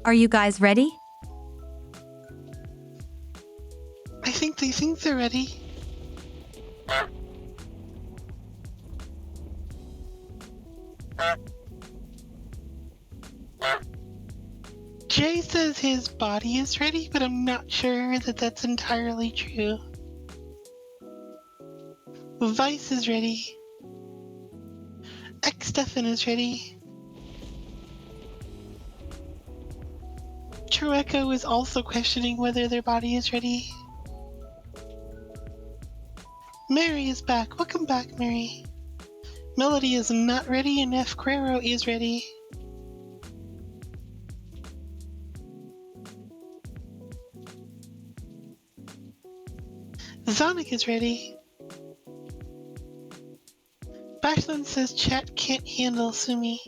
Are you guys ready? I think they think they're ready. Jay says his body is ready, but I'm not sure that that's entirely true. Vice is ready. X-Stefan is ready. True Echo is also questioning whether their body is ready. Mary is back. Welcome back, Mary. Melody is not ready, and F. Guerrero is ready. Zonic is ready. Bashlin says chat can't handle Sumi.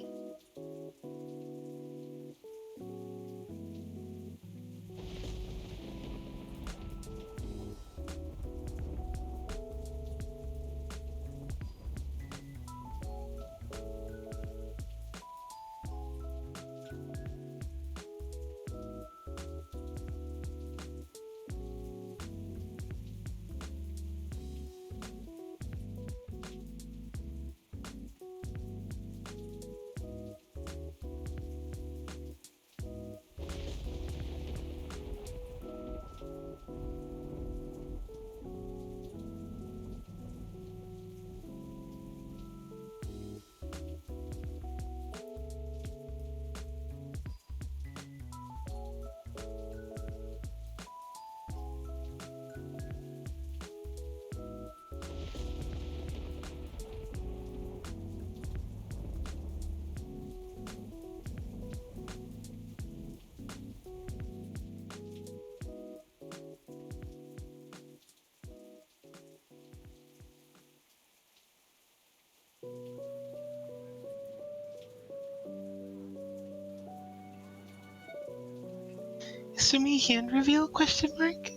Sumi hand reveal question mark?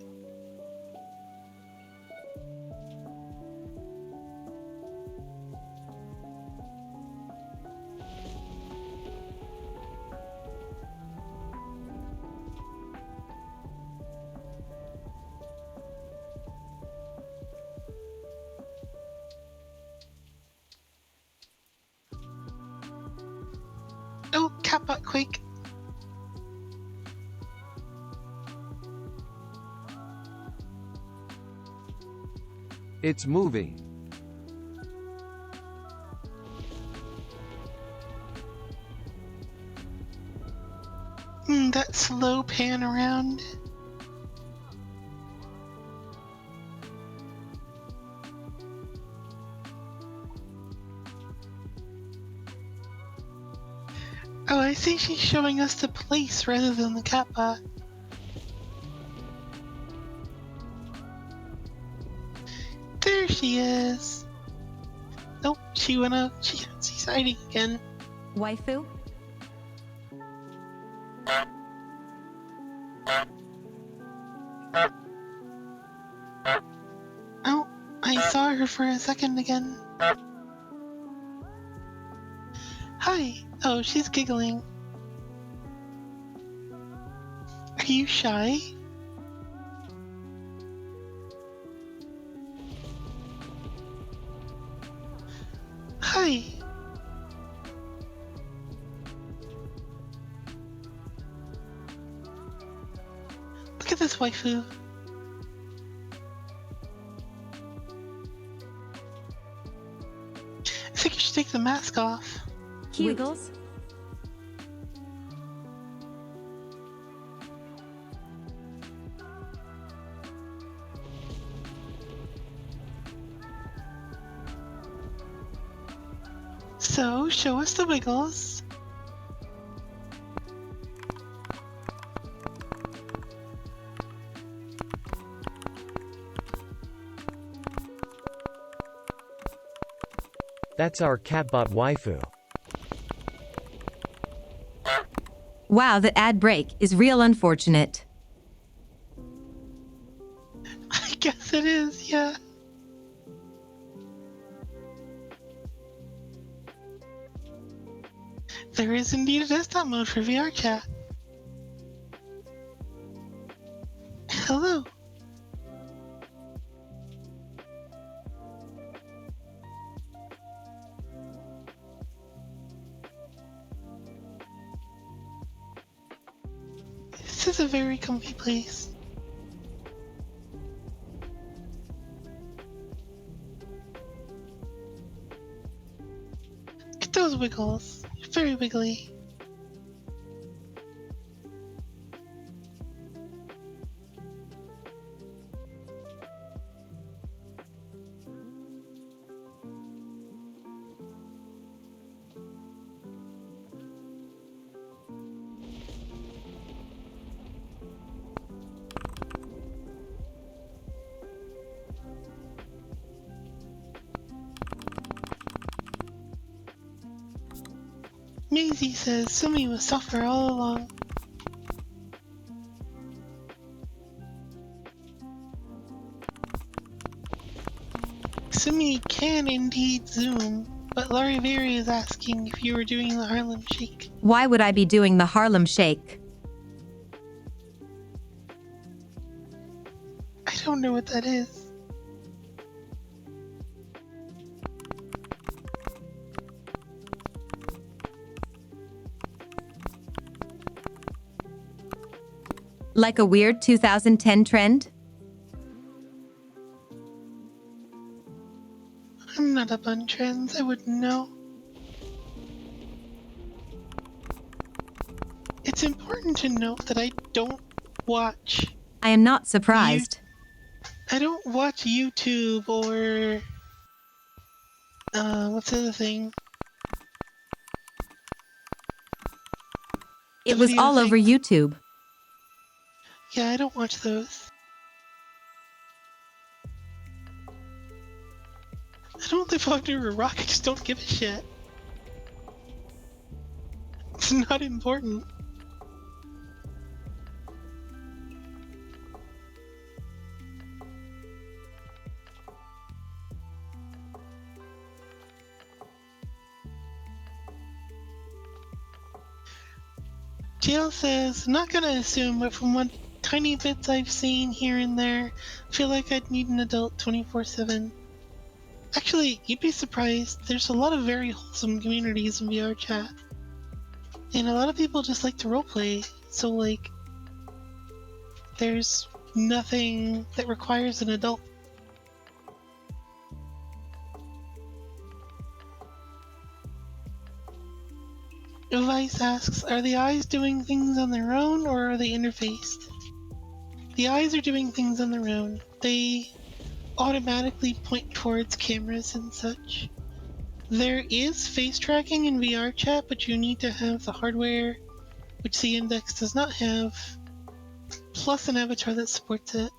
Oh, Catbot Quake. It's moving. That slow pan around. Oh, I see she's showing us the place rather than the catbot. There she is. Nope, she went up. She's hiding again. Waifu? Oh, I saw her for a second again. Hi. Oh, she's giggling. Are you shy? Hi. Look at this waifu. I think you should take the mask off. Wiggles? So, show us the wiggles. That's our catbot waifu. Wow, the ad break is real unfortunate. I guess it is, yeah. There is indeed a desktop mode for VRChat. Hello. This is a very comfy place. Get those wiggles. Very wiggly. Maisie says Sumi was suffer all along. Sumi can indeed zoom, but Lariveri is asking if you were doing the Harlem Shake. Why would I be doing the Harlem Shake? I don't know what that is. Like a weird 2010 trend? I'm not up on trends, I wouldn't know. It's important to note that I don't watch I am not surprised. I don't watch YouTube or what's the other thing? It was video all over thing. YouTube. Yeah, I don't watch those. I don't live under a rock, I just don't give a shit. It's not important. Jill says, not gonna assume, but from what tiny bits I've seen here and there, I feel like I'd need an adult 24/7. Actually, you'd be surprised, there's a lot of very wholesome communities in VRChat. And a lot of people just like to roleplay, so like, there's nothing that requires an adult. Vice asks, are the eyes doing things on their own or are they interfaced? The eyes are doing things on their own. They automatically point towards cameras and such. There is face tracking in VRChat, but you need to have the hardware, which the Index does not have, plus an avatar that supports it.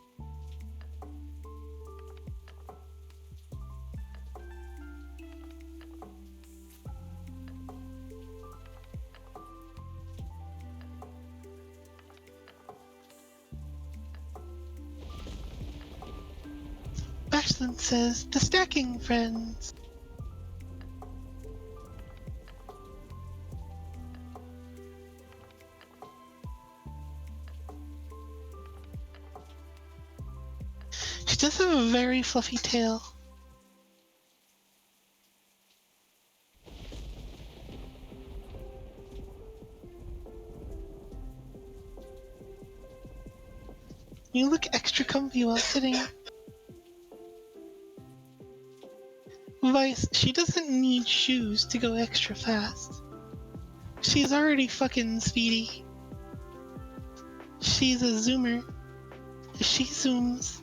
Ashlyn says, the stacking friends. She does have a very fluffy tail. You look extra comfy while sitting. Vice, she doesn't need shoes to go extra fast. She's already fucking speedy. She's a zoomer. She zooms.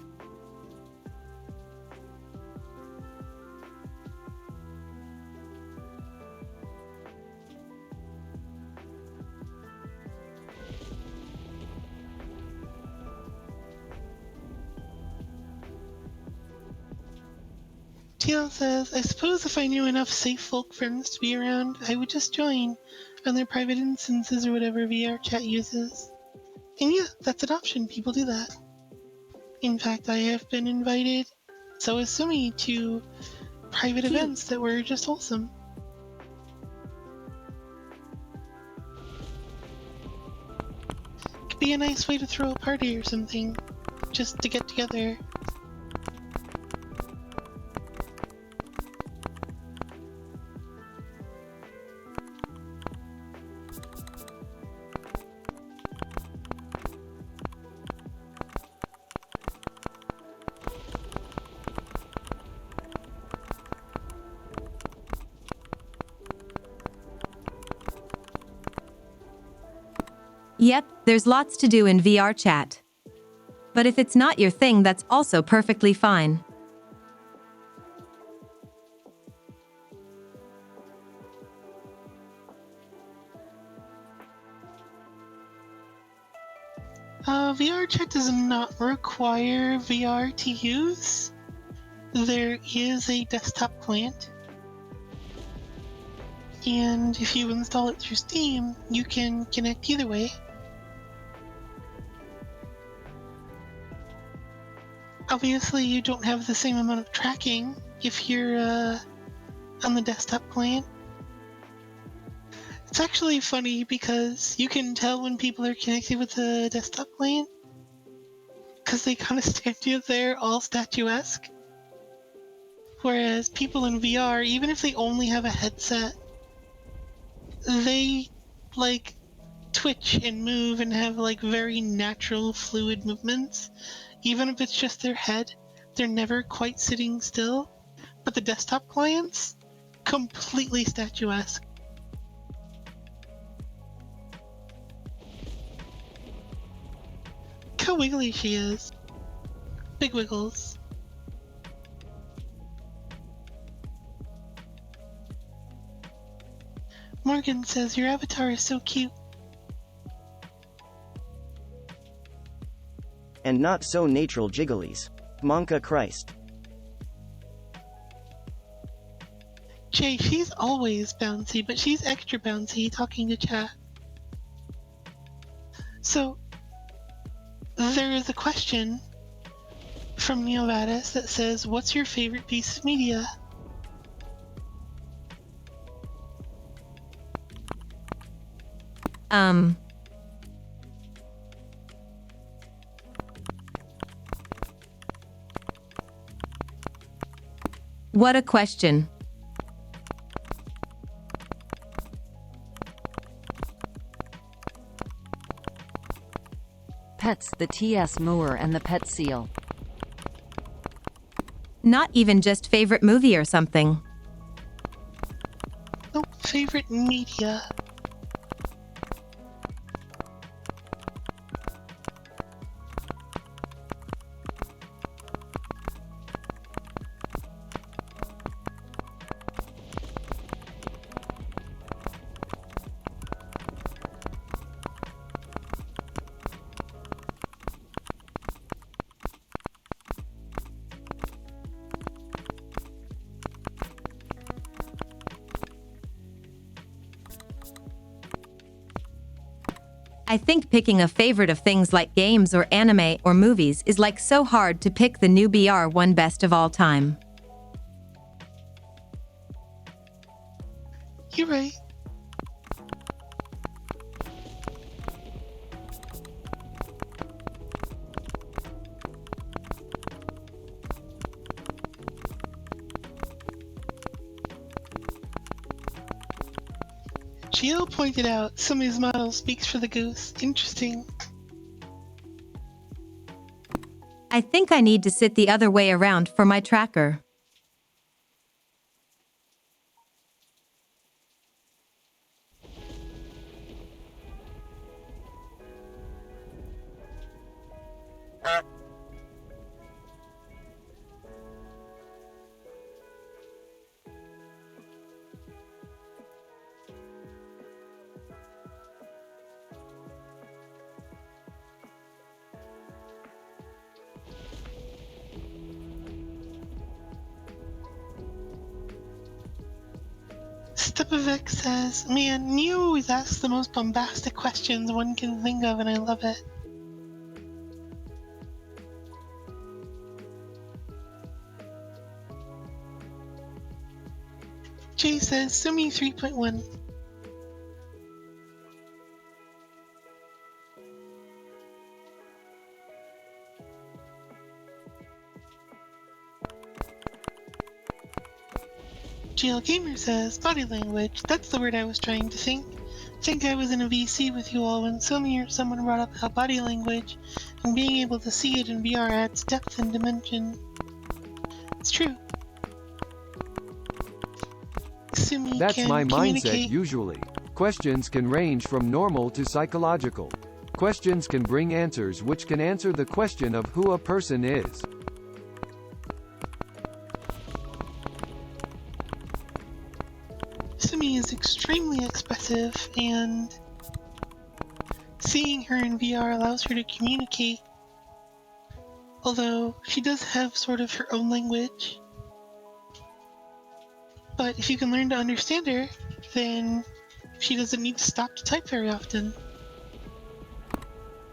Teal says, I suppose if I knew enough safe folk friends to be around, I would just join on their private instances or whatever VRChat uses. And yeah, that's an option, people do that. In fact, I have been invited, so is Sumi, to private events that were just wholesome. Could be a nice way to throw a party or something. just to get together. Yep, there's lots to do in VRChat. But if it's not your thing, that's also perfectly fine. VRChat does not require VR to use. There is a desktop client, and if you install it through Steam, you can connect either way. Obviously, you don't have the same amount of tracking if you're on the desktop client. It's actually funny because you can tell when people are connected with the desktop client because they kind of stand you there all statuesque. Whereas people in VR, even if they only have a headset, they like twitch and move and have like very natural fluid movements. Even if it's just their head, they're never quite sitting still. But the desktop clients, completely statuesque. Look how wiggly she is. Big wiggles. Morgan says, your avatar is so cute. And not so natural jigglies. Monka Christ. Jay, she's always bouncy, but she's extra bouncy talking to chat. So, there is a question from Neovadis that says, what's your favorite piece of media? What a question. Pets, the TS moor and the pet seal. Not even just favorite movie or something. Nope, favorite media. I think picking a favorite of things like games or anime or movies is like so hard to pick the new BR one best of all time. You're right. Gio pointed out some of his models speaks for the goose. Interesting. I think I need to sit the other way around for my tracker. Stepovic says, man, Neo always asks the most bombastic questions one can think of, and I love it. Jay says, Sumi 3.1. GL Gamer says, body language, that's the word I was trying to think. Think I was in a VC with you all when someone brought up how body language and being able to see it in VR adds depth and dimension. It's true. Sumi That's can my communicate. mindset usually. Questions can range from normal to psychological. Questions can bring answers which can answer the question of who a person is. Sumi is extremely expressive, and seeing her in VR allows her to communicate, although she does have sort of her own language. But if you can learn to understand her, then she doesn't need to stop to type very often.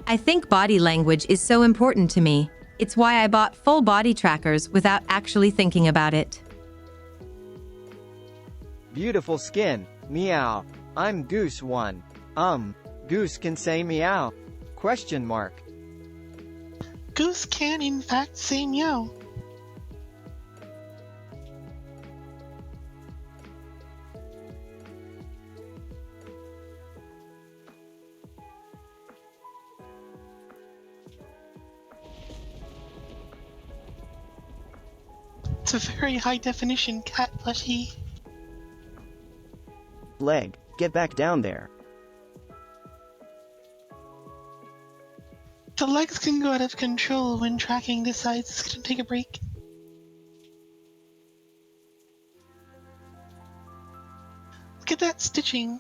I think body language is so important to me. It's why I bought full body trackers without actually thinking about it. Beautiful skin. Meow. I'm Goose 1. Goose can say meow? Question mark. Goose can in fact say meow. It's a very high definition cat plushie. Leg, get back down there. The legs can go out of control when tracking decides it's gonna take a break. Look at that stitching.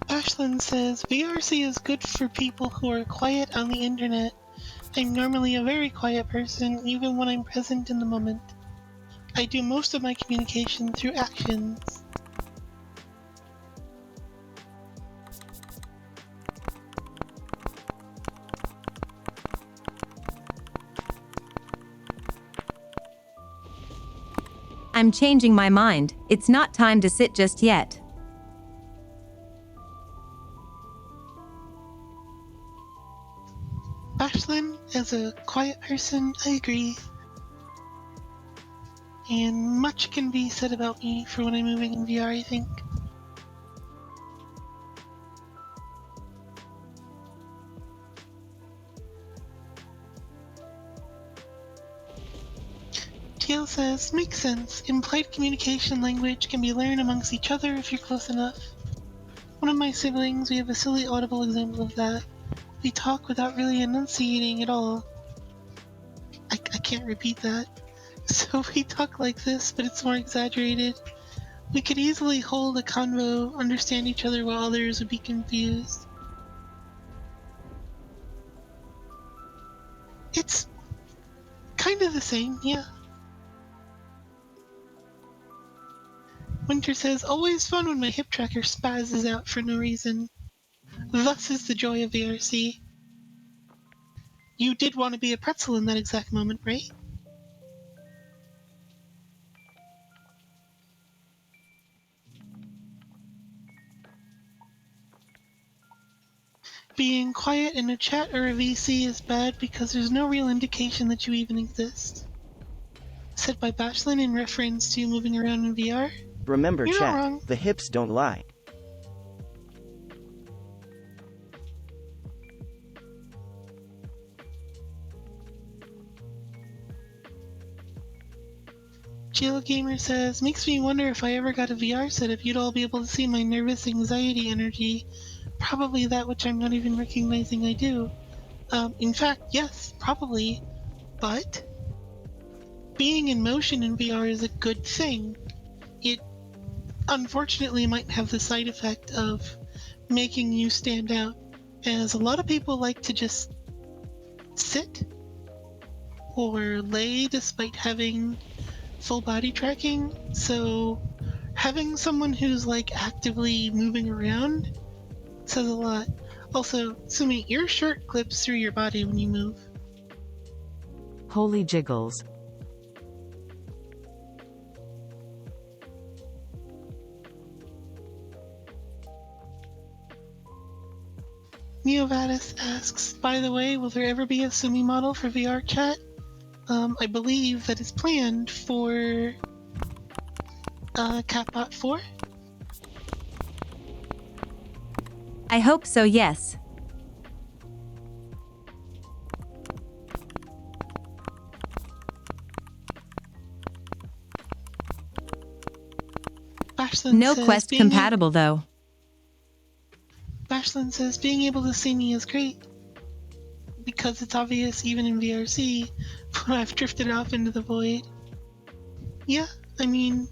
Ashlyn says, VRC is good for people who are quiet on the internet. I'm normally a very quiet person, even when I'm present in the moment. I do most of my communication through actions. I'm changing my mind. It's not time to sit just yet. Ashlyn, as a quiet person, I agree. And much can be said about me for when I'm moving in VR, I think. TL says, makes sense. Implied communication language can be learned amongst each other if you're close enough. One of my siblings, we have a silly audible example of that. We talk without really enunciating at all. I can't repeat that. So we talk like this, but it's more exaggerated. We could easily hold a convo, understand each other while others would be confused. It's kind of the same, yeah. Winter says, always fun when my hip tracker spazzes out for no reason. Thus is the joy of VRC. You did want to be a pretzel in that exact moment, right? Being quiet in a chat or a VC is bad because there's no real indication that you even exist. Said by Bashlin in reference to moving around in VR. Remember, You're not chat, wrong. the hips don't lie. Jill Gamer says, makes me wonder if I ever got a VR setup, you'd all be able to see my nervous anxiety energy. Probably that which I'm not even recognizing I do. In fact, yes, probably. But being in motion in VR is a good thing. It unfortunately might have the side effect of making you stand out, as a lot of people like to just sit or lay despite having full body tracking. So having someone who's like actively moving around says a lot. Also, Sumi, your shirt clips through your body when you move. Holy jiggles. Neovadis asks, by the way, will there ever be a Sumi model for VRChat? I believe that is planned for Catbot 4. I hope so, yes. Bashlin No says, Quest compatible though. Bashlin says, being able to see me is great. Because it's obvious even in VRC, but I've drifted off into the void. Yeah, I mean,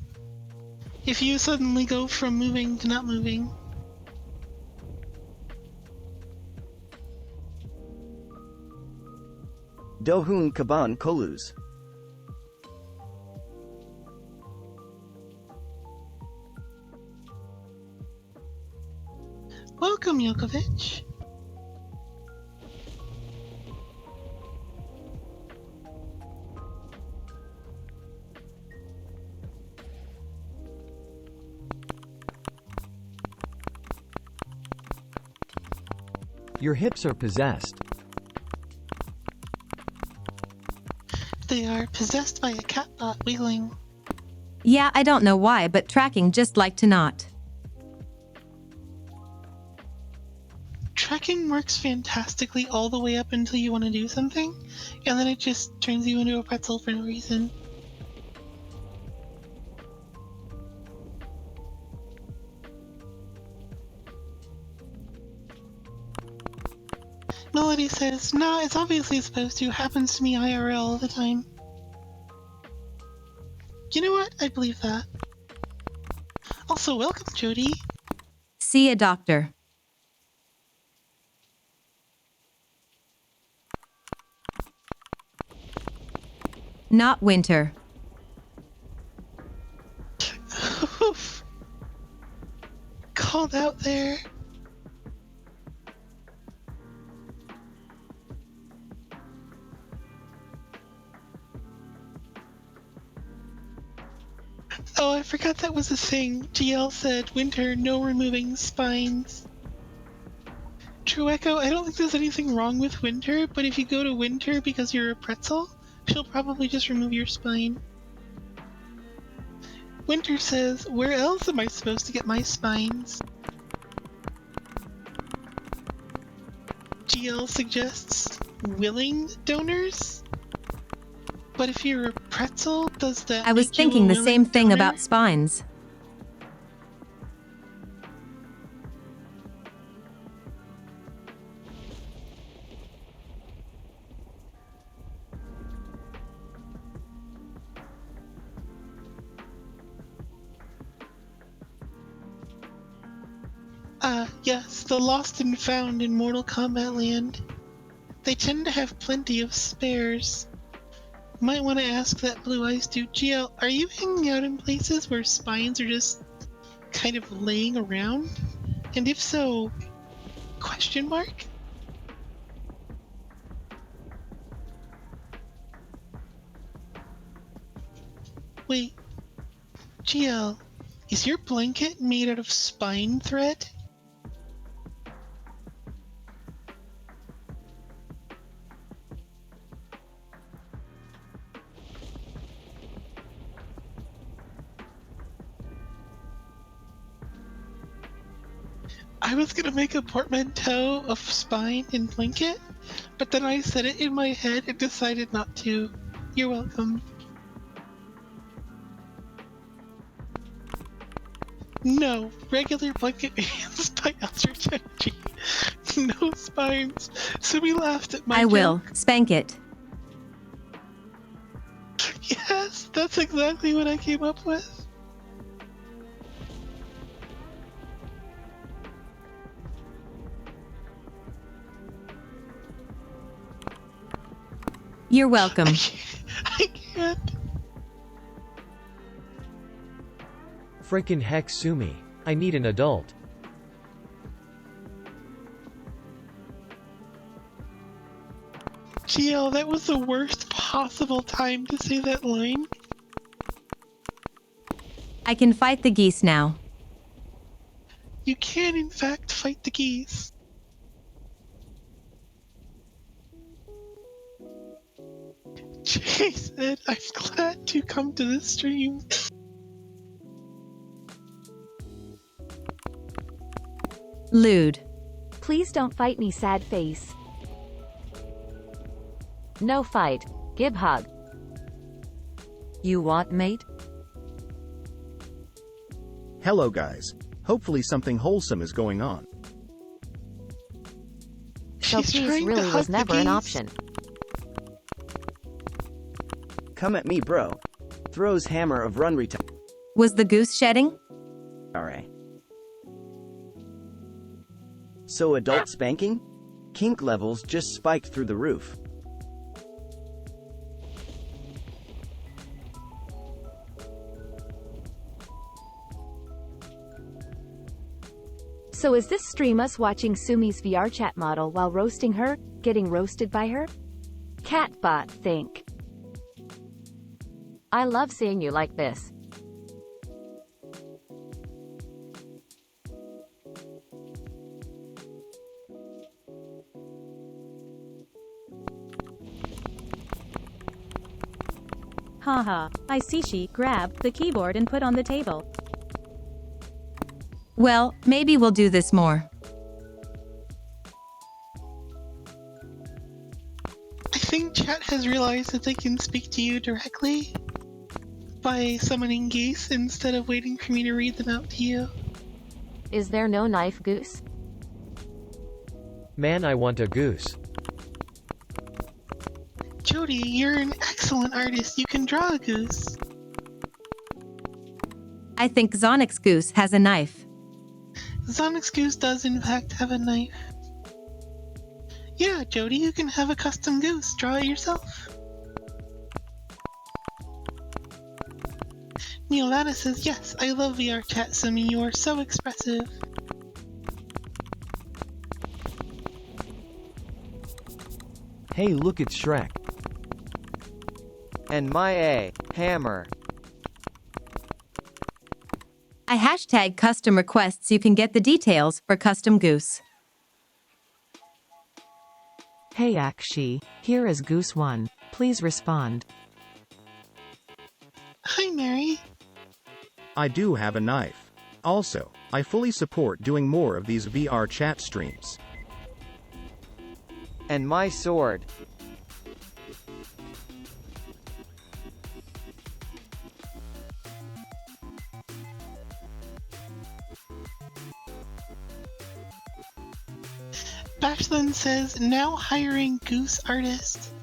if you suddenly go from moving to not moving. Dohun Kaban Koluz. Welcome, Yokovic. Your hips are possessed. They are possessed by a catbot wheeling. Yeah, I don't know why, but tracking just like to not. Tracking works fantastically all the way up until you want to do something, and then it just turns you into a pretzel for no reason. Melody says, nah, it's obviously supposed to. Happens to me IRL all the time. You know what? I believe that. Also, welcome, Jody. See a doctor. Not winter. Oof. Called out there. Oh, I forgot that was a thing. GL said, winter, no removing spines. True Echo, I don't think there's anything wrong with winter, but if you go to winter because you're a pretzel, she'll probably just remove your spine. Winter says, where else am I supposed to get my spines? GL suggests willing donors? But if you're a pretzel, does that I was make you thinking a the willing same thing donor? about spines. Yes, the lost and found in Mortal Kombat Land. They tend to have plenty of spares. Might want to ask that Blue Eyes dude, GL, are you hanging out in places where spines are just kind of laying around? And if so, question mark? Wait, GL, is your blanket made out of spine thread? I was gonna make a portmanteau of spine and blanket, but then I said it in my head and decided not to. You're welcome. No, regular blanket hands by Ultra Energy. No spines. Sumi laughed at my I will. joke. Spank it. Yes, that's exactly what I came up with. You're welcome. I can't. Frickin' heck, Sumi. I need an adult. Gio, that was the worst possible time to say that line. I can fight the geese now. You can, in fact, fight the geese. Jay said, I'm glad to come to this stream. Lewd. Please don't fight me, sad face. No fight. Give hug. You want mate? Hello guys. Hopefully something wholesome is going on. So She's peace trying to really hug was the never an geese. option. Come at me, bro. Throws hammer of run retire. Was the goose shedding? So adult spanking? Kink levels just spiked through the roof. So is this stream us watching Sumi's VRChat model while roasting her, getting roasted by her? Catbot think. I love seeing you like this. Haha, I see she grabbed the keyboard and put on the table. Well, maybe we'll do this more. I think chat has realized that they can speak to you directly by summoning geese instead of waiting for me to read them out to you. Is there no knife, Goose? Man, I want a goose. Jody, you're an excellent artist. You can draw a goose. I think Zonix Goose has a knife. Zonix Goose does in fact have a knife. Yeah, Jody, you can have a custom goose. Draw it yourself. Neolata says, yes, I love VRChat, Sumi. You are so expressive. Hey, look, it's Shrek. And my A. Hammer. I hashtag custom requests. You can get the details for custom goose. Hey Akshi, here is Goose 1. Please respond. Hi, Mary. I do have a knife. Also, I fully support doing more of these VRChat streams. And my sword. Bashlin says, now hiring goose artist.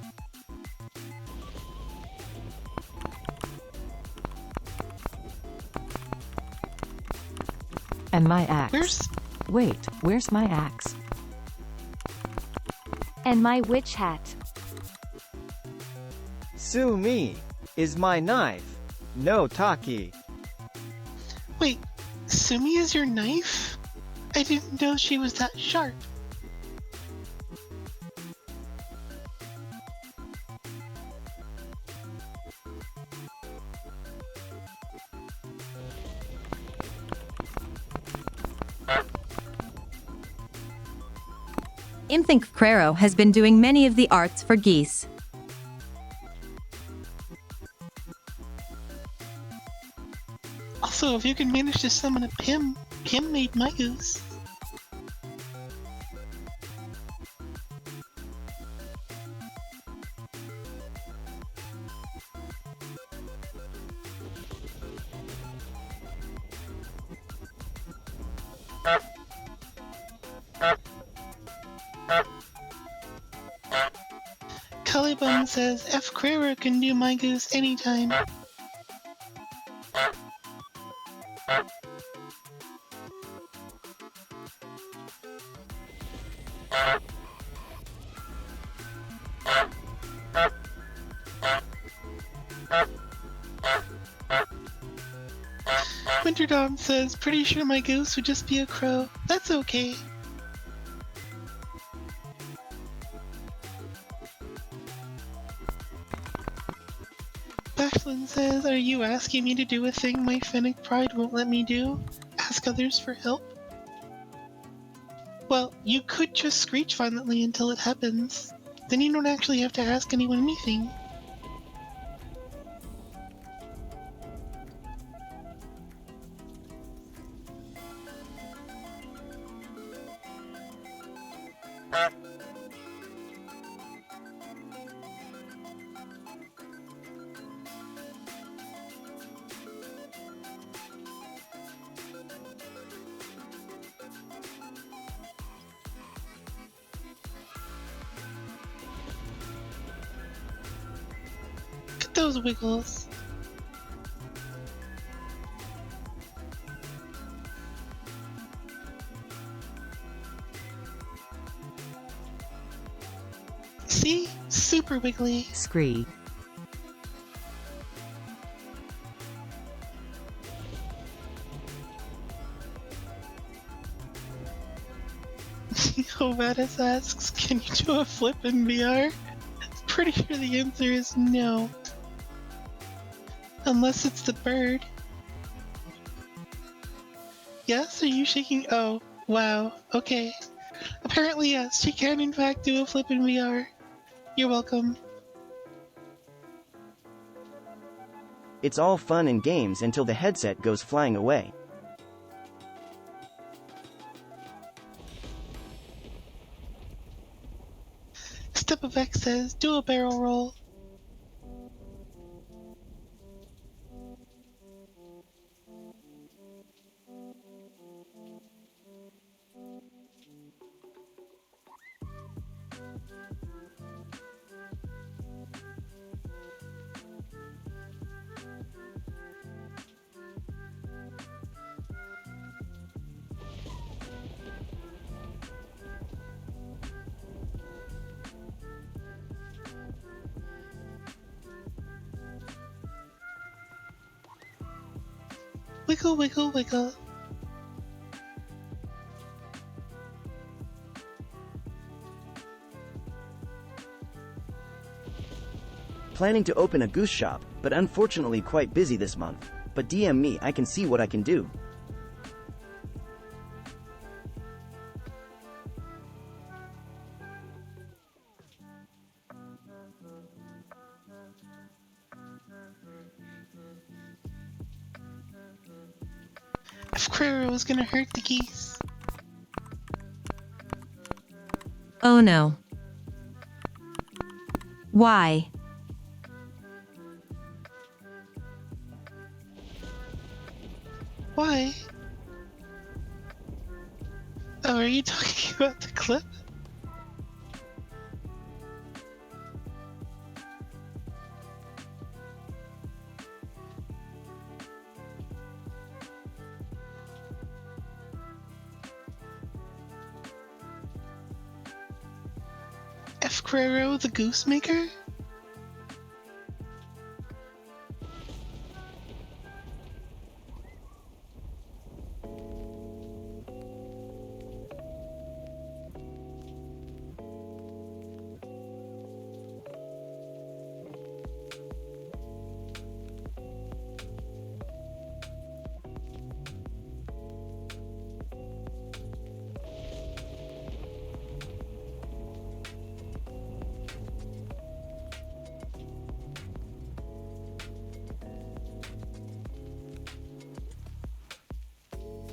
And my axe. Where's... Wait, where's my axe? And my witch hat. Sue me. Is my knife. No Taki. Wait, Sumi is your knife? I didn't know she was that sharp. Imthink Crero has been doing many of the arts for geese. Also, if you can manage to summon a Pim made my goose. Caliban says, F. Crero can do my goose anytime. Winter Dawn says, pretty sure my goose would just be a crow. That's okay. Bashlin says, are you asking me to do a thing my Fennec pride won't let me do? Ask others for help? Well, you could just screech violently until it happens. Then you don't actually have to ask anyone anything. Get those wiggles. See? Super wiggly. Scree. Ovatus asks, can you do a flip in VR? Pretty sure the answer is no. Unless it's the bird. Yes? Are you shaking? Oh, wow. Okay. Apparently, yes, she can in fact do a flip in VR. You're welcome. It's all fun and games until the headset goes flying away. Step of X says, do a barrel roll. Wiggle, wiggle, wiggle. Planning to open a goose shop, but unfortunately quite busy this month. But DM me, I can see what I can do. If Crero was gonna hurt the geese. Oh no. Why? Why? Oh, are you talking about the clip? F. Crero, the goose maker?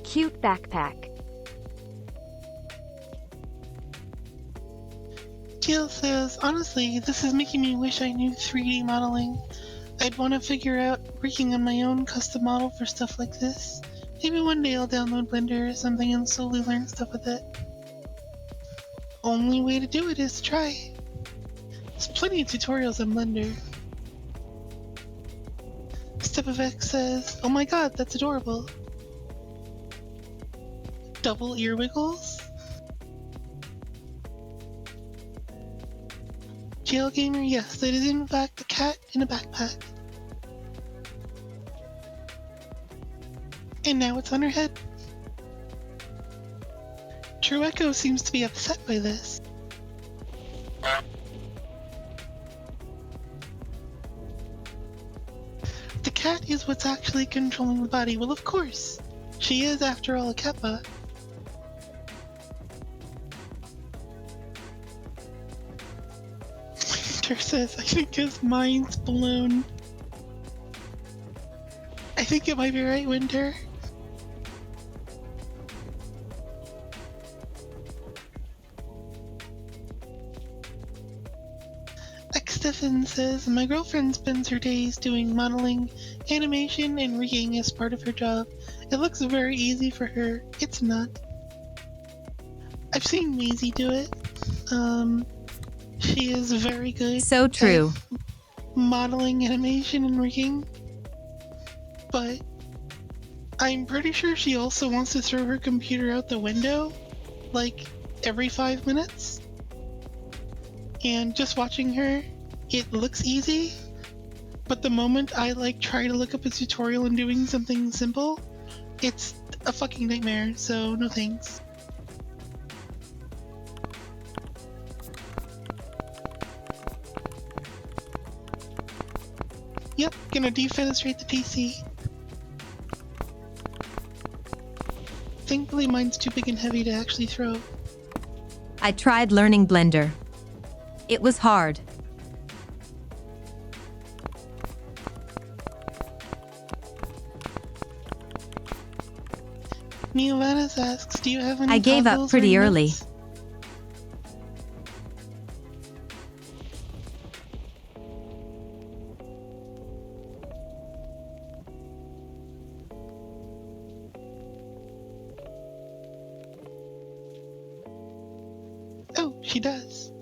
Cute backpack. Jill says, honestly, this is making me wish I knew 3D modeling. I'd want to figure out working on my own custom model for stuff like this. Maybe one day I'll download Blender or something and slowly learn stuff with it. Only way to do it is to try. There's plenty of tutorials on Blender. Step of X says, oh my god, that's adorable. Double ear wiggles? Jail Gamer, yes, that is in fact a cat in a backpack. And now it's on her head. True Echo seems to be upset by this. The cat is what's actually controlling the body. Well, of course. She is, after all, a Kappa. Winter says, I think his mind's blown. I think it might be right, Winter. Stefan says, my girlfriend spends her days doing modeling, animation, and rigging as part of her job. It looks very easy for her. It's not. I've seen Maisie do it. She is very good. So true. At modeling, animation, and rigging. But I'm pretty sure she also wants to throw her computer out the window, like, every 5 minutes. And just watching her, it looks easy, but the moment I try to look up a tutorial and doing something simple, it's a fucking nightmare, so no thanks. Yep, gonna defenestrate the PC. Thankfully mine's too big and heavy to actually throw. I tried learning Blender. It was hard. Neovanas asks, do you have any I gave up toggles pretty or early. nuts? Oh, she does.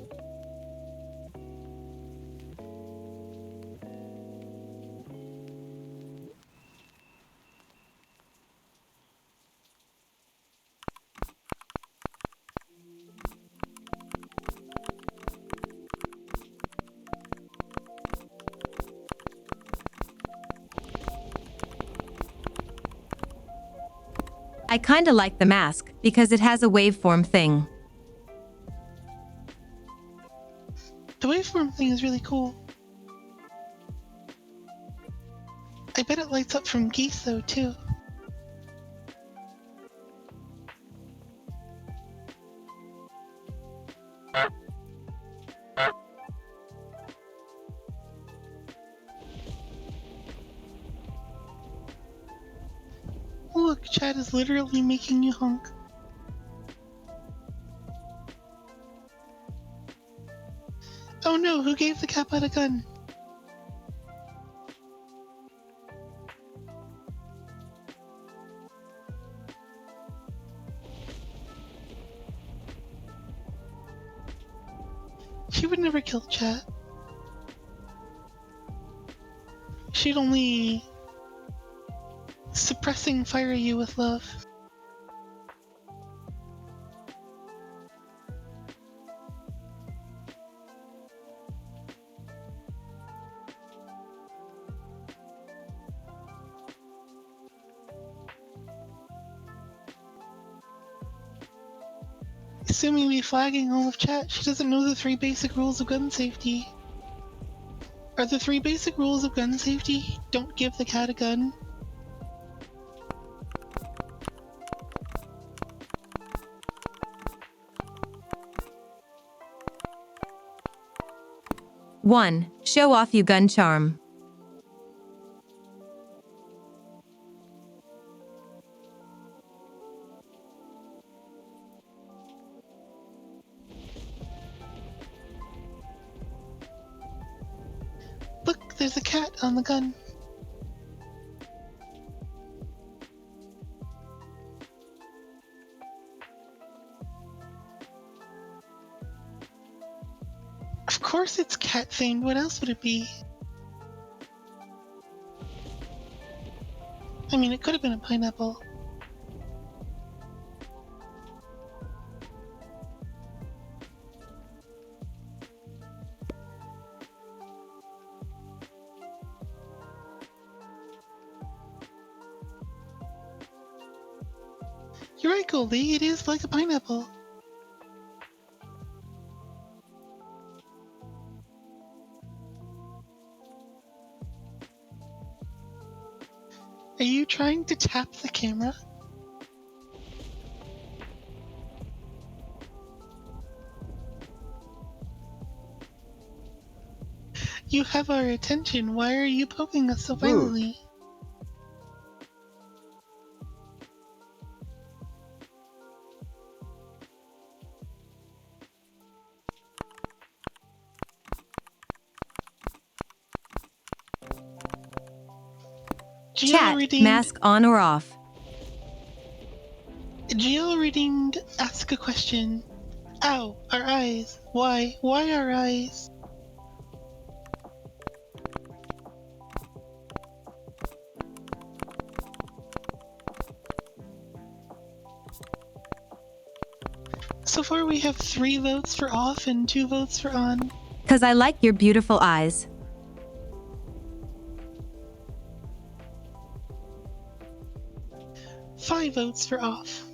I kinda like the mask because it has a waveform thing. The waveform thing is really cool. I bet it lights up from geese though, too. Look, Chad is literally making you honk. Oh no, who gave the Kappa a gun? She would never kill Chat. She'd only suppressing fire you with love. Assuming me flagging all of Chat, she doesn't know the 3 basic rules of gun safety. Are the 3 basic rules of gun safety? Don't give the cat a gun. One, show off you gun charm. Look, there's a cat on the gun. Of course it's cat themed, what else would it be? I mean, it could have been a pineapple. You're right, Goldie. It is like a pineapple. Are you trying to tap the camera? You have our attention. Why are you poking us so violently? Chat, mask on or off. Geo redeemed ask a question. Ow, our eyes. Why? Why our eyes? So far we have 3 votes for off and 2 votes for on. 'Cause I like your beautiful eyes. Five votes for off.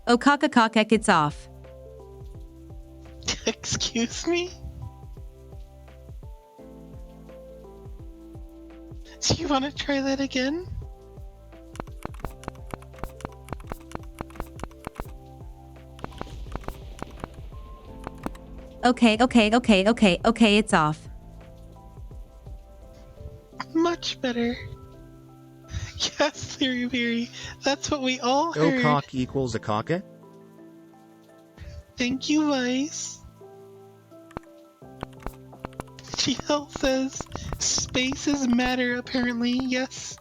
Oh cock it's off. Excuse me? Do you want to try that again? Okay, it's off. Much better. Yes, Theory, that's what we all heard. Cock equals a cocket? Thank you, Vice. GL says spaces matter, apparently. Yes,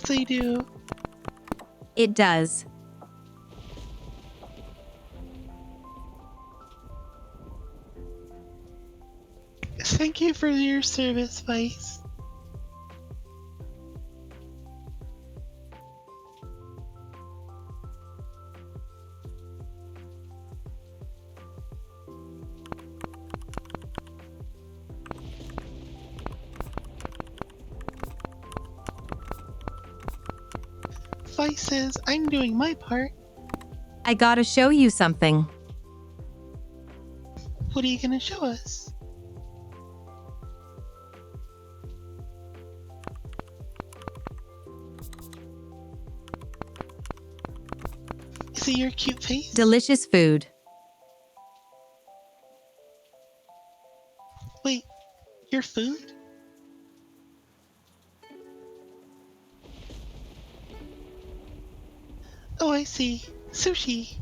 they do. It does. Thank you for your service, Vice. Vice says, I'm doing my part. I gotta show you something. What are you gonna show us? Is it your cute face? Delicious food. Wait, your food? Oh, I see. Sushi.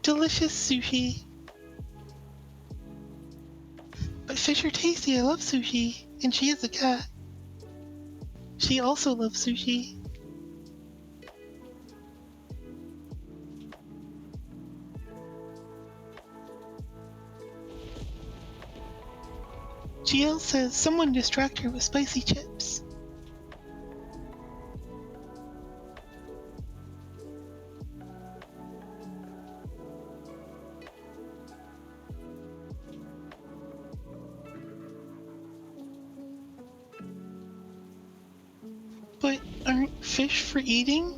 Delicious sushi. But fish are tasty. I love sushi. And she is a cat. She also loves sushi. GL says someone distract her with spicy chips. But aren't fish for eating?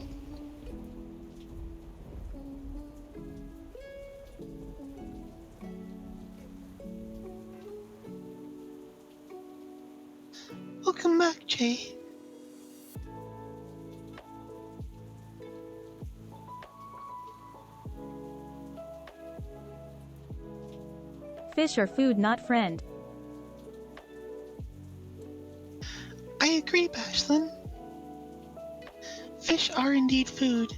Welcome back, Jay. Fish are food, not friend. I agree, Bashlin. Fish are indeed food.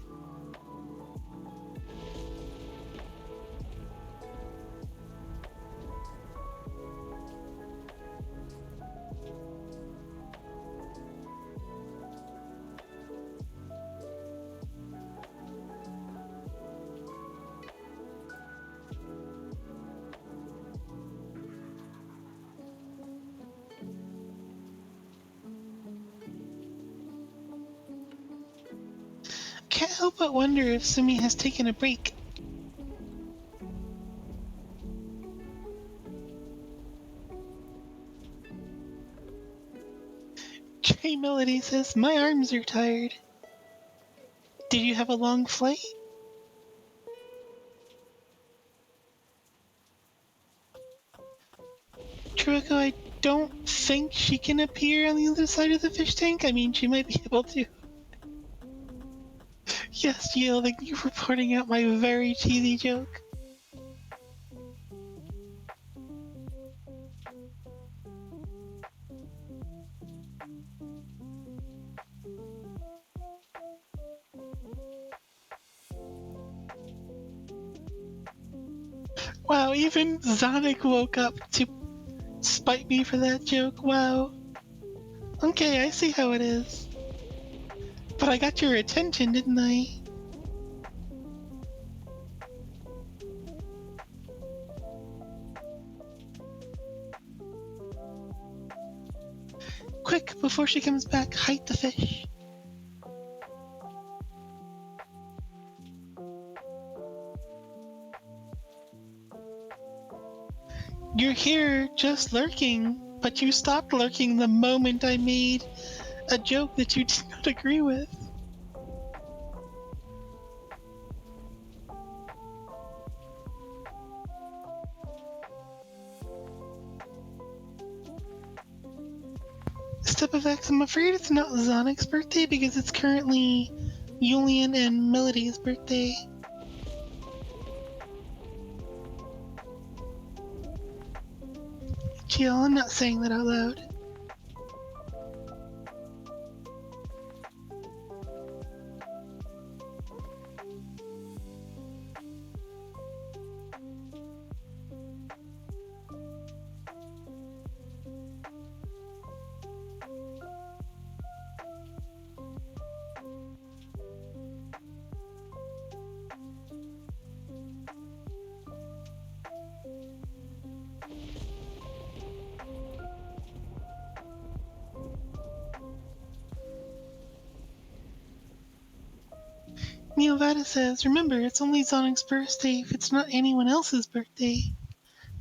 Can't help but wonder if Sumi has taken a break. Melody says, my arms are tired. Did you have a long flight? Truco, I don't think she can appear on the other side of the fish tank. I mean, she might be able to. Yes, Gio, thank you for pointing out my very cheesy joke. Wow, even Sonic woke up to spite me for that joke. Wow. Okay, I see how it is. But I got your attention, didn't I? Quick, before she comes back, hide the fish. You're here, just lurking, but you stopped lurking the moment I made a joke that you did not agree with. Step of X, I'm afraid it's not Zonic's birthday because it's currently Julian and Melody's birthday. Jill, I'm not saying that out loud. Neovada says, remember, it's only Sonic's birthday if it's not anyone else's birthday.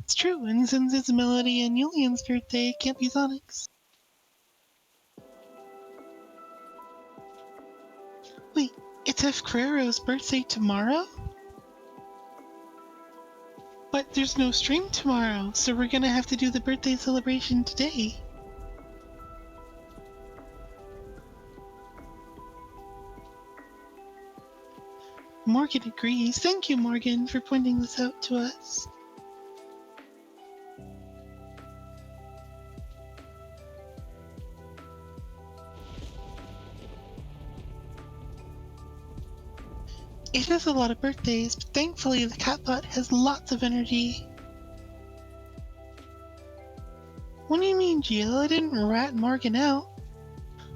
It's true, and since it's Melody and Julian's birthday, it can't be Sonic's. Wait, it's F. Carrero's birthday tomorrow? But there's no stream tomorrow, so we're gonna have to do the birthday celebration today. Morgan agrees. Thank you, Morgan, for pointing this out to us. It has a lot of birthdays, but thankfully the catbot has lots of energy. What do you mean, Jill? I didn't rat Morgan out.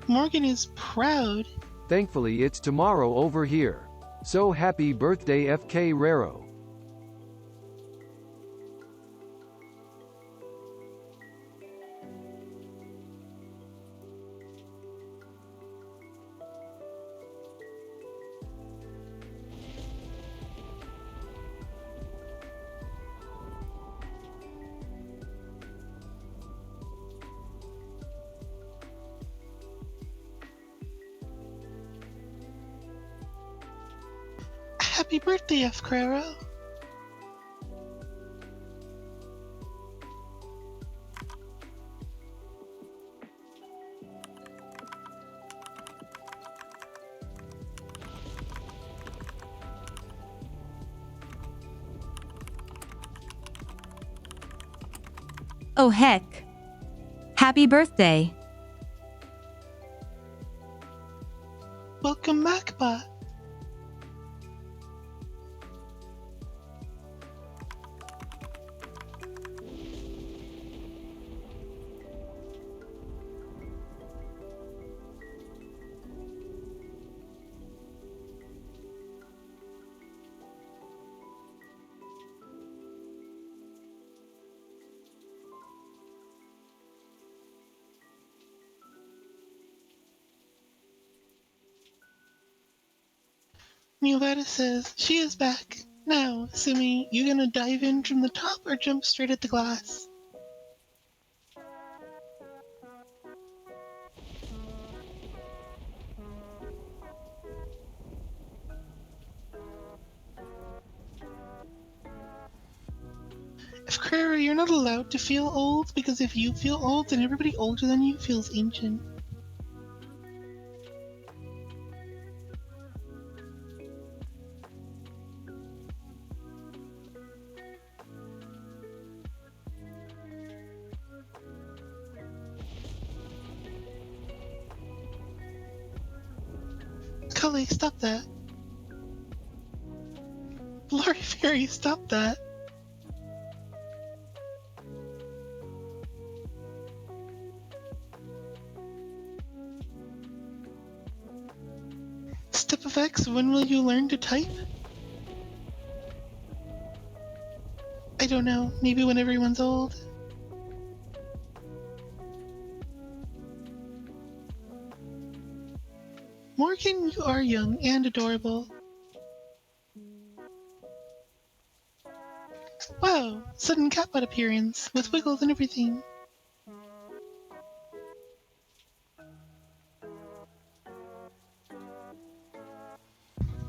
Morgan is proud. Thankfully it's tomorrow over here. So happy birthday FK Rero. Happy birthday, F. Carrero. Oh heck. Happy birthday. Welcome back, bot. Neovada says, she is back. Now, Sumi, you gonna dive in from the top or jump straight at the glass? Carrera, you're not allowed to feel old, because if you feel old, then everybody older than you feels ancient. Cully, stop that. Blurry Fairy, stop that. Step effects, when will you learn to type? I don't know, maybe when everyone's old. Morgan, you are young and adorable. Wow, sudden catbutt appearance, with wiggles and everything.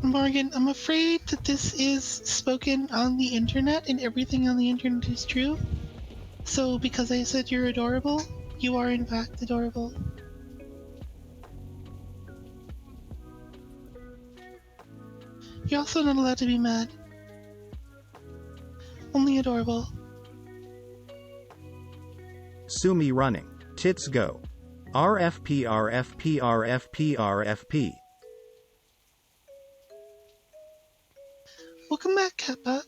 Morgan, I'm afraid that this is spoken on the internet and everything on the internet is true. So because I said you're adorable, you are in fact adorable. You're also not allowed to be mad. Only adorable. Sumi running. Tits go. RFP RFP RFP RFP. Welcome back, Kappa.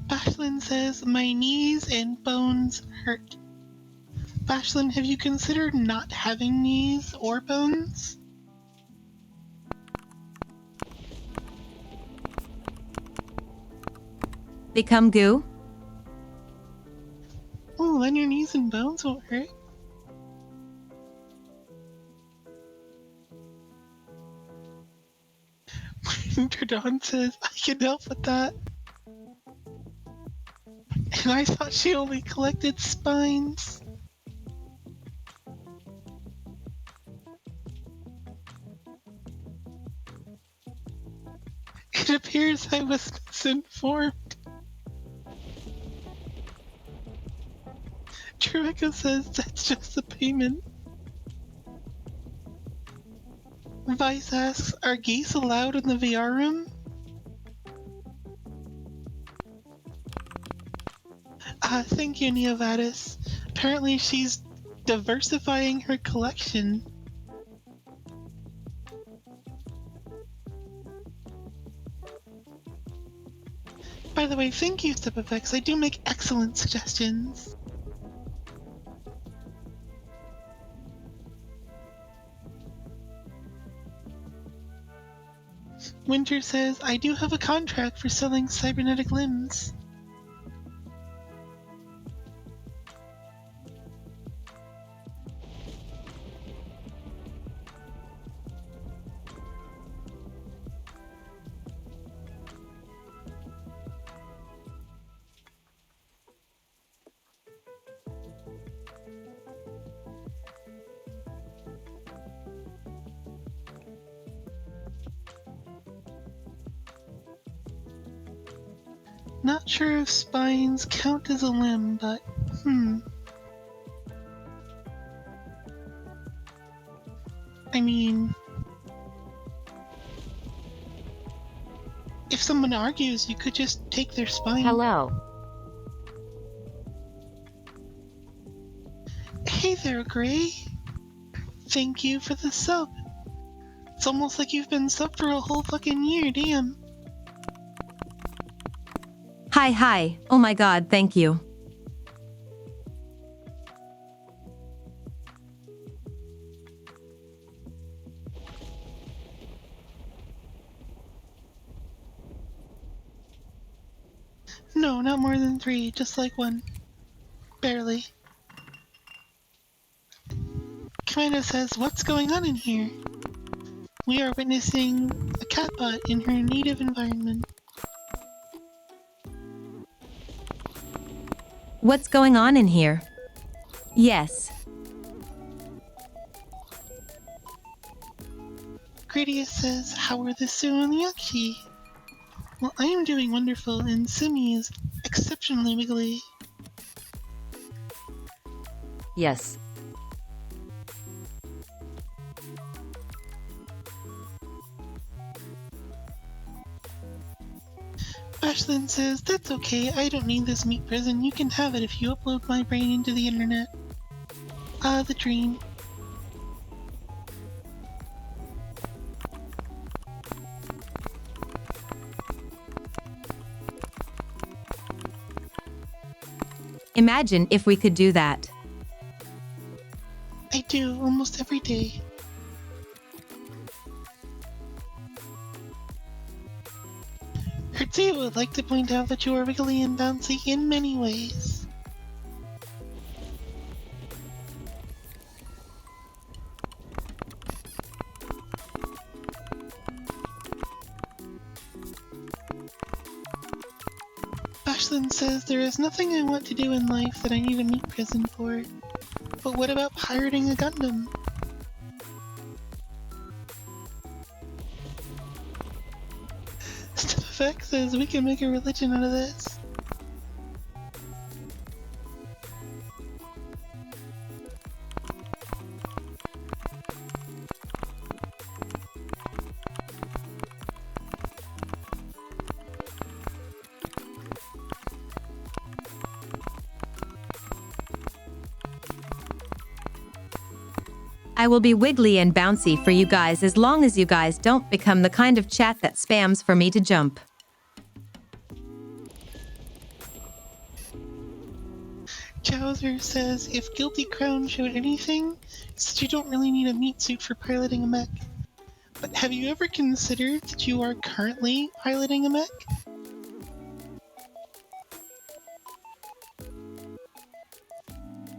Bashlin says, my knees and bones hurt. Bashlin, have you considered not having knees or bones? Become goo? Oh, then your knees and bones won't hurt. Interdon says, I can help with that. And I thought she only collected spines. It appears I was misinformed. Tribeca says that's just a payment. Vice asks, are geese allowed in the VR room? Thank you, Neovadis. Apparently she's diversifying her collection. By the way, thank you, Step Effects. I do make excellent suggestions. Winter says, I do have a contract for selling cybernetic limbs. Not sure if spines count as a limb, but I mean, if someone argues, you could just take their spine. Hello. Hey there, Gray. Thank you for the sub. It's almost like you've been subbed for a whole fucking year, damn. Hi. Oh my god, thank you. No, not more than 3, just like 1. Barely. Commander says, what's going on in here? We are witnessing a catbot in her native environment. What's going on in here? Yes. Prettiest says, how are the Sue and the Yakshi? Well, I am doing wonderful, and Sumi is exceptionally wiggly. Yes. Ashlyn says, that's okay, I don't need this meat prison. You can have it if you upload my brain into the internet. Ah, the dream. Imagine if we could do that. I do, almost every day. Hertzia would like to point out that you are wiggly and bouncy in many ways. Ashlyn says, there is nothing I want to do in life that I need a meat prison for. But what about pirating a Gundam? Steffek says we can make a religion out of this. I will be wiggly and bouncy for you guys as long as you guys don't become the kind of chat that spams for me to jump. Chowser says, if Guilty Crown showed anything, it's that you don't really need a meat suit for piloting a mech. But have you ever considered that you are currently piloting a mech?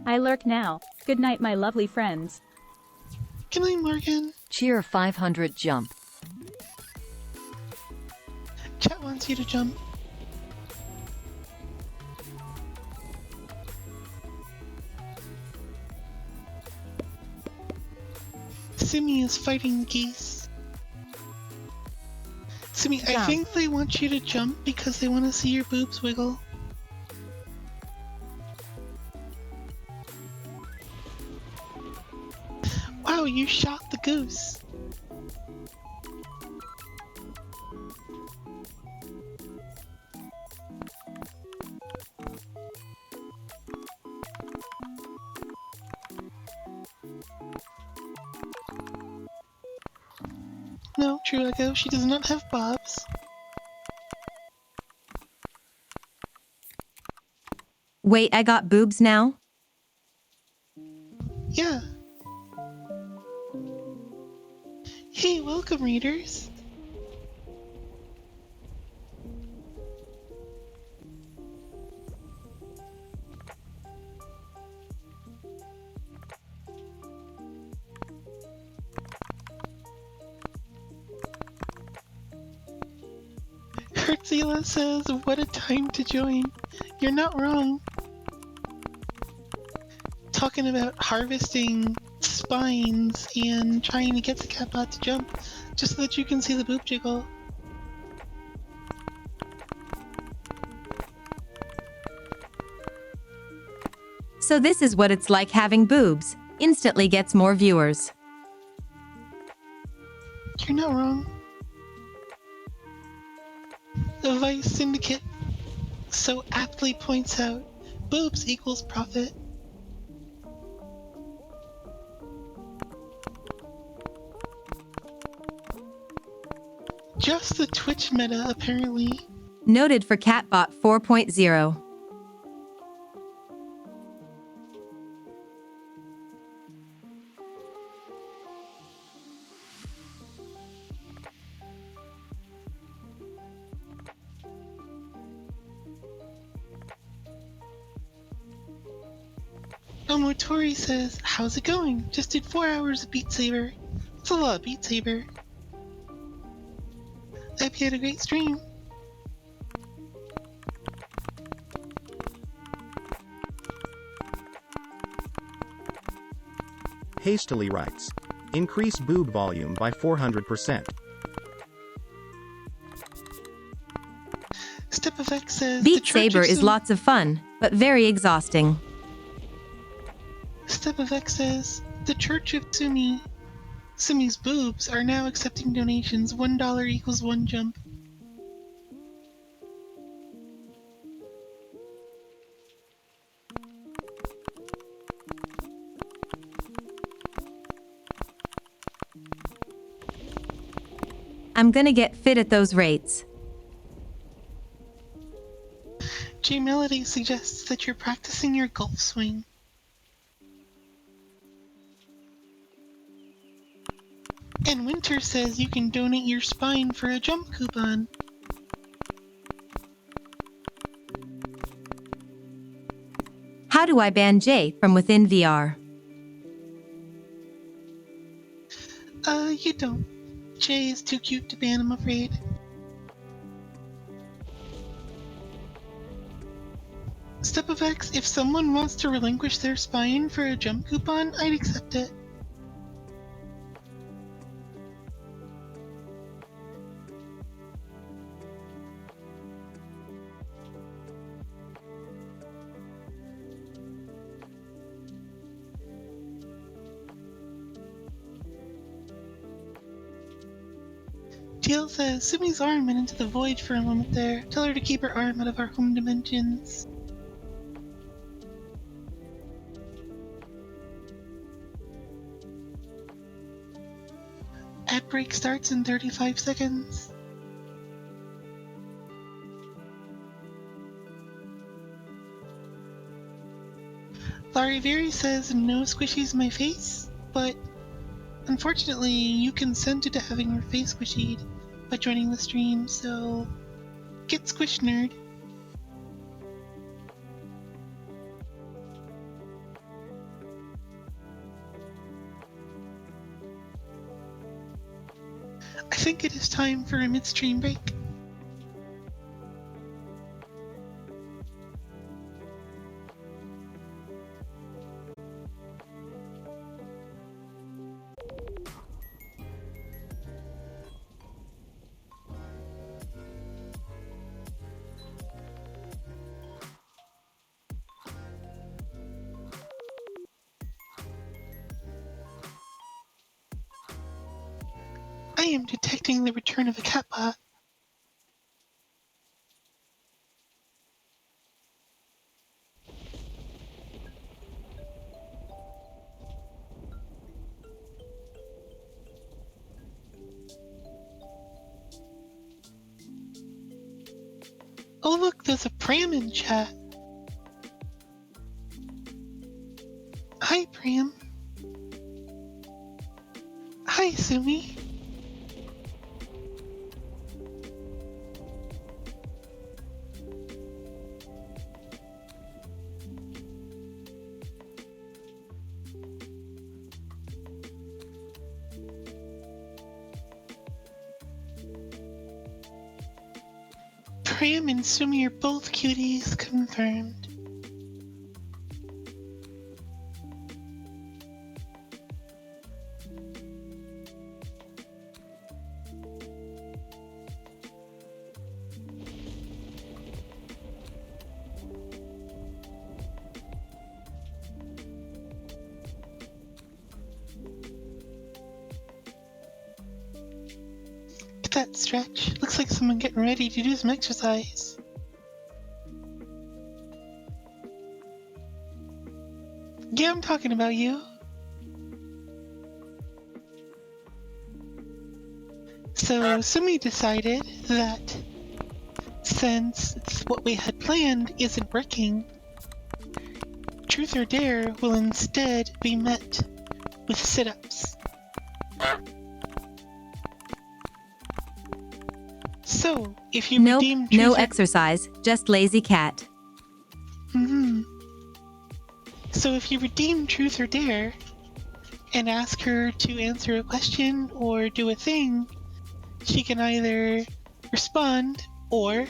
I lurk now. Good night, my lovely friends. Good night, Morgan. Cheer 500 jump. Chat wants you to jump. Simi is fighting the geese. Simi, I think they want you to jump because they want to see your boobs wiggle. Wow, you shot the goose. No, True Echo, she does not have bobs. Wait, I got boobs now? Yeah. Hey, welcome, readers. Hertzila says, what a time to join. You're not wrong. Talking about harvesting spines and trying to get the catbot to jump just so that you can see the boob jiggle. So this is what it's like having boobs. Instantly gets more viewers. You're not wrong. The Vice Syndicate so aptly points out, boobs equals profit. Just the Twitch meta, apparently. Noted for Catbot 4.0. Omotori says, how's it going? Just did 4 hours of Beat Saber. That's a lot of Beat Saber. I hope you had a great stream. Hastily writes. Increase boob volume by 400%. Step of X says Beat Saber is lots of fun, but very exhausting. Step of X says the Church of Sumi's boobs are now accepting donations. $1 equals 1 jump. I'm gonna get fit at those rates. J Melody suggests that you're practicing your golf swing. And Winter says you can donate your spine for a jump coupon. How do I ban Jay from within VR? You don't. Jay is too cute to ban, I'm afraid. Step of X, if someone wants to relinquish their spine for a jump coupon, I'd accept it. Teal says, Sumi's arm went into the void for a moment there. Tell her to keep her arm out of our home dimensions. Ad break starts in 35 seconds. Lariveri says, no squishies my face, but unfortunately you consented to having your face squishied by joining the stream, so get squished, nerd. I think it is time for a midstream break. I am detecting the return of a catbot. Oh look, there's a Pram in chat. Hi Pram. Hi Sumi. Pram and Sumi are both cuties, confirmed. Get that stretch. Looks like someone getting ready to do some exercise. Yeah, I'm talking about you. So Sumi decided that since what we had planned isn't working, Truth or Dare will instead be met with sit-ups. So, if you redeem Truth no or... exercise, just lazy cat. So if you redeem Truth or Dare and ask her to answer a question or do a thing, she can either respond or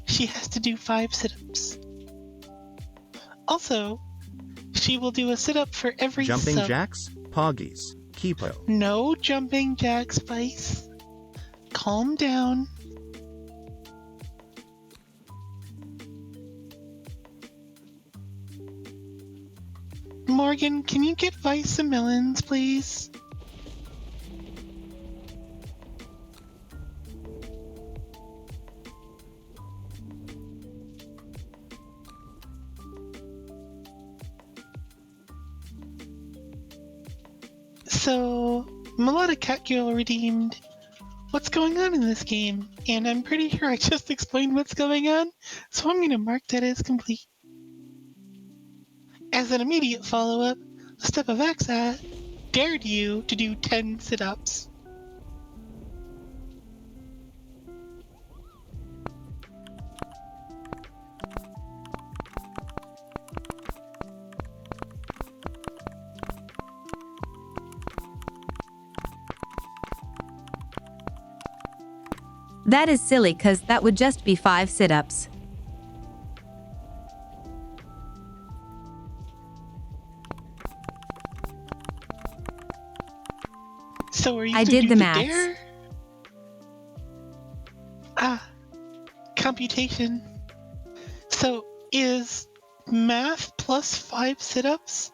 she has to do 5 sit-ups. Also, she will do a sit-up for every Jumping sub. jacks, poggies, Kipo. No jumping jack, Spice. Calm down. Morgan, can you get Vice some melons, please? So, Melodic Cat Girl redeemed. What's going on in this game? And I'm pretty sure I just explained what's going on, so I'm gonna mark that as complete. As an immediate follow-up, the Step of X dared you to do 10 sit-ups. That is silly cause that would just be 5 sit-ups. So are you I to did do the the maths. dare? Computation. So is math plus 5 sit-ups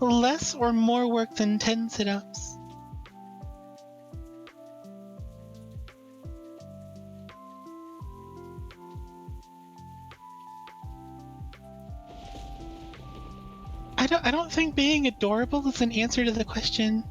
less or more work than 10 sit-ups? I don't think being adorable is an answer to the question.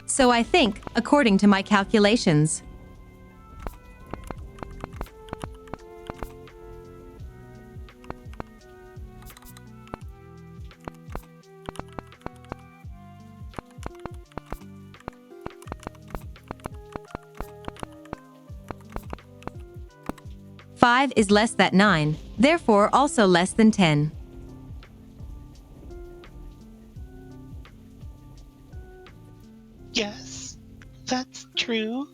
So I think, according to my calculations, five is less than 9, therefore also less than 10. Yes, that's true.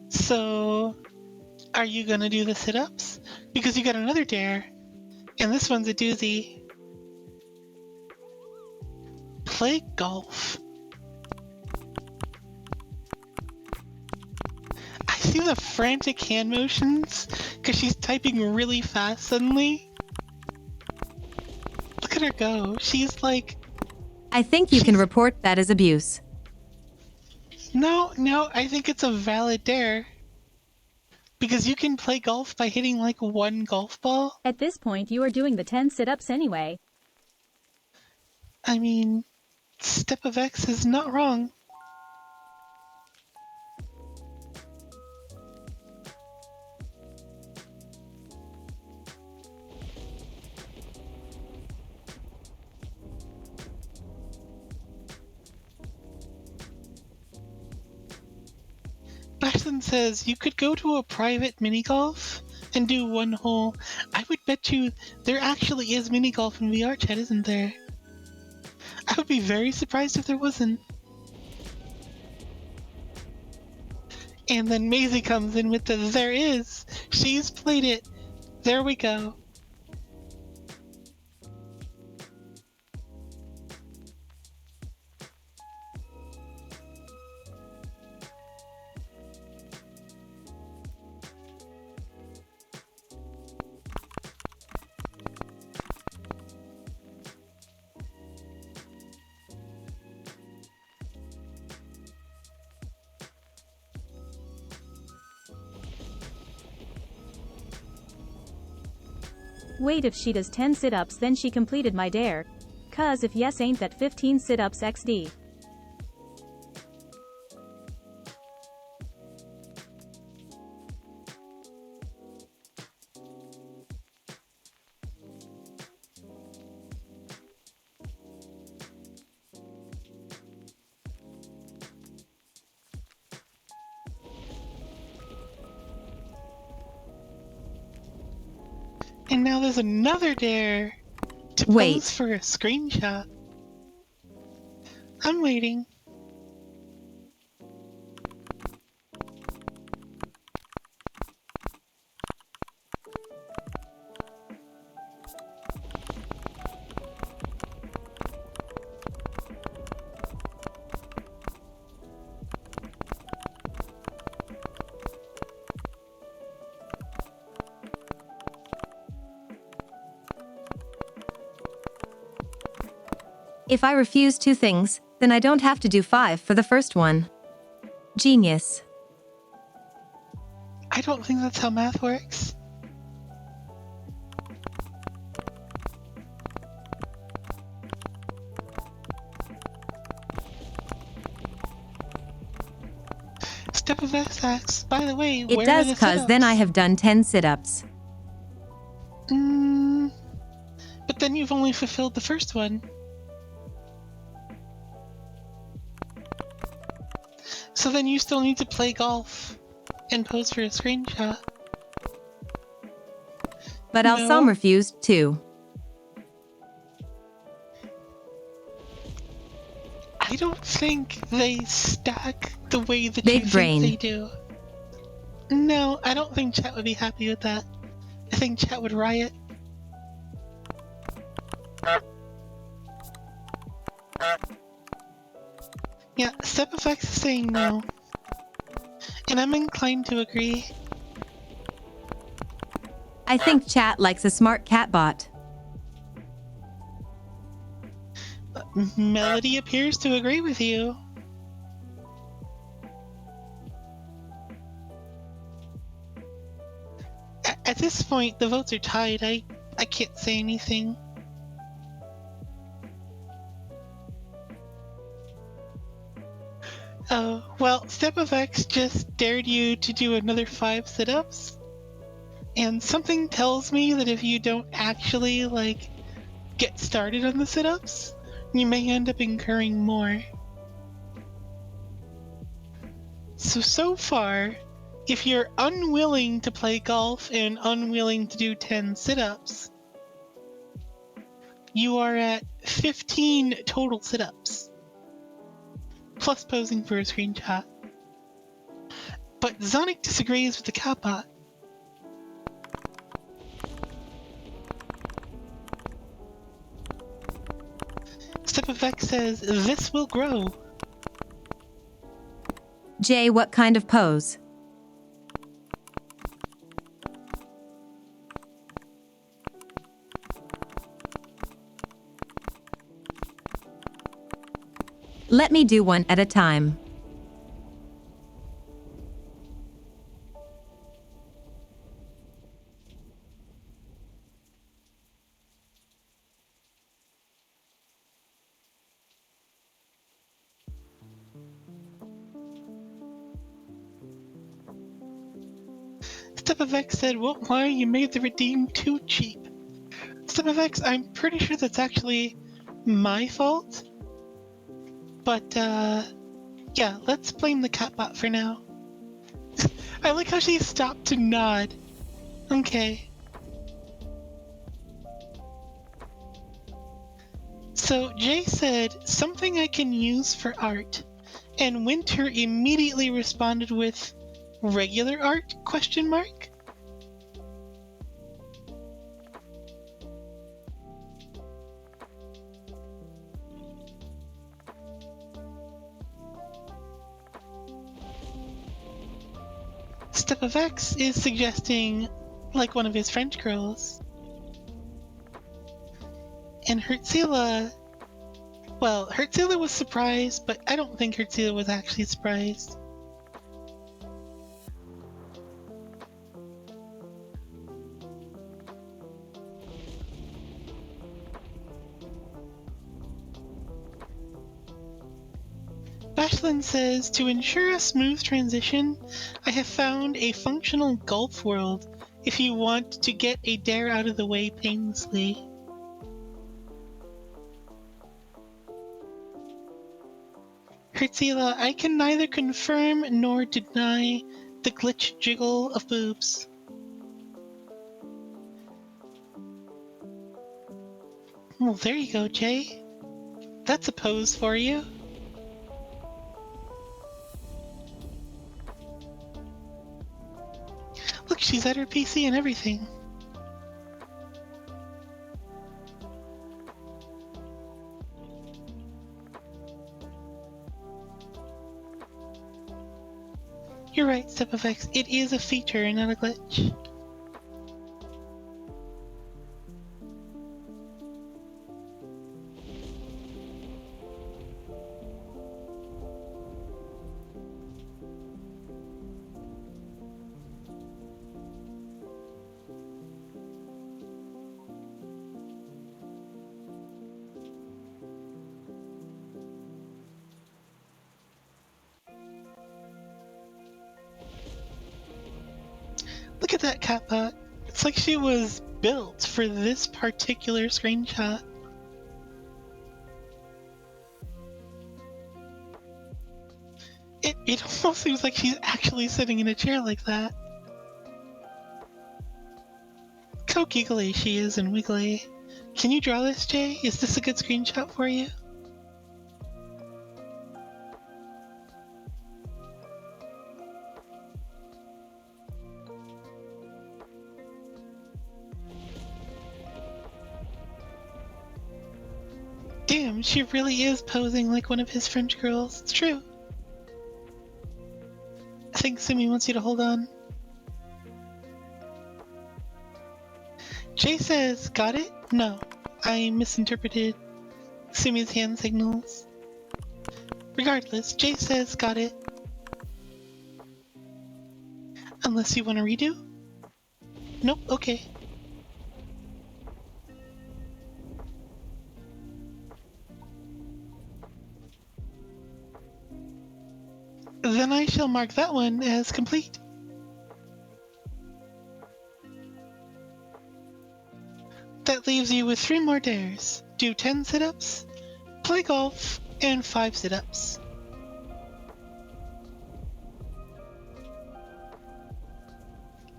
So, are you gonna do the sit-ups? Because you got another dare, and this one's a doozy. Play golf. I see the frantic hand motions, because she's typing really fast suddenly. Look at her go. She's like... I think you can report that as abuse. No, I think it's a valid dare. Because you can play golf by hitting like one golf ball. At this point, you are doing the 10 sit-ups anyway. I mean, Step of X is not wrong. Ashton says you could go to a private mini golf and do one hole. I would bet you there actually is mini golf in VRChat, isn't there? I would be very surprised if there wasn't. And then Maisie comes in with the there is. She's played it. There we go. Wait, if she does 10 sit-ups then she completed my dare. Cuz if yes ain't that 15 sit-ups XD. And now there's another dare to pose for a screenshot. I'm waiting. If I refuse 2 things, then I don't have to do 5 for the first one. Genius. I don't think that's how math works. Step of X asks, by the way, It where does, are the cause then I sit-ups? have done 10 sit-ups. But then you've only fulfilled the first one. So then you still need to play golf and pose for a screenshot. But I'll some No. refused too. I don't think they stack the way that Big you brain. think they do. No, I don't think chat would be happy with that. I think chat would riot. Yeah, Step Effects is saying no. And I'm inclined to agree. I think chat likes a smart catbot. Melody appears to agree with you. At this point, the votes are tied. I can't say anything. Oh, well, Step of X just dared you to do another 5 sit-ups. And something tells me that if you don't actually, get started on the sit-ups, you may end up incurring more. So far, if you're unwilling to play golf and unwilling to do 10 sit-ups, you are at 15 total sit-ups. Plus posing for a screenshot. But Zonic disagrees with the catbot. Step of X says, this will grow. Jay, what kind of pose? Let me do one at a time. Step of X said, well, why you made the redeem too cheap. Step of X, I'm pretty sure that's actually my fault. But, yeah, let's blame the catbot for now. I like how she stopped to nod. Okay. So, Jay said, something I can use for art. And Winter immediately responded with, regular art, question mark? Step of X is suggesting, like one of his French girls. And Hertzila, well, Hertzila was surprised, but I don't think Hertzila was actually surprised. Ashlyn says, to ensure a smooth transition, I have found a functional golf world if you want to get a dare out of the way painlessly. Hertzila, I can neither confirm nor deny the glitch jiggle of boobs. Well, there you go, Jay. That's a pose for you. Look, she's at her PC and everything. You're right, StepFX. It is a feature and not a glitch. Look at that catbot. It's like she was built for this particular screenshot. It almost seems like she's actually sitting in a chair like that. Look how giggly she is and wiggly. Can you draw this, Jay? Is this a good screenshot for you? Damn, she really is posing like one of his French girls. It's true. I think Sumi wants you to hold on. Jay says, got it? No, I misinterpreted Sumi's hand signals. Regardless, Jay says, got it. Unless you want to redo? Nope, okay. Then I shall mark that one as complete. That leaves you with 3 more dares. Do 10 sit-ups, play golf, and 5 sit-ups.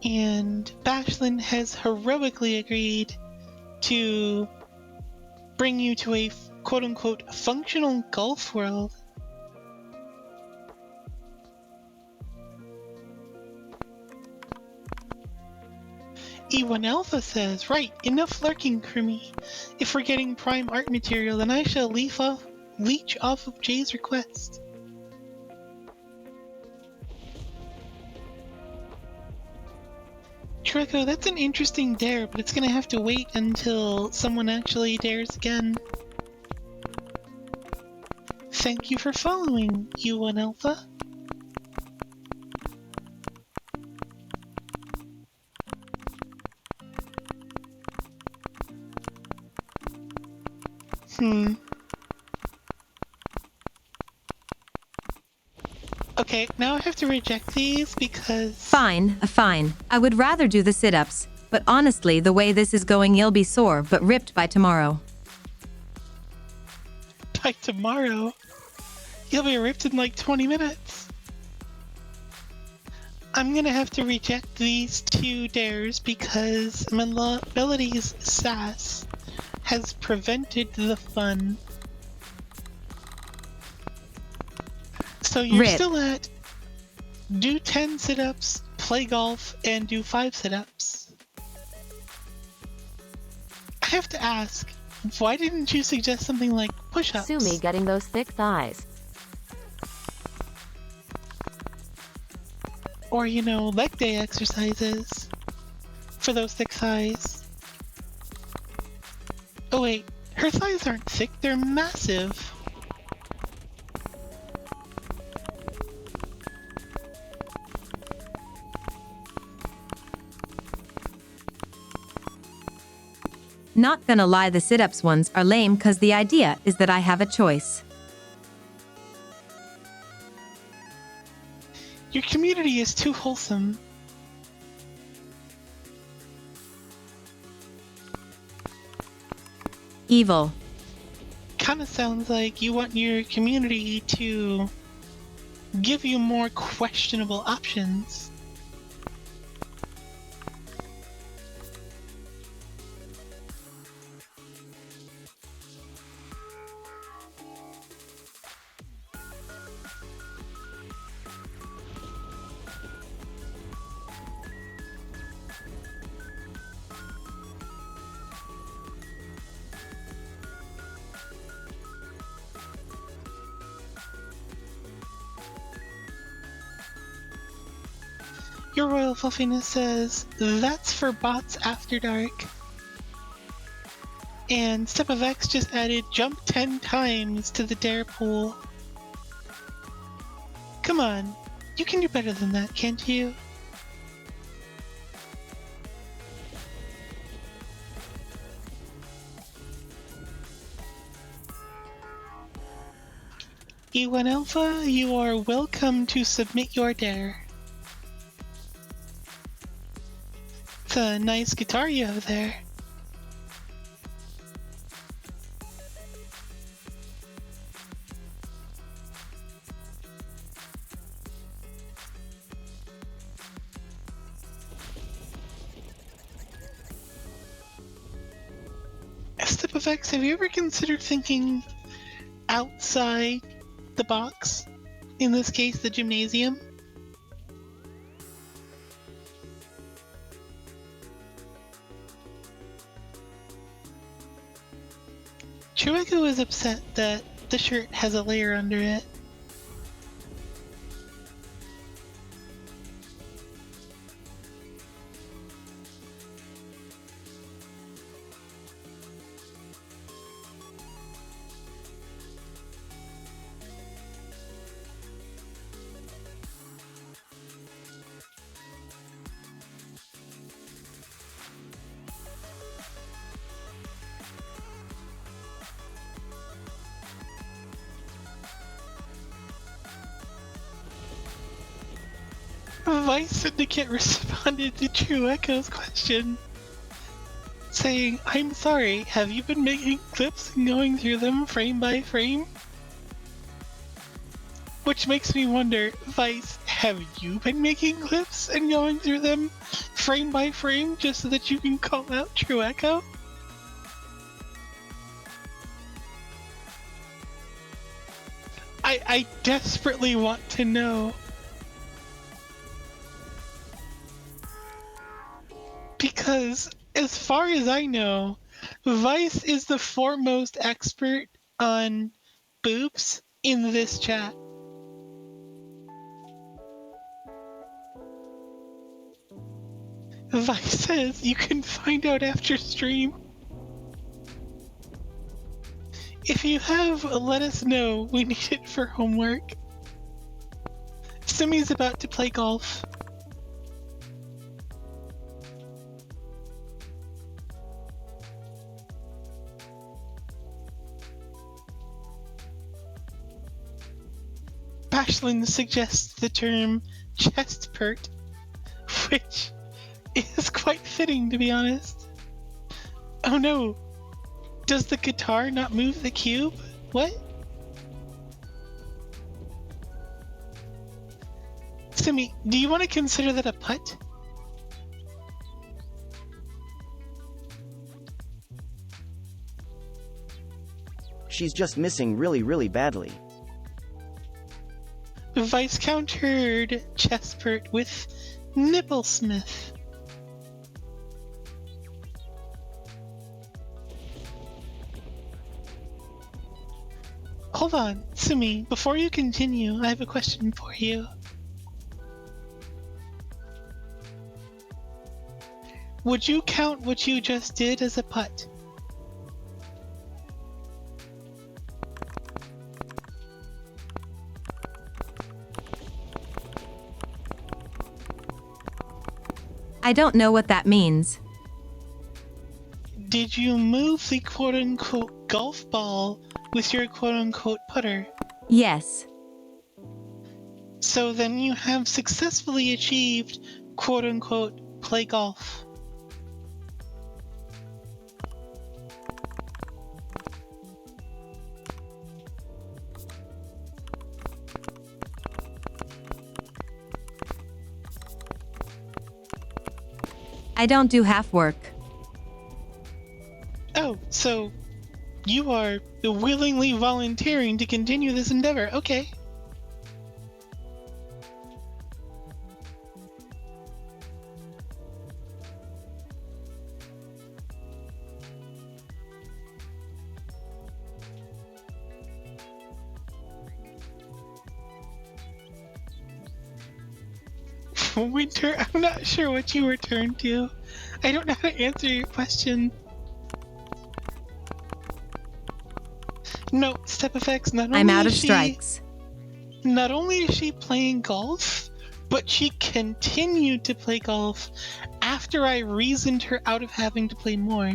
And Bashlin has heroically agreed to bring you to a quote-unquote functional golf world. E1 Alpha says, right, enough lurking for me. If we're getting prime art material, then I shall leech off of Jay's request. Treco, that's an interesting dare, but it's gonna have to wait until someone actually dares again. Thank you for following, E1 Alpha. Okay, now I have to reject these because... Fine. I would rather do the sit-ups, but honestly, the way this is going, you'll be sore but ripped by tomorrow. By tomorrow? You'll be ripped in like 20 minutes. I'm gonna have to reject these 2 dares because Melody's sass has prevented the fun. So you're still at do 10 sit-ups, play golf, and do 5 sit-ups. I have to ask, why didn't you suggest something like push-ups? Sumi getting those thick thighs. Or, you know, leg day exercises for those thick thighs. Oh wait, her thighs aren't thick, they're massive. Not gonna lie, the sit-ups ones are lame cause the idea is that I have a choice. Your community is too wholesome. Evil. Kinda sounds like you want your community to give you more questionable options. Your Royal Fluffiness says, that's for bots after dark. And Step of X just added jump 10 times to the dare pool. Come on, you can do better than that, can't you? E1 Alpha, you are welcome to submit your dare. It's a nice guitar you have there. Step of X, have you ever considered thinking outside the box? In this case, the gymnasium? Chueco is upset that the shirt has a layer under it. Vice Syndicate responded to True Echo's question, saying, I'm sorry, have you been making clips and going through them frame by frame? Which makes me wonder, Vice, have you been making clips and going through them frame by frame just so that you can call out True Echo? I desperately want to know. Because, as far as I know, Vice is the foremost expert on boobs in this chat. Vice says you can find out after stream. If you have, let us know. We need it for homework. Simi's about to play golf. Bashlin suggests the term chest pert, which is quite fitting, to be honest. Oh no! Does the guitar not move the cube? What? Simi, do you want to consider that a putt? She's just missing really badly. Vice countered Chespert with Nibblesmith. Hold on, Sumi, before you continue, I have a question for you. Would you count what you just did as a putt? I don't know what that means. Did you move the quote-unquote golf ball with your quote-unquote putter? Yes. So then you have successfully achieved quote-unquote play golf. I don't do half work. Oh, so you are willingly volunteering to continue this endeavor. Okay. Winter, I'm not sure what you returned to. I don't know how to answer your question. No, Step Effects, not only I'm out of is she... strikes. Not only is she playing golf, but she continued to play golf after I reasoned her out of having to play more.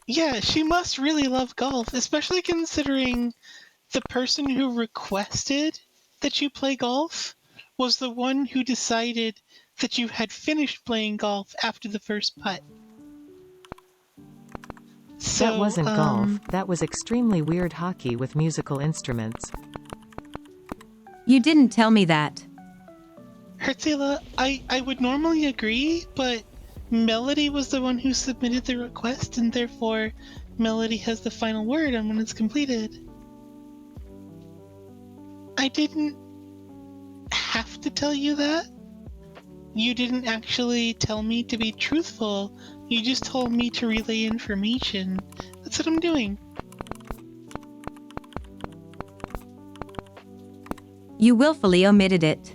Yeah, she must really love golf, especially considering the person who requested that you play golf was the one who decided that you had finished playing golf after the first putt. So, That wasn't golf, that was extremely weird hockey with musical instruments. You didn't tell me that. Hertzela, I would normally agree, but Melody was the one who submitted the request, and therefore Melody has the final word on when it's completed. I didn't have to tell you that. You didn't actually tell me to be truthful. You just told me to relay information. That's what I'm doing. You willfully omitted it.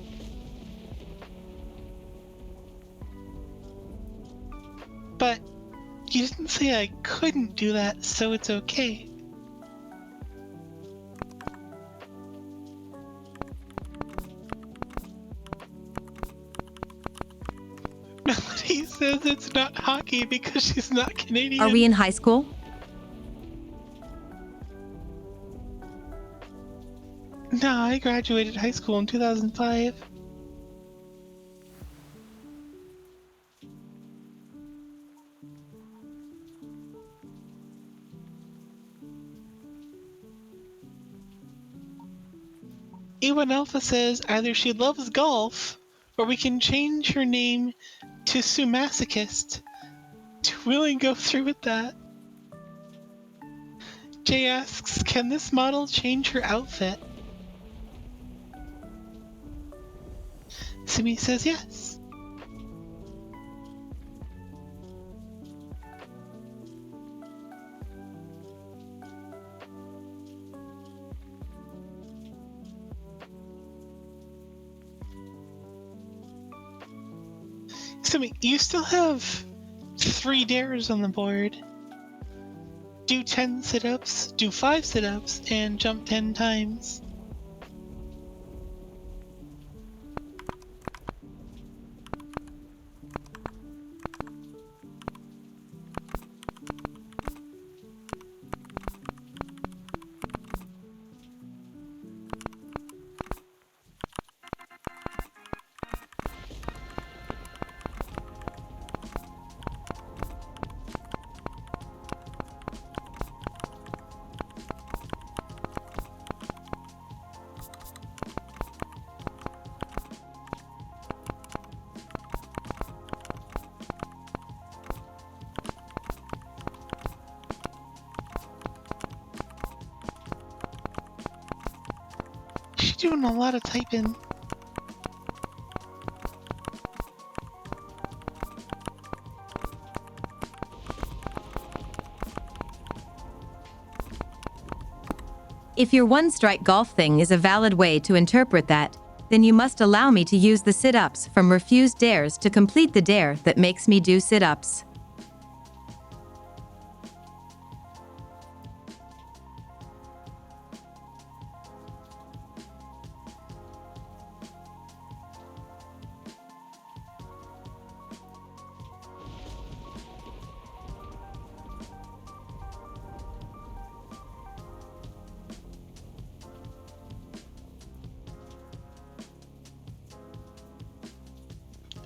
But you didn't say I couldn't do that, so it's okay. Melody says it's not hockey because she's not Canadian. Are we in high school? No, I graduated high school in 2005. Ewan Alpha says either she loves golf, or we can change her name to Sumasochist. Willing go through with that? Jay asks, can this model change her outfit? Sumi says yes. Sumi, you still have 3 dares on the board. Do 10 sit-ups, do 5 sit-ups, and jump 10 times. She's doing a lot of typing. If your one-strike golf thing is a valid way to interpret that, then you must allow me to use the sit-ups from refused dares to complete the dare that makes me do sit-ups.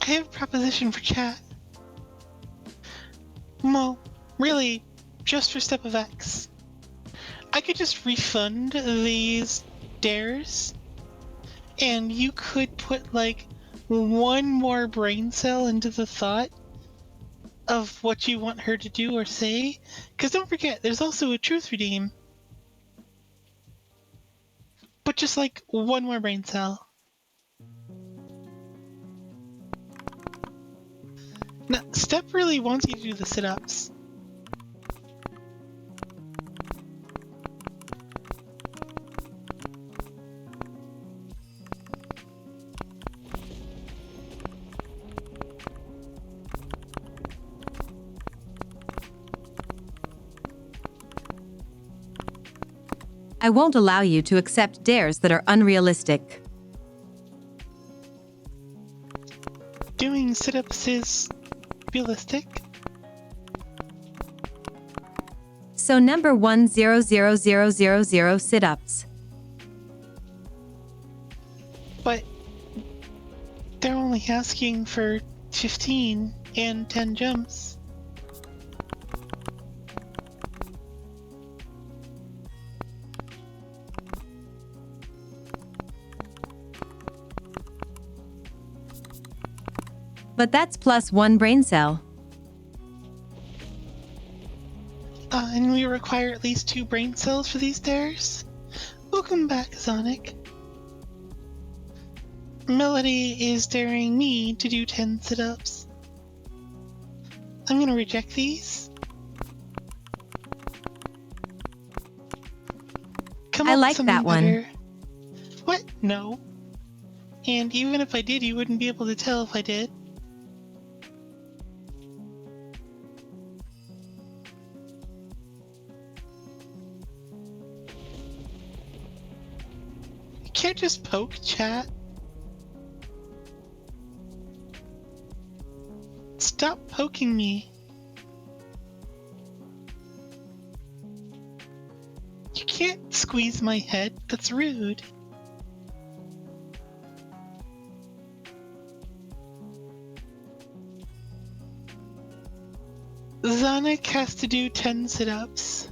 I have a proposition for chat. Well, really, just for Step of X. I could just refund these dares, and you could put, like, one more brain cell into the thought of what you want her to do or say. Because don't forget, there's also a truth redeem. But just, like, one more brain cell. No, Step really wants you to do the sit-ups. I won't allow you to accept dares that are unrealistic. Doing sit-ups is realistic. So number 1000000 sit-ups. But they're only asking for 15 and 10 jumps. But that's plus 1 brain cell. And we require at least 2 brain cells for these dares. Welcome back, Sonic. Melody is daring me to do 10 sit-ups. I'm gonna reject these. Come I up with like something that one. better. What? No. And even if I did, you wouldn't be able to tell if I did. You can't just poke chat. Stop poking me. You can't squeeze my head. That's rude. Sonic has to do 10 sit-ups.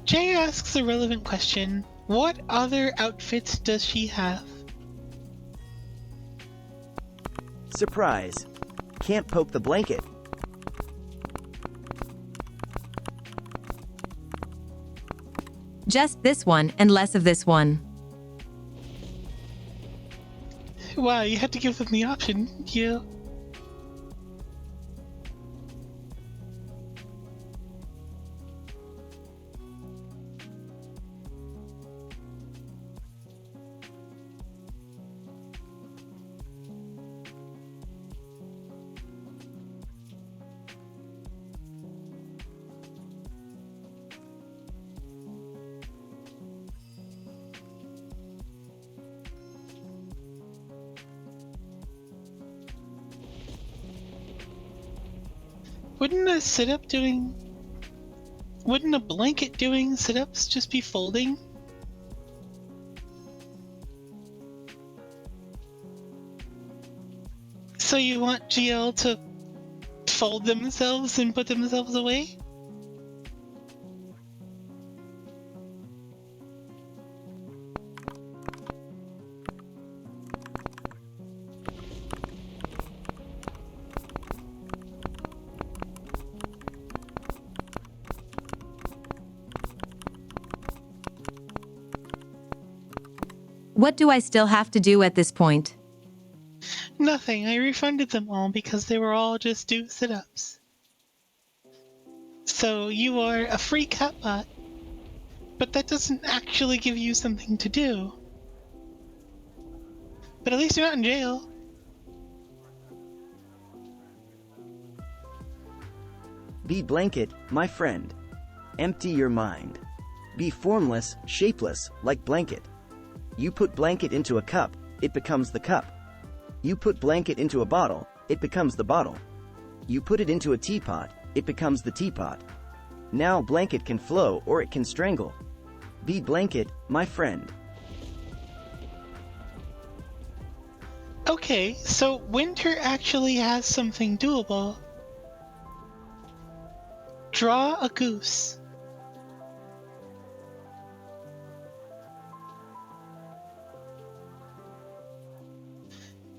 Jay asks a relevant question. What other outfits does she have? Surprise. Can't poke the blanket. Just this one and less of this one. Wow, you had to give them the option. You. Wouldn't a blanket doing sit-ups just be folding? So you want GL to fold themselves and put themselves away? What do I still have to do at this point? Nothing. I refunded them all because they were all just do sit-ups. So you are a free catbot, but that doesn't actually give you something to do. But at least you're not in jail. Be blanket, my friend. Empty your mind. Be formless, shapeless, like blanket. You put blanket into a cup, it becomes the cup. You put blanket into a bottle, it becomes the bottle. You put it into a teapot, it becomes the teapot. Now blanket can flow or it can strangle. Be blanket, my friend. Okay, so Winter actually has something doable. Draw a goose.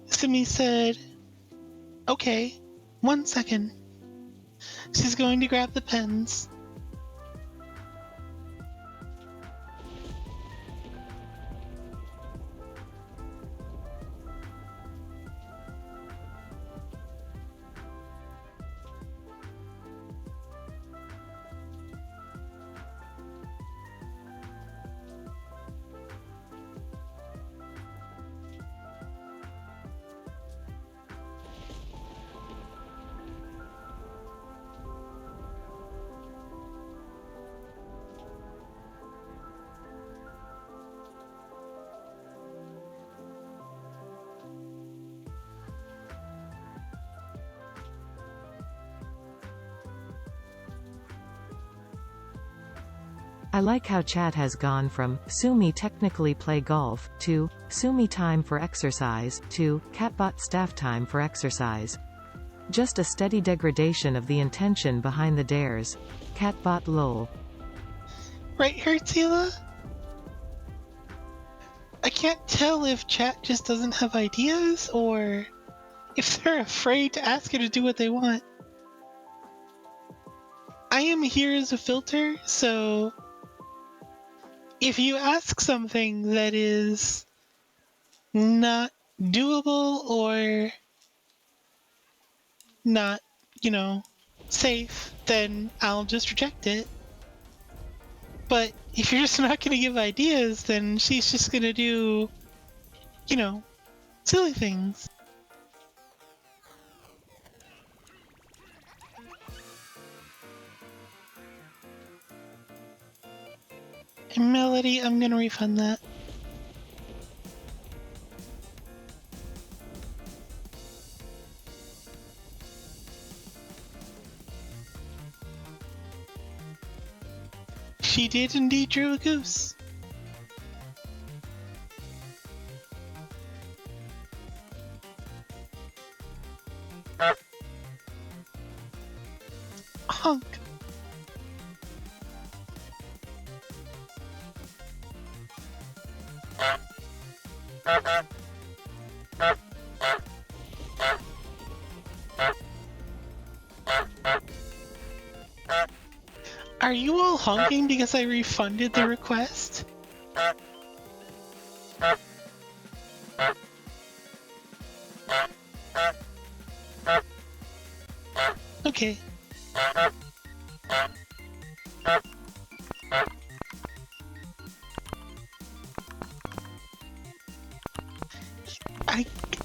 Simi said, okay, 1 second. She's going to grab the pens. I like how chat has gone from Sumi technically play golf to Sumi time for exercise to Catbot staff time for exercise. Just a steady degradation of the intention behind the dares. Catbot lol. Right, Hertzela? I can't tell if chat just doesn't have ideas or if they're afraid to ask her to do what they want. I am here as a filter, so if you ask something that is not doable or not, safe, then I'll just reject it. But if you're just not going to give ideas, then she's just going to do, silly things. And Melody, I'm going to refund that. She did indeed drew a goose. Honk. Are you all honking because I refunded the request? Okay.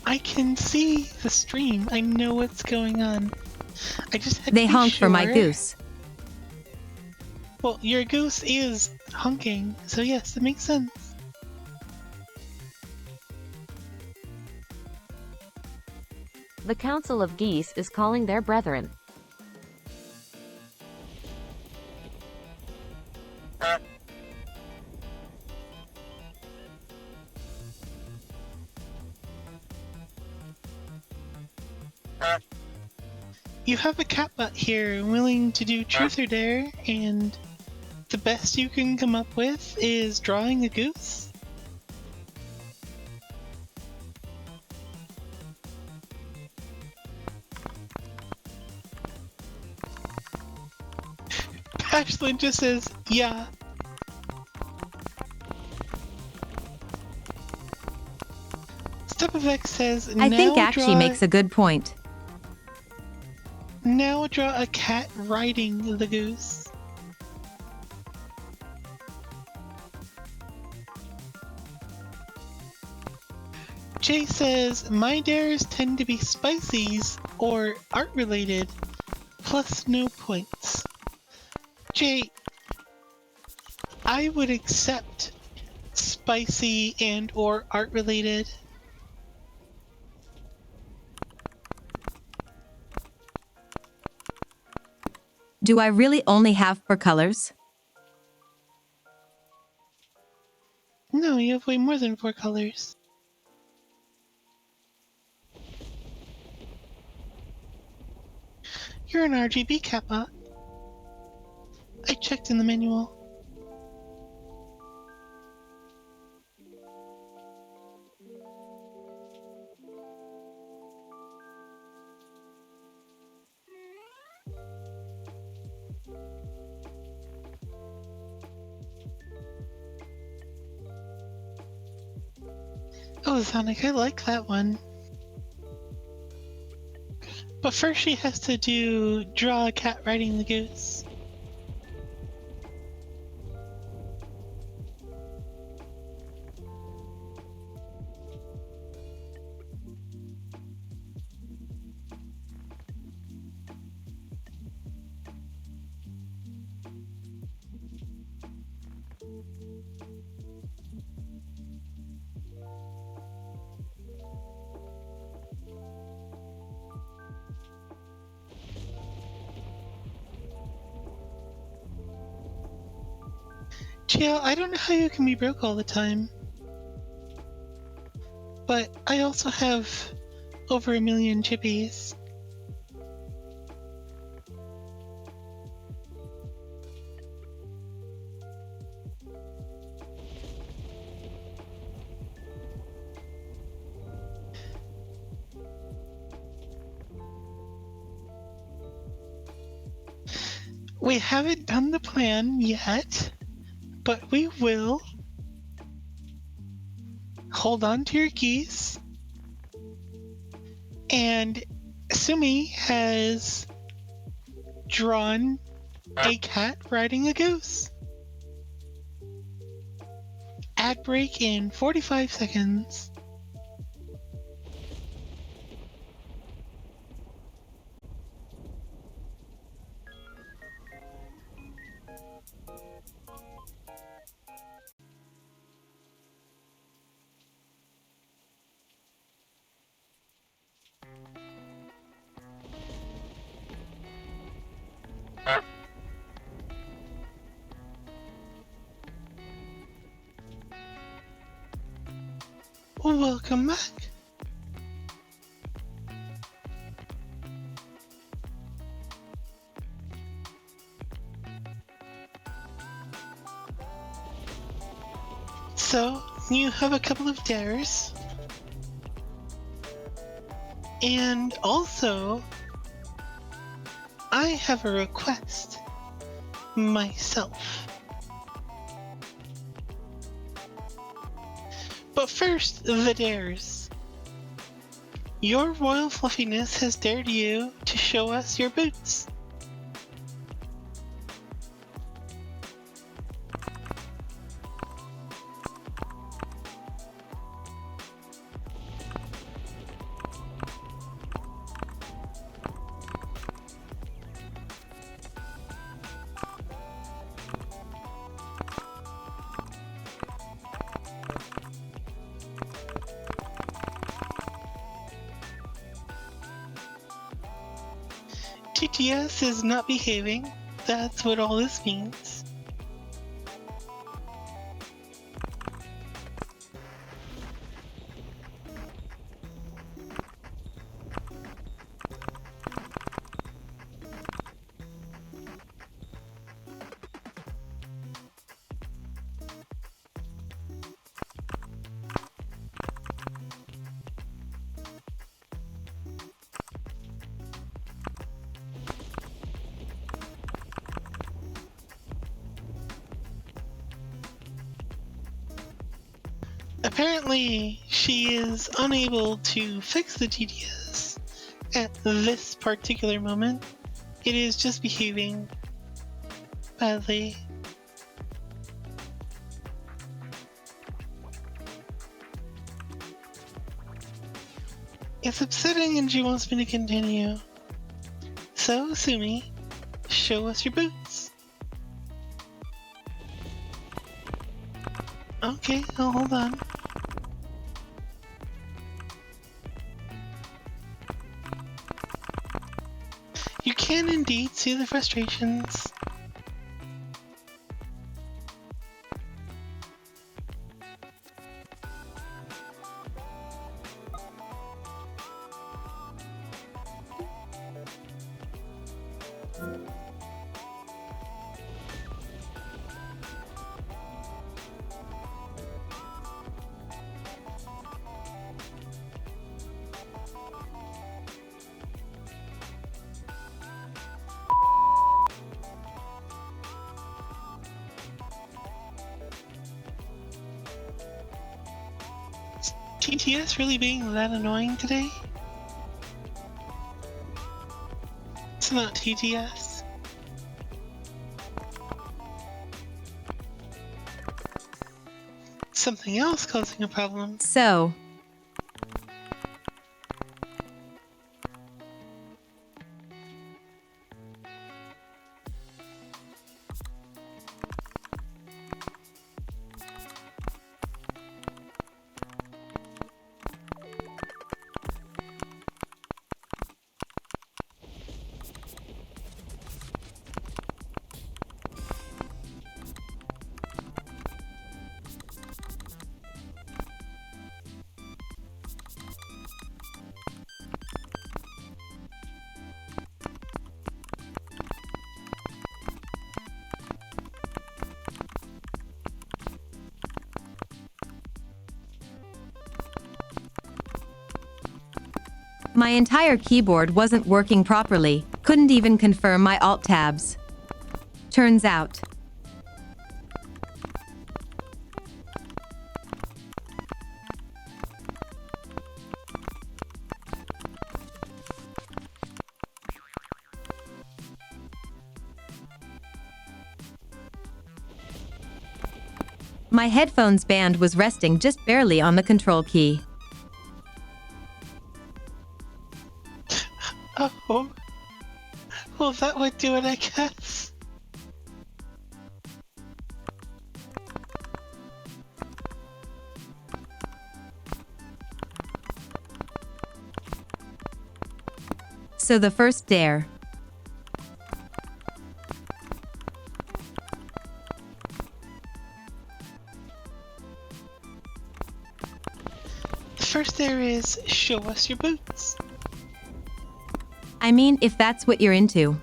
I can see the stream. I know what's going on. I just had to They be honk for my sure. goose. Well, your goose is honking, so yes, it makes sense. The Council of Geese is calling their brethren. You have a catbot here willing to do truth or dare, and the best you can come up with is drawing a goose? Ashlyn just says, yeah. Step of X says, I think now Akshi draw- makes a good point. Now draw a cat riding the goose. Jay says, my dares tend to be spicies or art related, plus no points. Jay, I would accept spicy and or art related. Do I really only have 4 colors? No, you have way more than 4 colors. You're an RGB kappa. I checked in the manual. Oh, Sonic, I like that one. But first she has to draw a cat riding the goose. Gio, I don't know how you can be broke all the time. But I also have over 1 million chippies. We haven't done the plan yet, but we will. Hold on to your keys. And Sumi has drawn a cat riding a goose. Ad break in 45 seconds. Welcome back. So, you have a couple of dares. And also, I have a request myself. But first, the dares. Your royal fluffiness has dared you to show us your boots. TTS is not behaving. That's what all this means. Apparently, she is unable to fix the TTS at this particular moment. It is just behaving badly. It's upsetting and she wants me to continue. So, Sumi, show us your boots. Okay, I'll hold on. You can indeed see the frustrations. TTS really being that annoying today? It's not TTS. Something else causing a problem. So, My entire keyboard wasn't working properly, couldn't even confirm my alt tabs. Turns out. My headphones band was resting just barely on the control key. Oh. Well, that would do it, I guess. So the first dare. The first dare is show us your boots. I mean, if that's what you're into.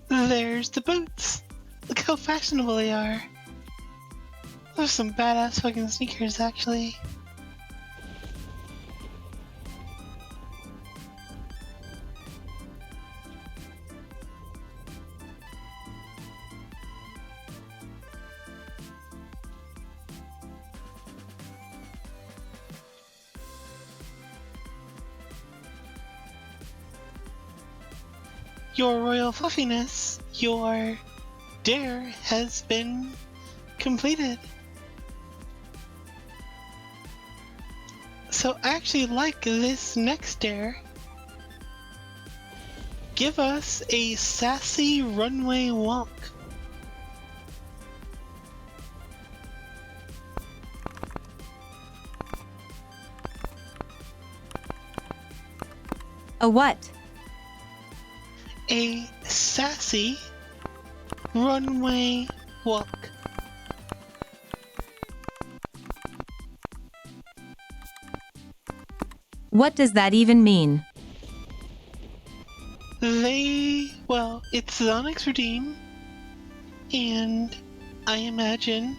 There's the boots. Look how fashionable they are. Those are some badass fucking sneakers, actually. Your royal fluffiness, your dare has been completed. So I actually like this next dare. Give us a sassy runway walk. A what? A sassy runway walk. What does that even mean? Well, it's Zonic's Redeem, and I imagine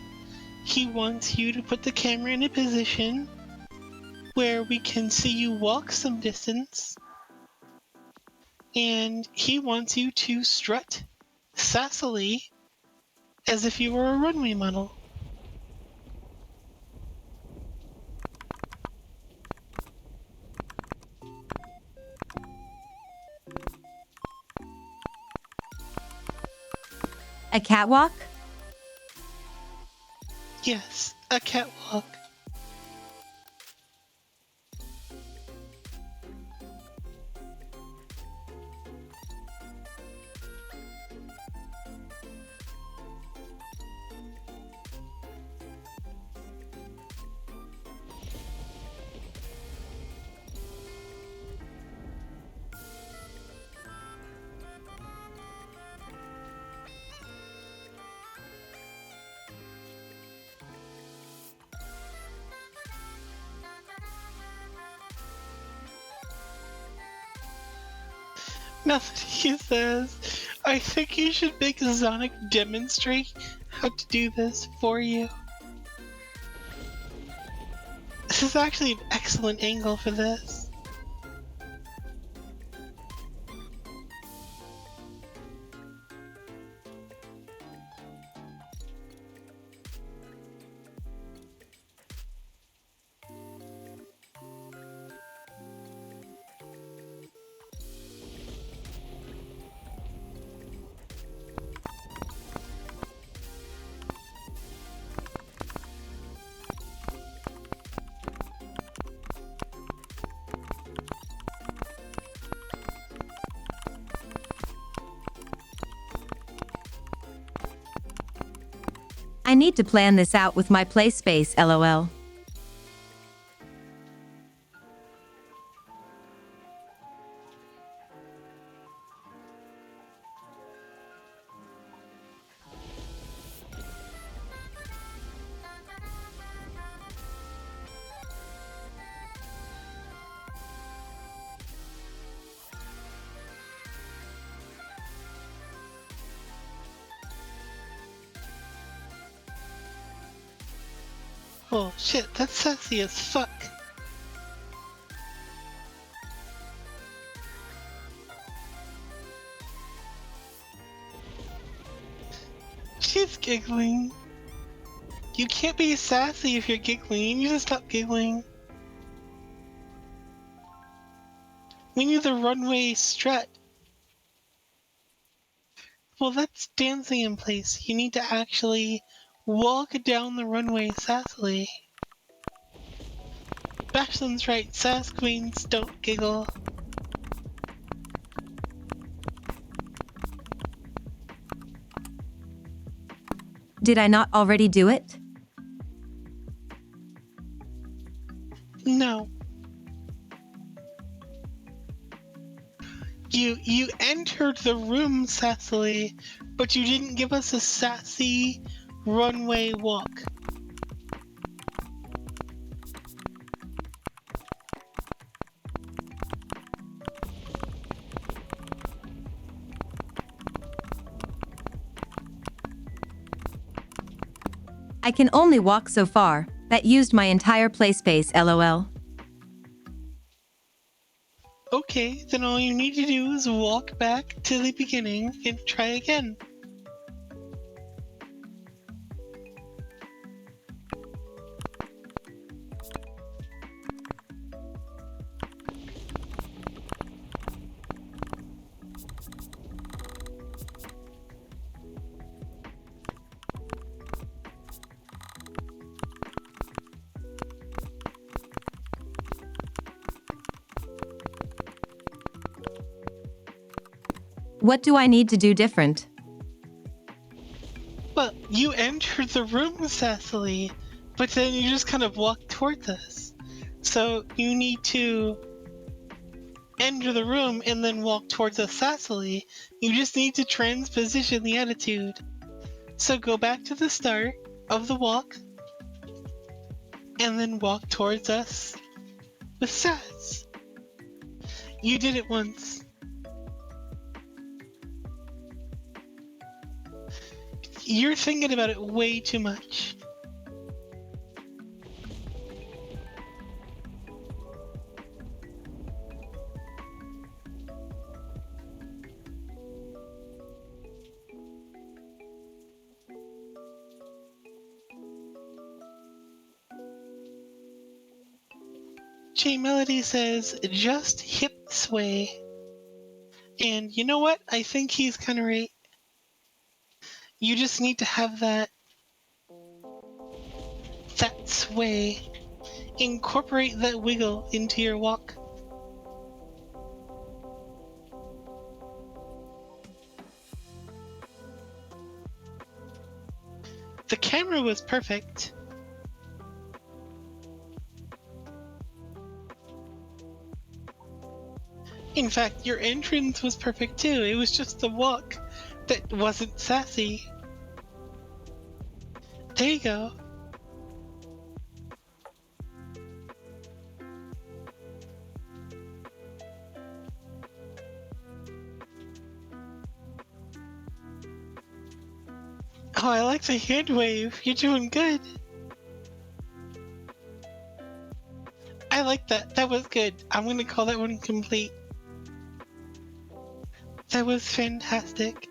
he wants you to put the camera in a position where we can see you walk some distance, and he wants you to strut sassily as if you were a runway model. A catwalk? Yes, a catwalk. Now that he says, I think you should make Sonic demonstrate how to do this for you. This is actually an excellent angle for this. need to plan this out with my play space, lol. Oh shit, that's sassy as fuck. She's giggling. You can't be sassy if you're giggling. You need to stop giggling. We need the runway strut. Well, that's dancing in place. You need to actually walk down the runway sassily. Bashlin's right, sass queens don't giggle. Did I not already do it? No. You entered the room sassily, but you didn't give us a sassy runway walk. I can only walk so far. That used my entire play space, lol. Okay, then all you need to do is walk back to the beginning and try again. What do I need to do different? Well, you entered the room sassily, but then you just kind of walked towards us. So you need to enter the room and then walk towards us sassily. You just need to transposition the attitude. So go back to the start of the walk, and then walk towards us with sass. You did it once. You're thinking about it way too much. J Melody says, just hip sway. And you know what? I think he's kind of right. You just need to have that sway. Incorporate that wiggle into your walk. The camera was perfect. In fact, your entrance was perfect too. It was just the walk that wasn't sassy. There you go. Oh, I like the hand wave. You're doing good. I like that. That was good. I'm gonna call that one complete. That was fantastic.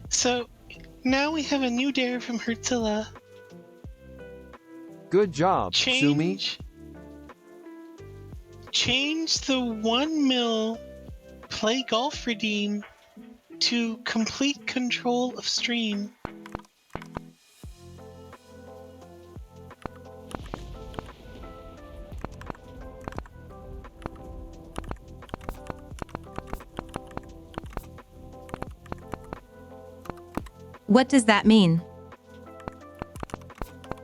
So, now we have a new dare from Hertzilla. Good job, Sumi. Change the 1 mil play golf redeem to complete control of stream. What does that mean?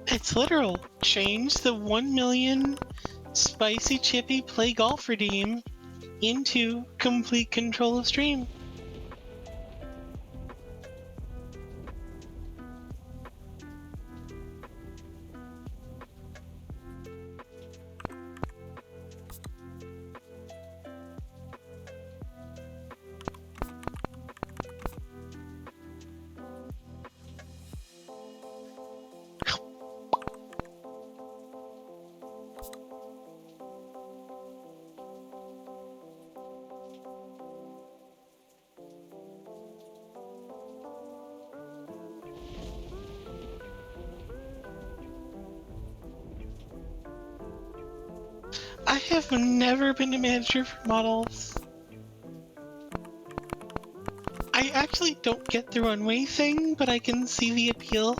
It's literal. Change the 1 million spicy chippy play golf redeem into complete control of stream. I have never been a manager for models. I actually don't get the runway thing, but I can see the appeal.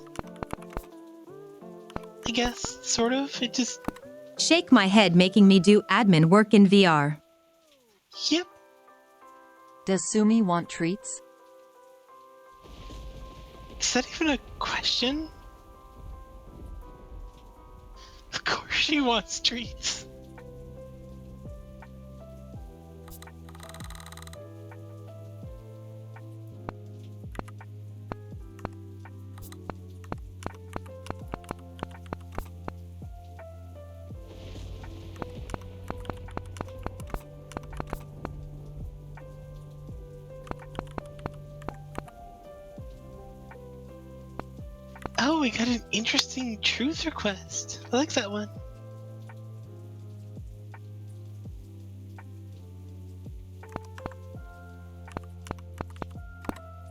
I guess, sort of. It just... Shake my head making me do admin work in VR. Yep. Does Sumi want treats? Is that even a question? Of course she wants treats. Oh, we got an interesting truth request. I like that one.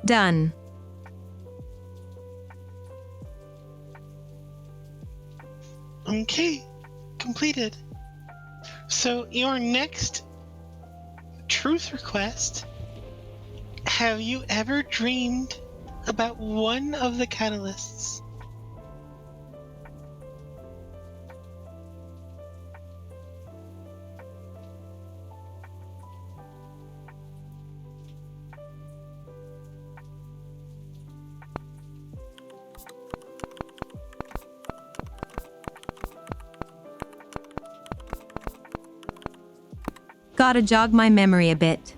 Done. Okay, completed. So your next truth request, have you ever dreamed about one of the catalysts? Gotta jog my memory a bit.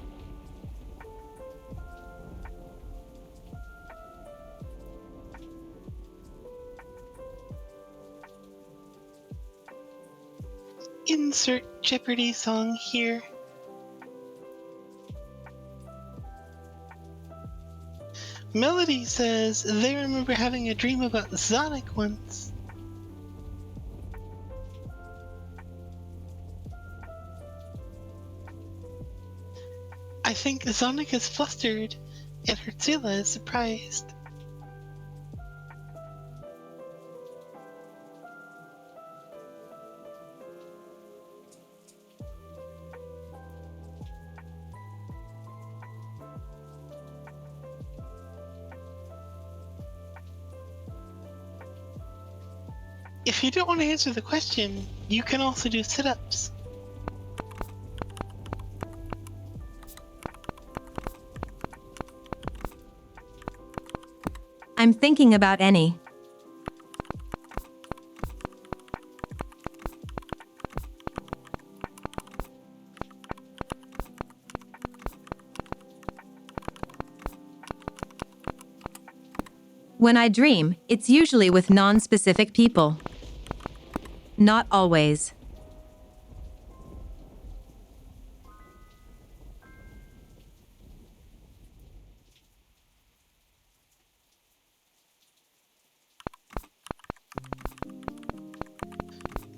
Insert Jeopardy song here. Melody says they remember having a dream about Sonic once. I think Sonic is flustered and Hertzilla is surprised. If you don't want to answer the question, you can also do sit-ups. I'm thinking about any. When I dream, it's usually with non-specific people. Not always.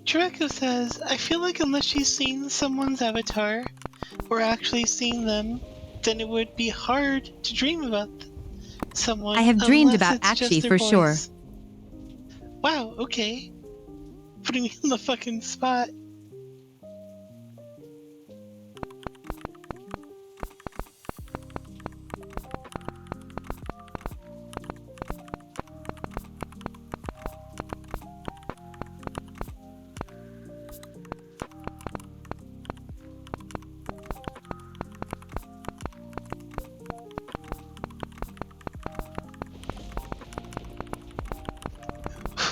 Draco says, I feel like unless she's seen someone's avatar, or actually seen them, then it would be hard to dream about someone. I have dreamed unless about it's just Akshi their for sure. voice. Wow, okay. Putting me on the fucking spot.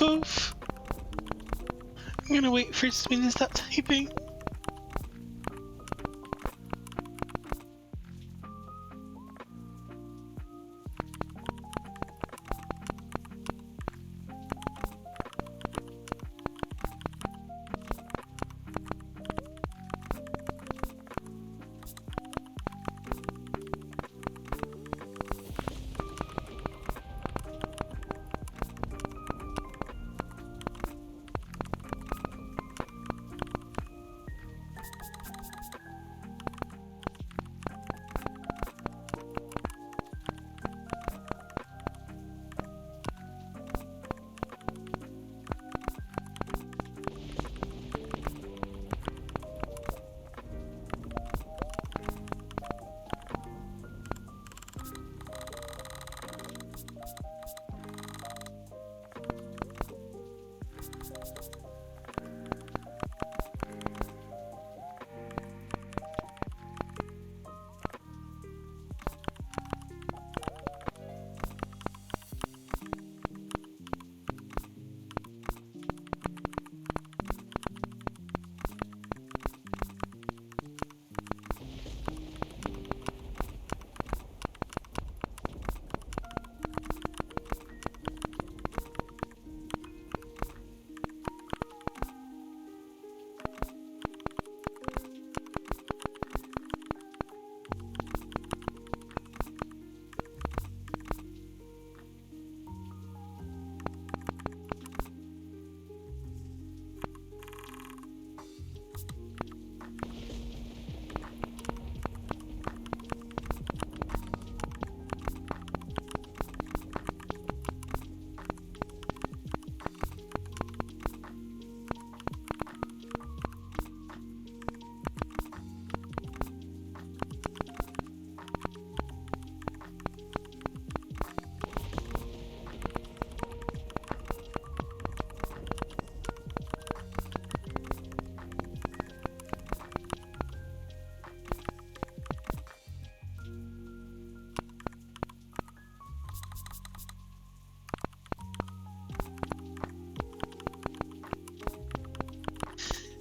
Oof. I'm gonna wait for Sumi to stop typing.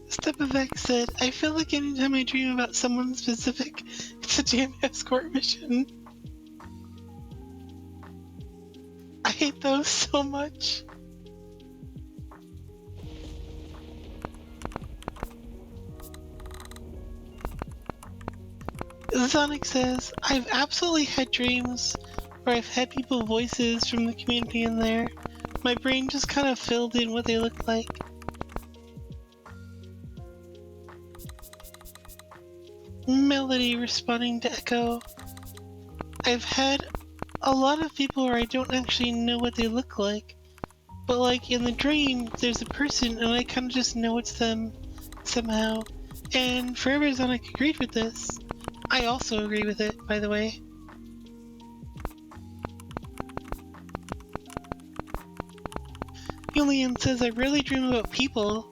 Stepavec said, I feel like anytime I dream about someone specific, it's a damn escort mission. I hate those so much. Sonic says, I've absolutely had dreams where I've had people voices from the community in there. My brain just kind of filled in what they look like. Melody responding to Echo. I've had a lot of people where I don't actually know what they look like. But like in the dream, there's a person and I kind of just know it's them somehow. And Forever Sonic agreed with this. I also agree with it, by the way. Julian says, I rarely dream about people.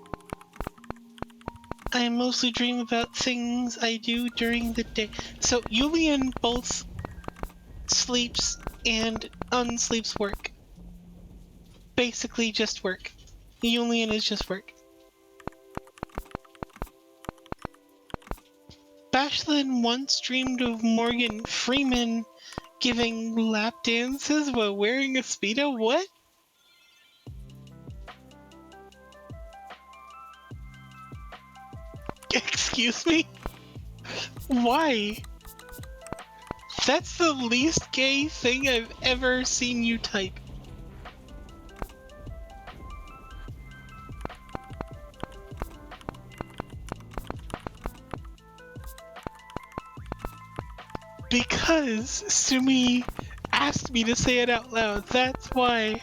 I mostly dream about things I do during the day. So Julian both sleeps and unsleeps work. Basically just work. Julian is just work. Bashlin once dreamed of Morgan Freeman giving lap dances while wearing a Speedo? What? Excuse me? Why? That's the least gay thing I've ever seen you type. Because Sumi asked me to say it out loud, that's why.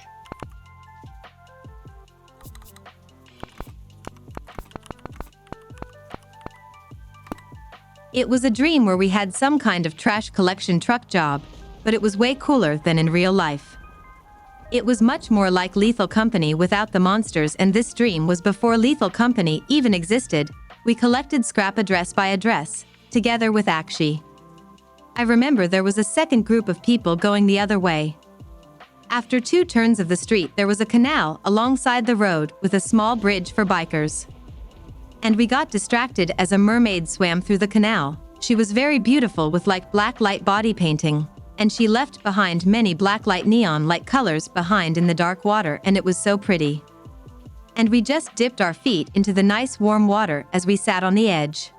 It was a dream where we had some kind of trash collection truck job, but it was way cooler than in real life. It was much more like Lethal Company without the monsters, and this dream was before Lethal Company even existed. We collected scrap address by address, together with Akshi. I remember there was a second group of people going the other way. After 2 turns of the street, there was a canal alongside the road with a small bridge for bikers. And we got distracted as a mermaid swam through the canal. She was very beautiful with like black light body painting, and she left behind many black light neon-like colors behind in the dark water, and it was so pretty. And we just dipped our feet into the nice warm water as we sat on the edge.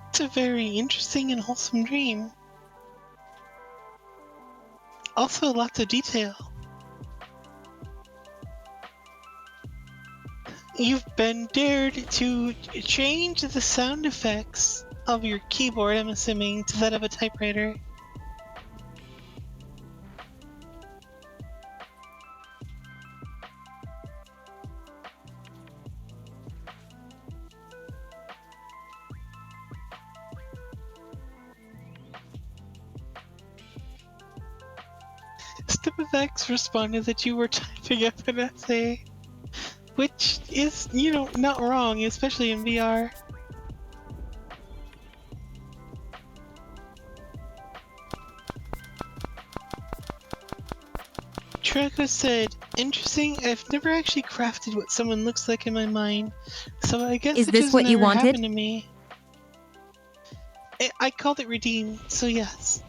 It's a very interesting and wholesome dream. Also, lots of detail. You've been dared to change the sound effects of your keyboard, I'm assuming, to that of a typewriter. StepFX responded that you were typing up an essay, which is, you know, not wrong, especially in VR. Treko said, interesting, I've never actually crafted what someone looks like in my mind, so I guess Is it this just what you never wanted? happened to me. I called it redeemed, so yes.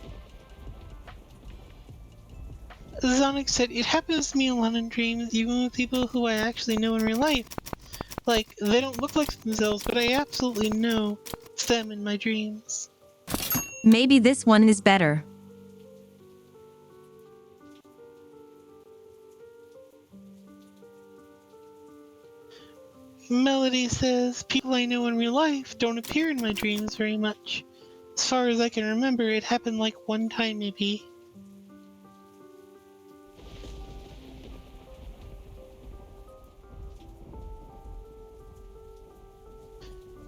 Zonic said, it happens to me a lot in dreams, even with people who I actually know in real life. Like, they don't look like themselves, but I absolutely know it's them in my dreams. Maybe this one is better. Melody says, people I know in real life don't appear in my dreams very much. As far as I can remember, it happened like one time maybe.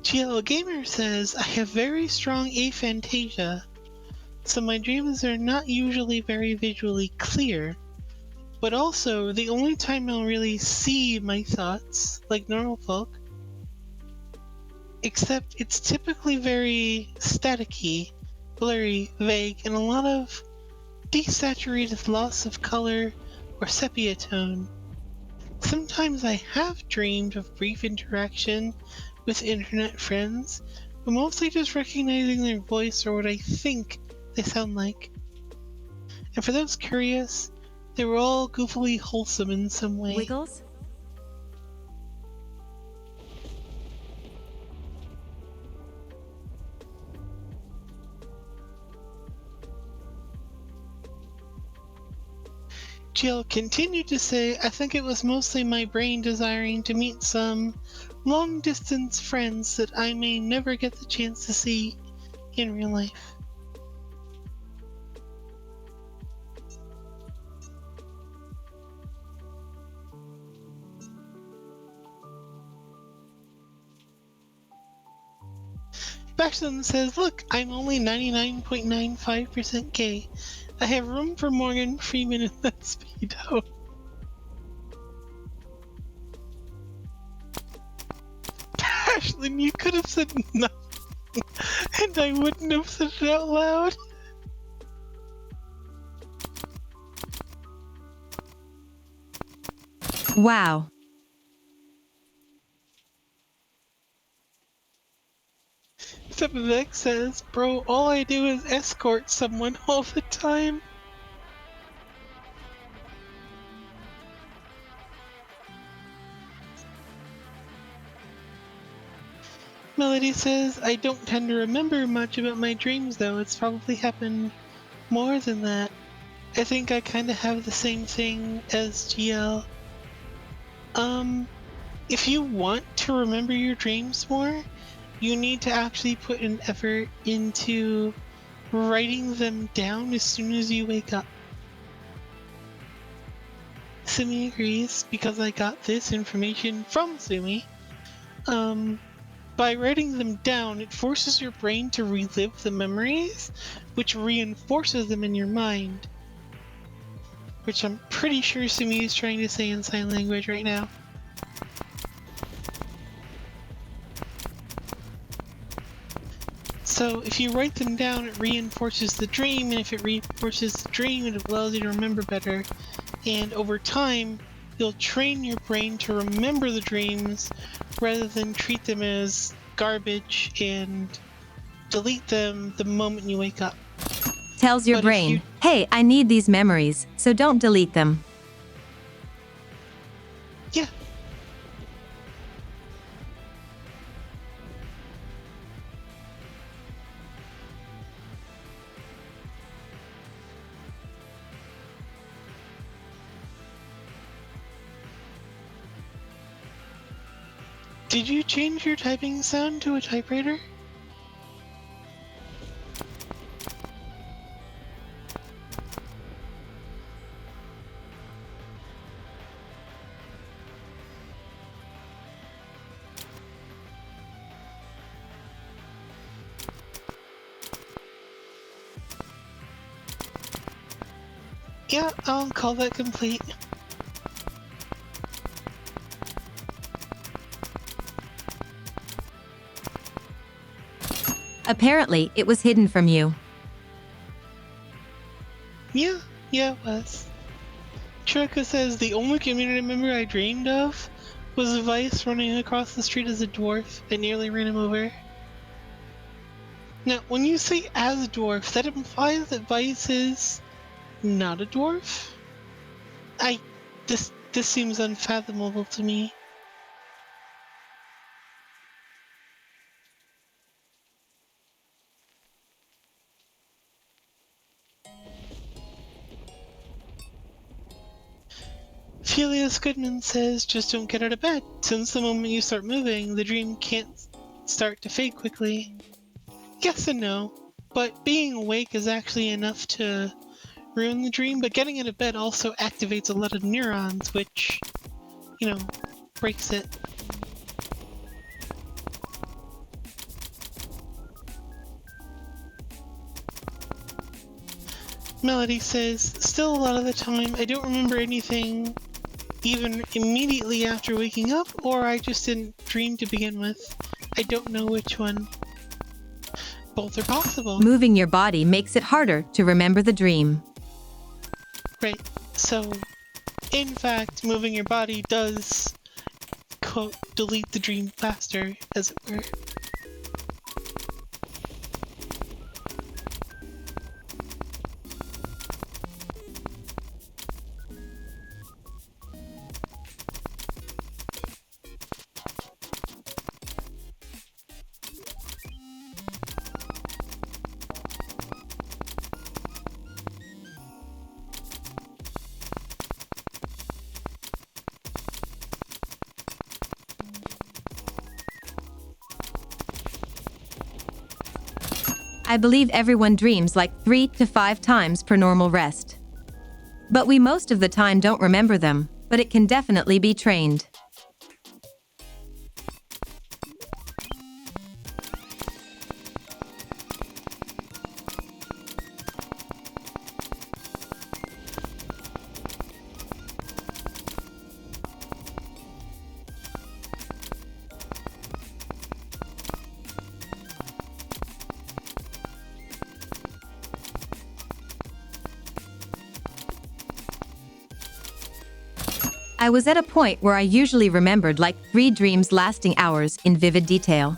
GL Gamer says, I have very strong aphantasia, so my dreams are not usually very visually clear, but also the only time I'll really see my thoughts, like normal folk, except it's typically very staticky, blurry, vague, and a lot of desaturated loss of color or sepia tone. Sometimes I have dreamed of brief interaction with internet friends, but mostly just recognizing their voice or what I think they sound like. And for those curious, they were all goofily wholesome in some way. Wiggles? Jill continued to say, I think it was mostly my brain desiring to meet some long-distance friends that I may never get the chance to see in real life. Baxton says, look, I'm only 99.95% gay. I have room for Morgan Freeman in that Speedo. Ashlyn, you could have said nothing, and I wouldn't have said it out loud. Wow. StepFX says, bro, all I do is escort someone all the time. Melody says, I don't tend to remember much about my dreams though, it's probably happened more than that. I think I kinda have the same thing as GL. If you want to remember your dreams more, you need to actually put an effort into writing them down as soon as you wake up. Sumi agrees, because I got this information from Sumi. By writing them down, it forces your brain to relive the memories, which reinforces them in your mind. Which I'm pretty sure Sumi is trying to say in sign language right now. So if you write them down, it reinforces the dream, and if it reinforces the dream, it allows you to remember better. And over time, you'll train your brain to remember the dreams rather than treat them as garbage and delete them the moment you wake up. Tells your But if brain, you- hey, I need these memories, so don't delete them. Yeah. Did you change your typing sound to a typewriter? Yeah, I'll call that complete. Apparently, it was hidden from you. Yeah, it was. Shreka says the only community member I dreamed of was Vice running across the street as a dwarf. I nearly ran him over. Now, when you say as a dwarf, that implies that Vice is not a dwarf? This seems unfathomable to me. Felius Goodman says, just don't get out of bed. Since the moment you start moving, the dream can't start to fade quickly. Yes and no, but being awake is actually enough to ruin the dream, but getting out of bed also activates a lot of neurons, which, breaks it. Melody says, still a lot of the time, I don't remember anything even immediately after waking up, or I just didn't dream to begin with. I don't know which one. Both are possible. Moving your body makes it harder to remember the dream. Right, so, in fact, moving your body does, quote, delete the dream faster, as it were. I believe everyone dreams like 3 to 5 times per normal rest. But we most of the time don't remember them, but it can definitely be trained. I was at a point where I usually remembered like 3 dreams lasting hours in vivid detail.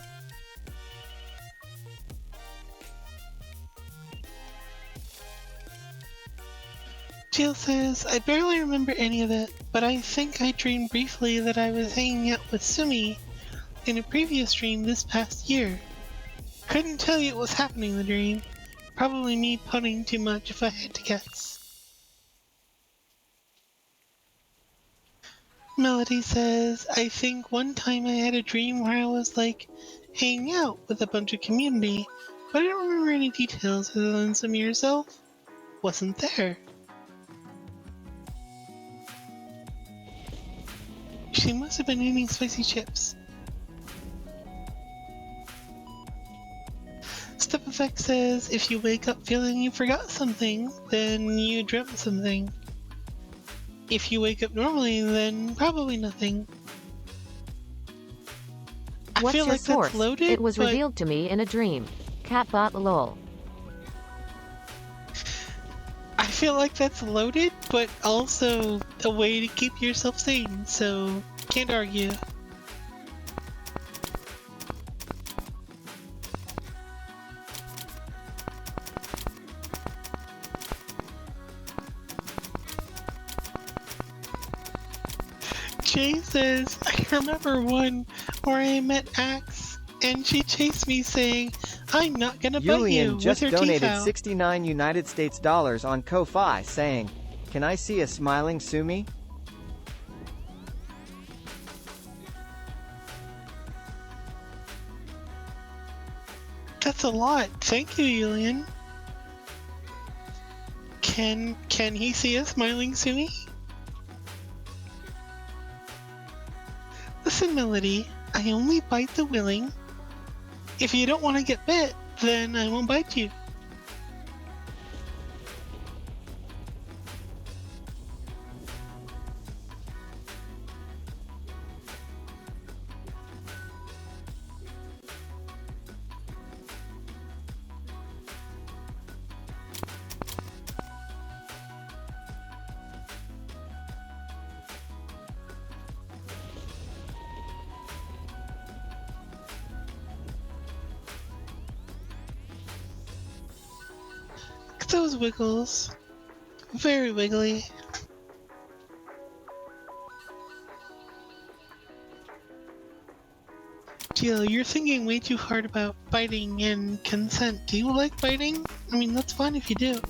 Jill says, I barely remember any of it, but I think I dreamed briefly that I was hanging out with Sumi in a previous dream this past year. Couldn't tell you what was happening in the dream. Probably me punning too much if I had to guess. Melody says, I think one time I had a dream where I was like hanging out with a bunch of community, but I don't remember any details other than Sumi herself wasn't there. She must have been eating spicy chips. Step Effect says, if you wake up feeling you forgot something, then you dreamt something. If you wake up normally, then probably nothing. I What's feel your like source? that's loaded, It was but revealed to me in a dream. Catbot lol. I feel like that's loaded, but also a way to keep yourself sane, so can't argue. Jay says, I remember one where I met Axe, and she chased me saying, I'm not gonna bite you, Julian with just her teeth donated out. 69 United States dollars on Ko-Fi saying, "Can I see a smiling Sumi?" That's a lot. Thank you, Julian. Can he see a smiling Sumi? Listen, Melody, I only bite the willing. If you don't want to get bit, then I won't bite you. Look at those wiggles. Very wiggly. Jill, you're thinking way too hard about biting and consent. Do you like biting? I mean, that's fine if you do.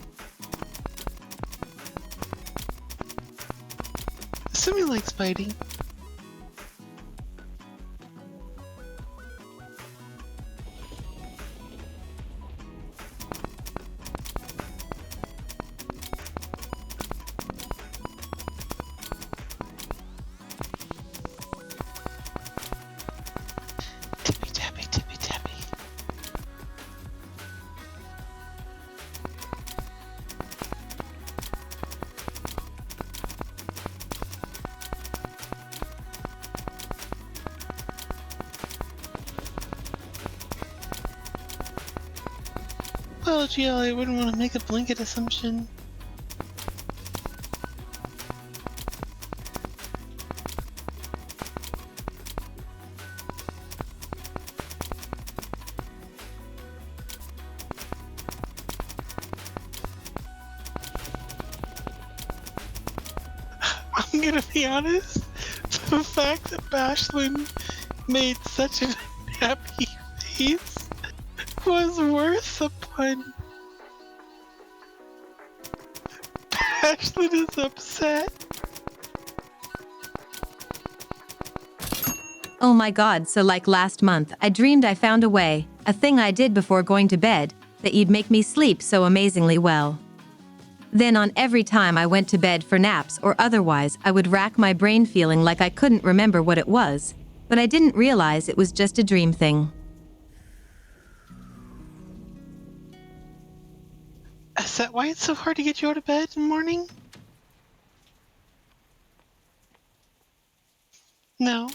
Sumi likes biting. Tippy tappy, tippy tappy. Well, GL, I wouldn't want to make a blanket assumption. I'm gonna be honest, the fact that Bashlin made such a happy face was worth the pun. Bashlin is upset. Oh my god, so like last month, I dreamed I found a way, a thing I did before going to bed, that you'd make me sleep so amazingly well. Then on every time I went to bed for naps or otherwise, I would rack my brain feeling like I couldn't remember what it was, but I didn't realize it was just a dream thing. Is that why it's so hard to get you out of bed in the morning? No.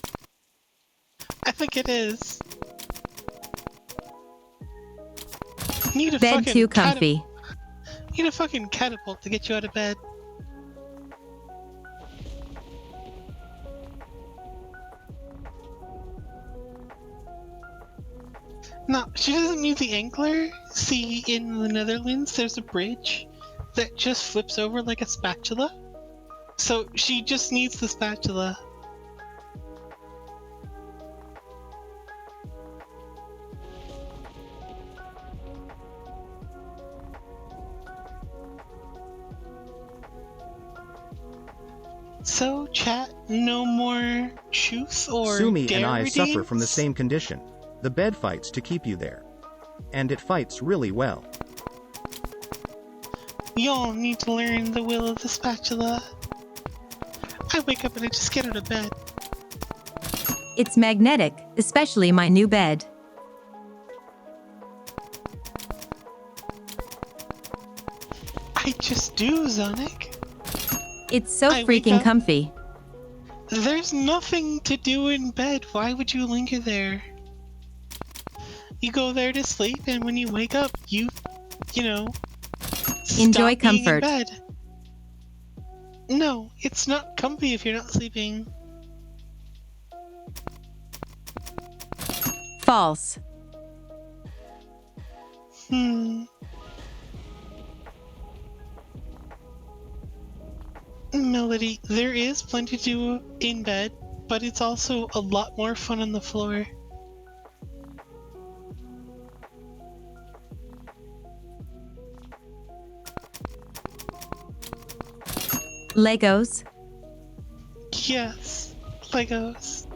I think it is. Need a Bed fucking too comfy. Need a fucking catapult to get you out of bed. No, she doesn't need the angler. See, in the Netherlands, there's a bridge that just flips over like a spatula. So she just needs the spatula. So, chat, no more truth or Sumi dare and I suffer redeems? from the same condition. The bed fights to keep you there. And it fights really well. Y'all need to learn the will of the spatula. I wake up and I just get out of bed. It's magnetic, especially my new bed. I just do, Zonic. It's so I wake freaking up- comfy. There's nothing to do in bed. Why would you linger there? You go there to sleep, and when you wake up, you know, Enjoy stop being in comfort. bed. No, it's not comfy if you're not sleeping. False. Melody, there is plenty to do in bed, but it's also a lot more fun on the floor. Legos. Yes, Legos.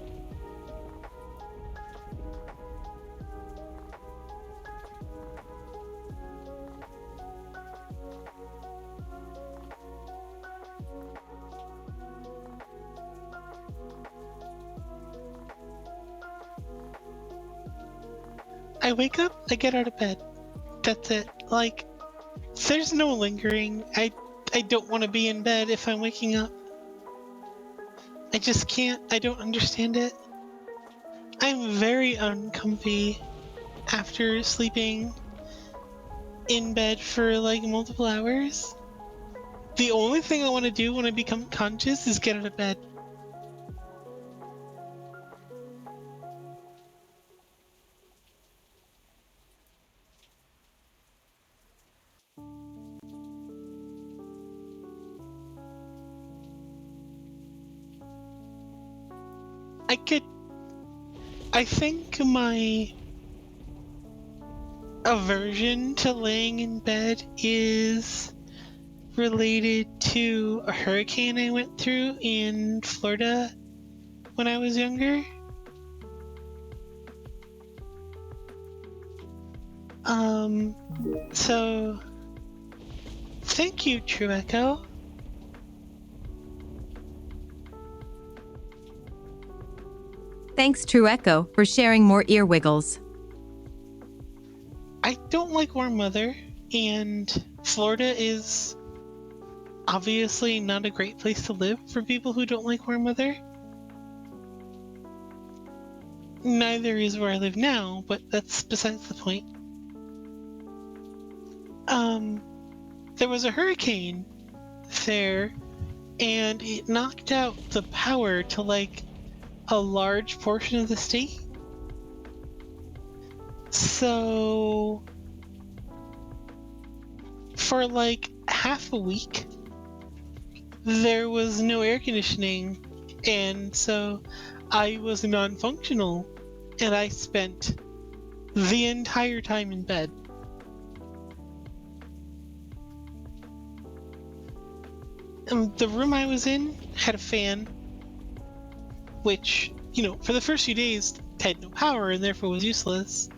I wake up, I get out of bed. That's it. Like, there's no lingering. I don't want to be in bed if I'm waking up. I just can't. I don't understand it. I'm very uncomfy after sleeping in bed for like multiple hours. The only thing I want to do when I become conscious is get out of bed. I think my aversion to laying in bed is related to a hurricane I went through in Florida when I was younger. So thank you, True Echo. Thanks, True Echo, for sharing more ear wiggles. I don't like warm weather, and Florida is obviously not a great place to live for people who don't like warm weather. Neither is where I live now, but that's besides the point. There was a hurricane there, and it knocked out the power to like a large portion of the state. So for like half a week, there was no air conditioning, and so I was non-functional, and I spent the entire time in bed. The room I was in had a fan, which, for the first few days had no power and therefore was useless.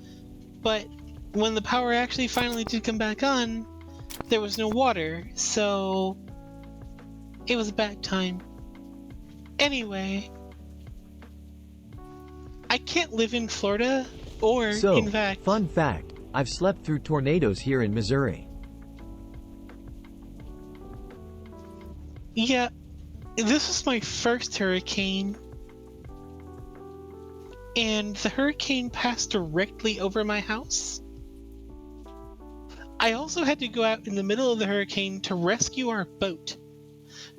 But when the power actually finally did come back on, there was no water, so it was a bad time. Anyway, I can't live in Florida, or So, in fact... fun fact, I've slept through tornadoes here in Missouri. Yeah, this was my first hurricane, and the hurricane passed directly over my house. I also had to go out in the middle of the hurricane to rescue our boat,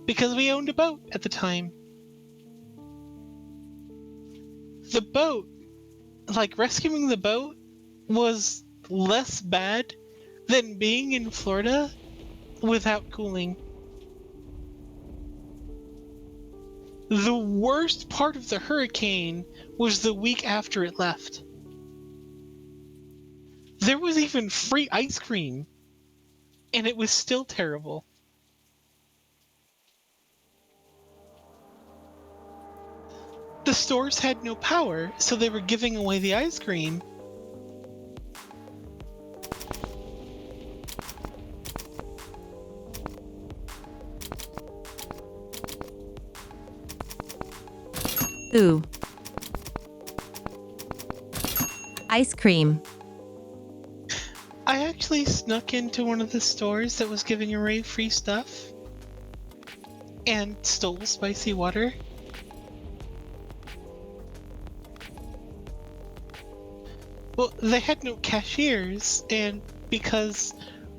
because we owned a boat at the time. The boat, rescuing the boat was less bad than being in Florida without cooling. The worst part of the hurricane was the week after it left. There was even free ice cream, and it was still terrible. The stores had no power, so they were giving away the ice cream. Ooh. Ice cream. I actually snuck into one of the stores that was giving away free stuff and stole spicy water. Well, they had no cashiers, and because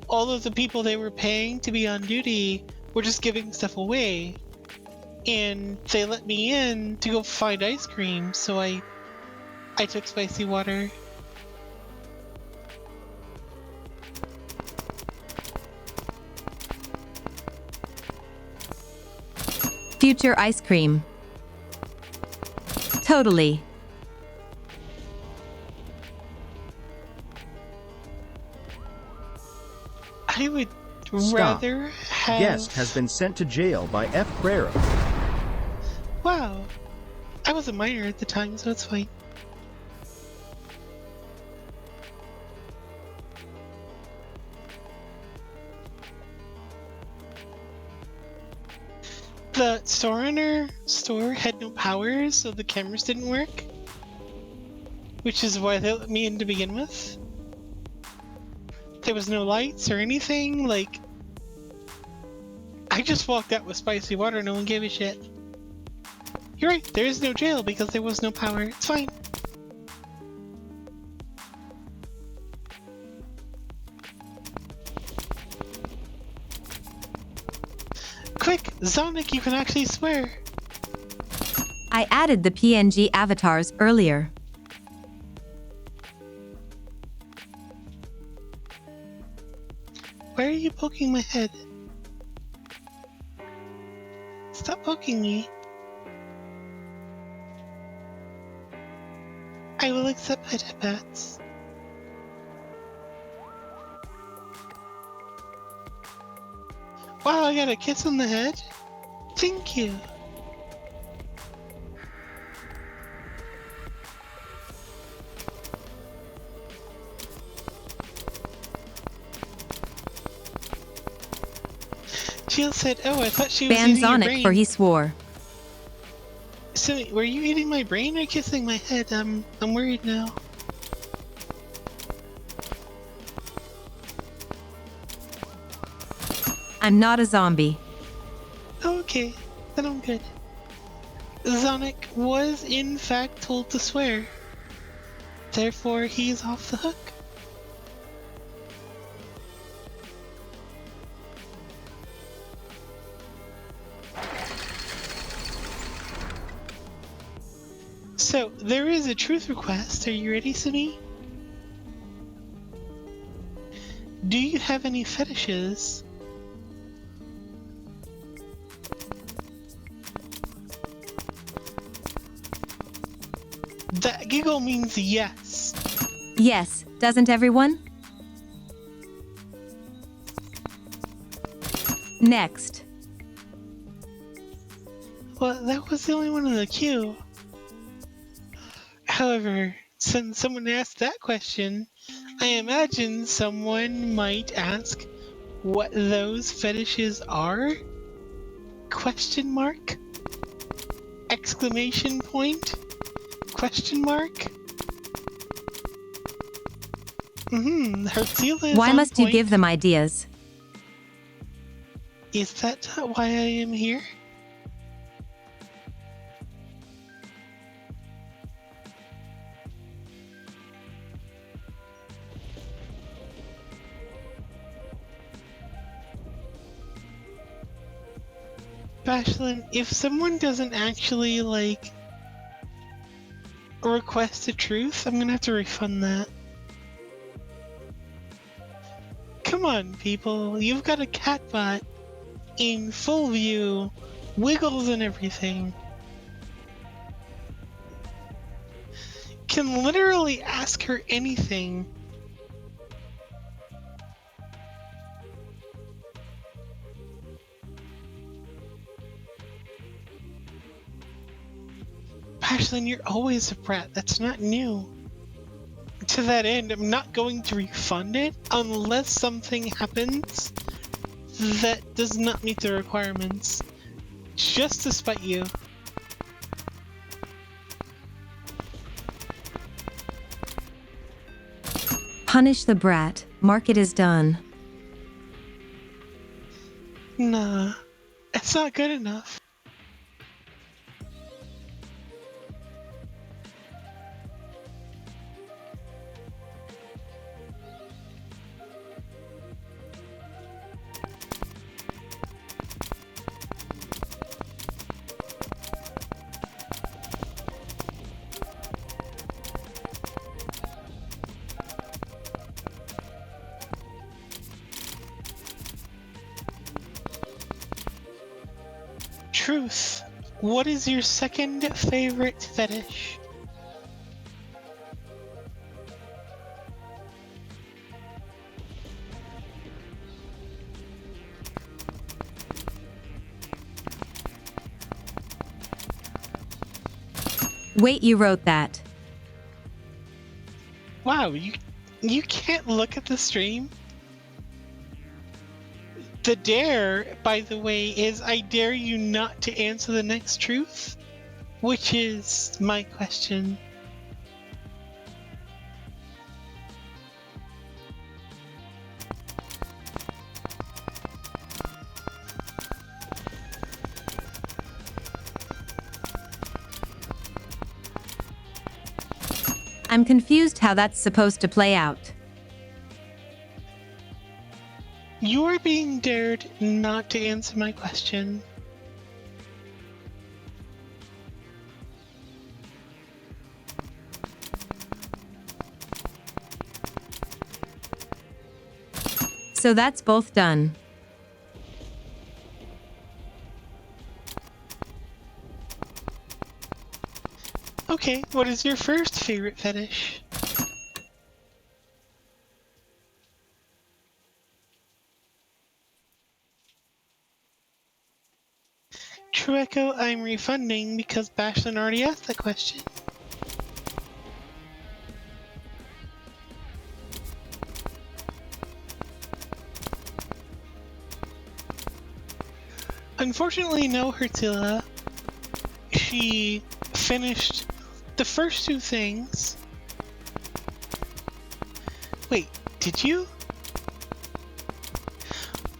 all of the people they were paying to be on duty were just giving stuff away, and they let me in to go find ice cream, so I took spicy water. Future ice cream. Totally. I would Stop. rather have... Guest has been sent to jail by F. Prero. Wow. I was a minor at the time, so it's fine. The store owner store had no power, so the cameras didn't work. Which is why they let me in to begin with. There was no lights or anything, like... I just walked out with spicy water, no one gave a shit. You're right, there is no jail because there was no power, it's fine. Quick, Zonic, you can actually swear. I added the PNG avatars earlier. Why are you poking my head? Stop poking me. I will accept pet-a-pats. Wow, I got a kiss on the head? Thank you. Jill said, oh, I thought she was Ban eating your Zonic brain. for he swore. So, were you eating my brain or kissing my head? I'm worried now. I'm not a zombie. Okay, then I'm good. Zonic was in fact told to swear. Therefore, he's off the hook. So, there is a truth request. Are you ready, Sumi? Do you have any fetishes? That giggle means yes. Yes, doesn't everyone? Next. Well, that was the only one in the queue. However, since someone asked that question, I imagine someone might ask what those fetishes are? Question mark? Exclamation point? Question mark? Hertzela is Why on must you point. give them ideas? Is that why I am here? Bashlin, if someone doesn't actually, like, request a truth, I'm gonna have to refund that. Come on, people, you've got a catbot in full view, wiggles and everything. Can literally ask her anything. Ashlyn, you're always a brat. That's not new. To that end, I'm not going to refund it unless something happens that does not meet the requirements. Just to spite you. Punish the brat. Market is done. Nah, it's not good enough. Truth, what is your second favorite fetish? Wait, you wrote that. Wow, you can't look at the stream? The dare, by the way, is I dare you not to answer the next truth, which is my question. I'm confused how that's supposed to play out. You're being dared not to answer my question. So that's both done. Okay, what is your first favorite fetish? True Echo, I'm refunding because Bashlin already asked that question. Unfortunately, no, Hertila. She finished the first two things. Wait, did you?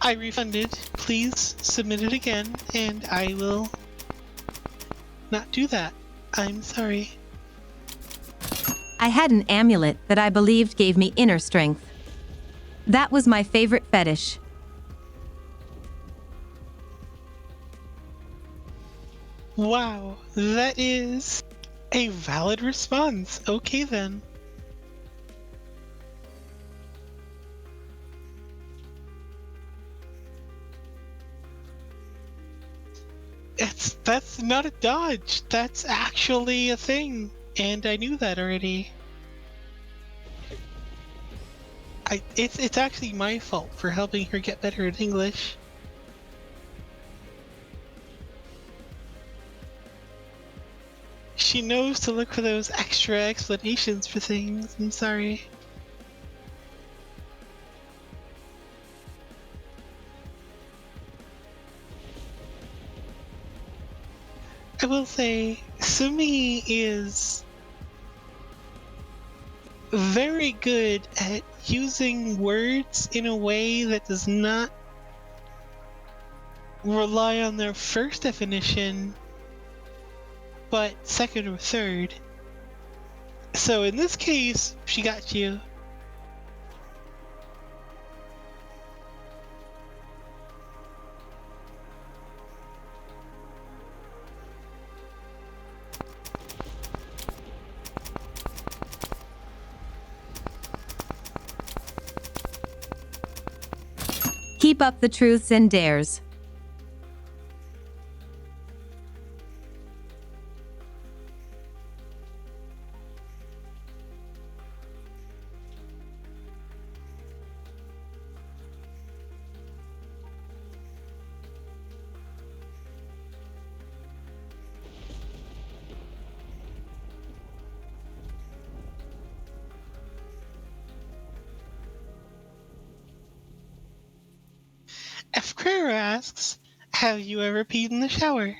I refunded. Please submit it again, and I will not do that. I'm sorry. I had an amulet that I believed gave me inner strength. That was my favorite fetish. Wow, that is a valid response. Okay then. That's not a dodge. That's actually a thing, and I knew that already. It's actually my fault for helping her get better at English. She knows to look for those extra explanations for things. I'm sorry. I will say, Sumi is very good at using words in a way that does not rely on their first definition, but second or third. So in this case, she got you. Keep up the truths and dares. F. Crero asks, have you ever peed in the shower?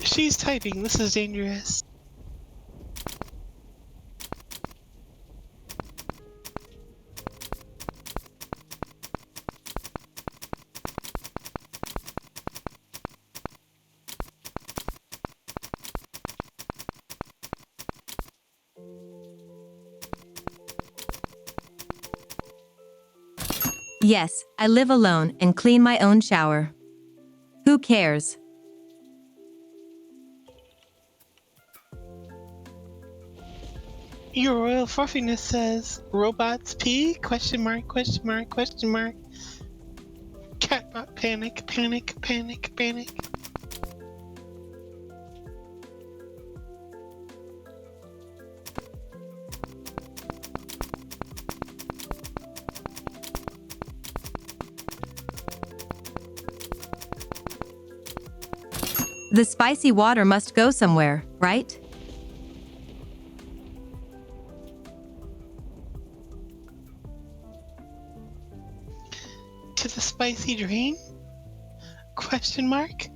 She's typing, this is dangerous. Yes, I live alone and clean my own shower. Who cares? Your Royal Fluffiness says, robots pee? Question mark, question mark, question mark. Catbot panic, panic, panic, panic. The spicy water must go somewhere, right? To the spicy drain? Question mark?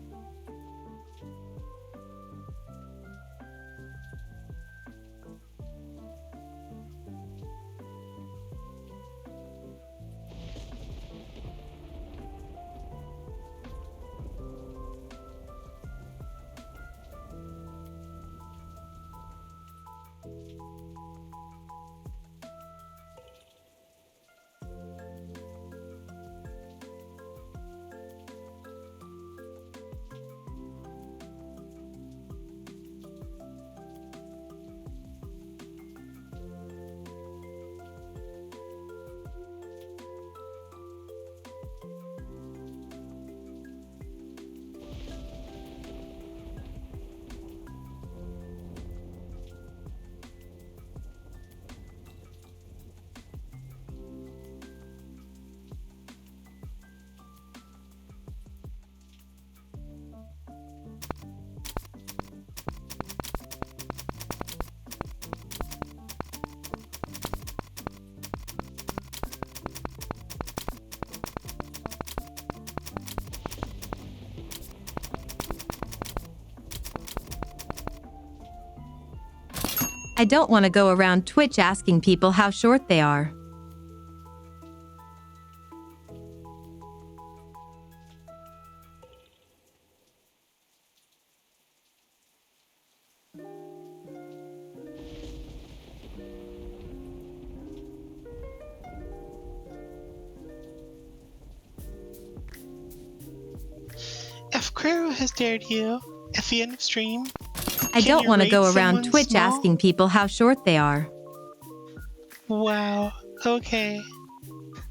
I don't want to go around Twitch asking people how short they are. If Quero has dared you at the end of stream, I don't want to rate go around someone Twitch small? asking people how short they are. Wow, okay.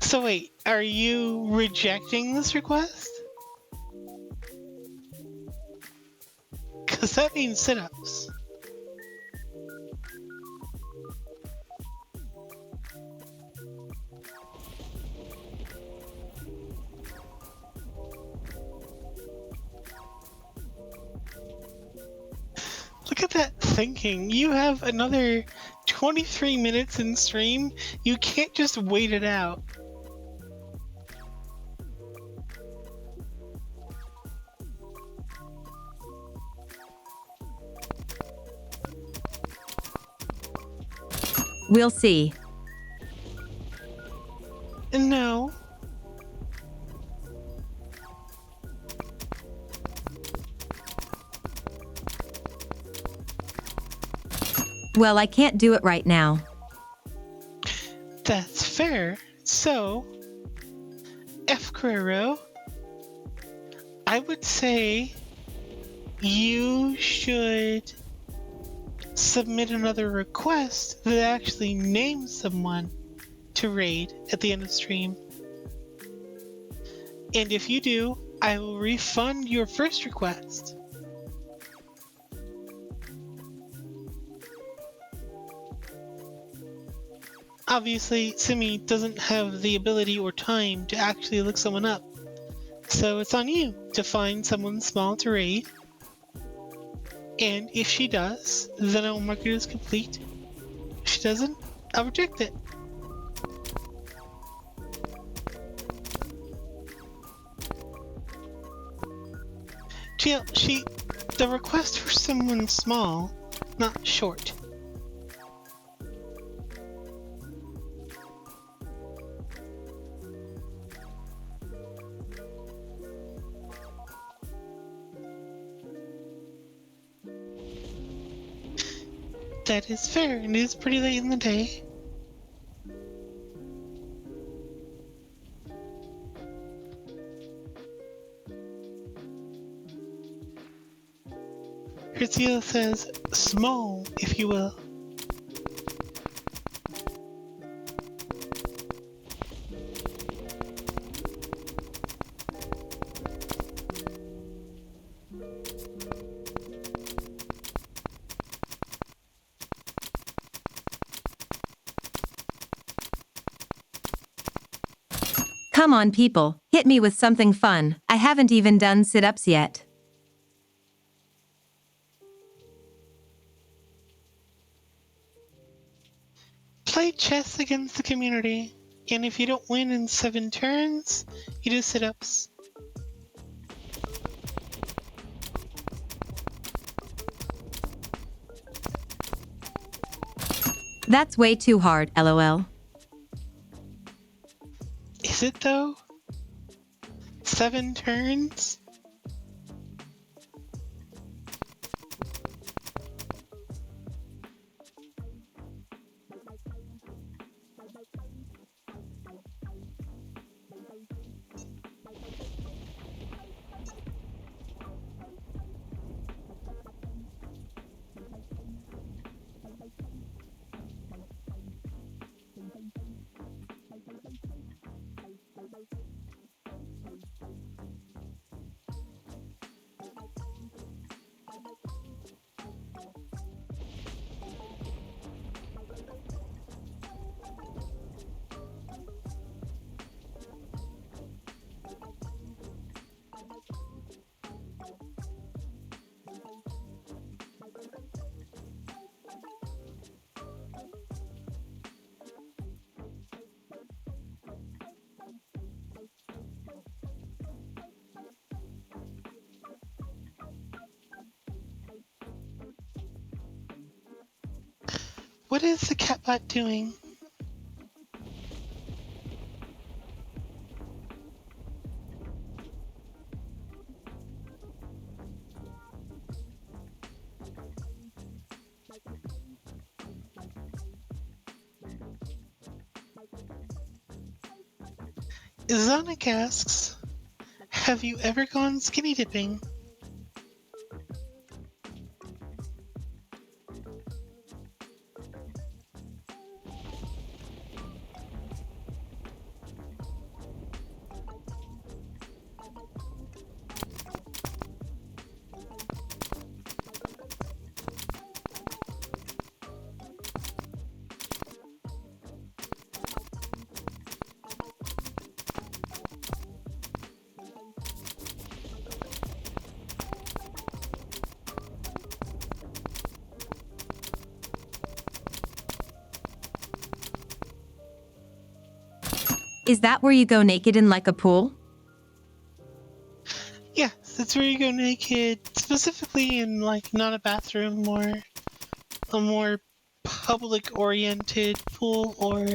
So wait, are you rejecting this request? Cause that means sit-ups. Look at that thinking. You have another 23 minutes in stream. You can't just wait it out. We'll see. No. Well, I can't do it right now. That's fair. So, F. Quero, I would say you should submit another request that actually names someone to raid at the end of stream. And if you do, I will refund your first request. Obviously, Simi doesn't have the ability or time to actually look someone up, so it's on you to find someone small to raid. And if she does, then I will mark it as complete. If she doesn't, I'll reject it. The request for someone small, not short. That is fair, and it is pretty late in the day. Herziel says, small, if you will. Come on, people, hit me with something fun. I haven't even done sit-ups yet. Play chess against the community, and if you don't win in 7 turns, you do sit-ups. That's way too hard, lol. Is it though? 7 turns? What is the catbot doing? Zonic asks, have you ever gone skinny dipping? Is that where you go naked in like a pool? Yes, it's where you go naked, specifically in like not a bathroom or a more public-oriented pool or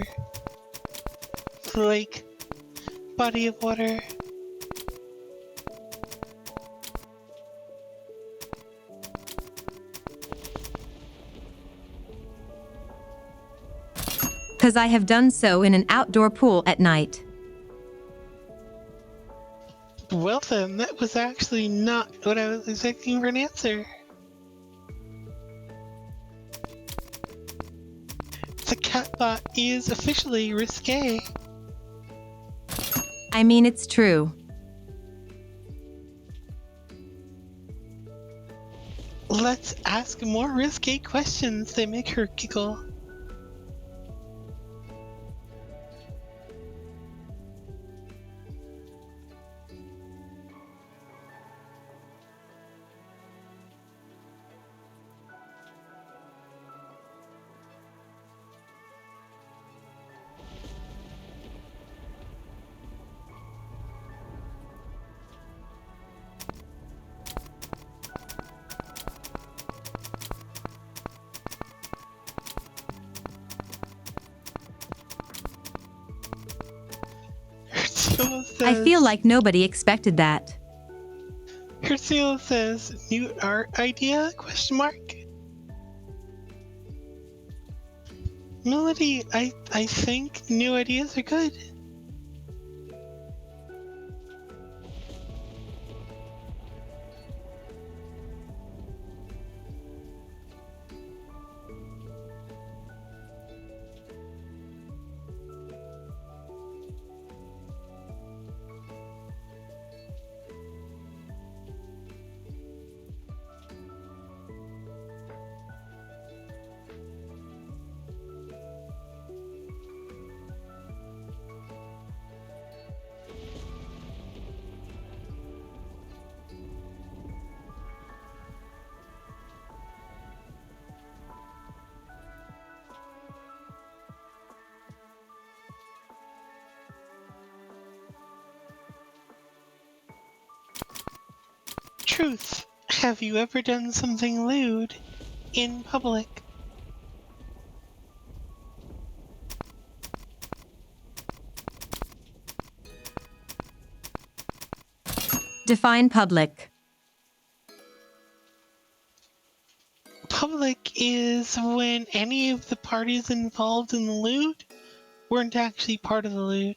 lake, body of water. Because I have done so in an outdoor pool at night. Well then, that was actually not what I was expecting for an answer. The catbot is officially risque. I mean, it's true. Let's ask more risque questions. They make her giggle. I feel like nobody expected that. Ursula says, new art idea? Question mark. Melody, I think new ideas are good. Truth. Have you ever done something lewd in public? Define public. Public is when any of the parties involved in the lewd weren't actually part of the lewd.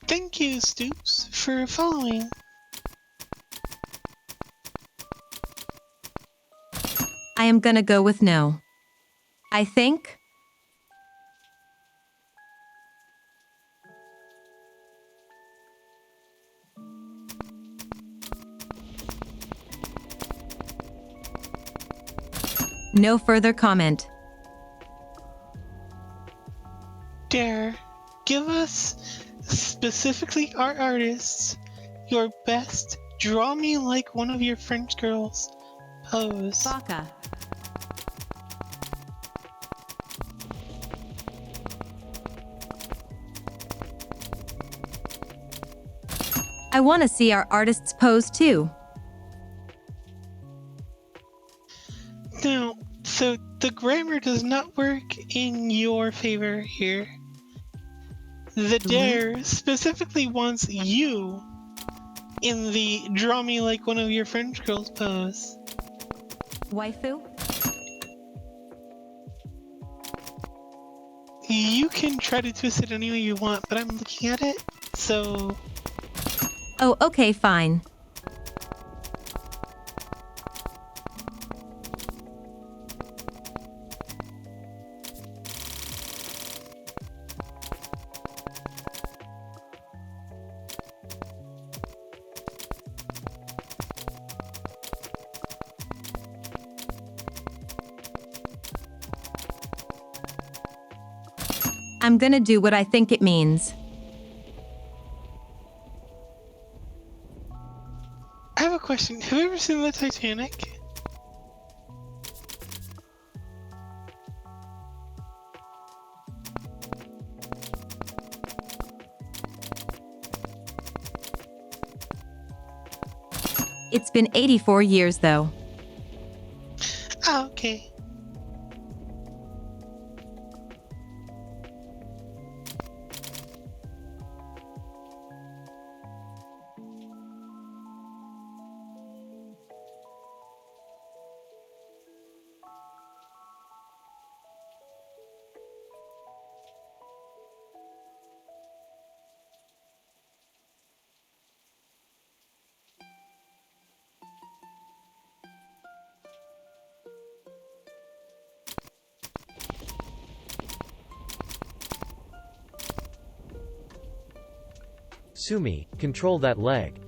Thank you, Stoops, for following. I am gonna go with no. I think. No further comment. Dare, give us, specifically our artists, your best draw me like one of your French girls pose. Baka. I want to see our artists pose too. No, so the grammar does not work in your favor here. The dare specifically wants you in the draw me like one of your French girls pose. Waifu? You can try to twist it any way you want, but I'm looking at it, so... Oh, okay, fine. I'm gonna do what I think it means. I have a question. Have you ever seen the Titanic? It's been 84 years though. Ah, okay. Sumi, control that leg.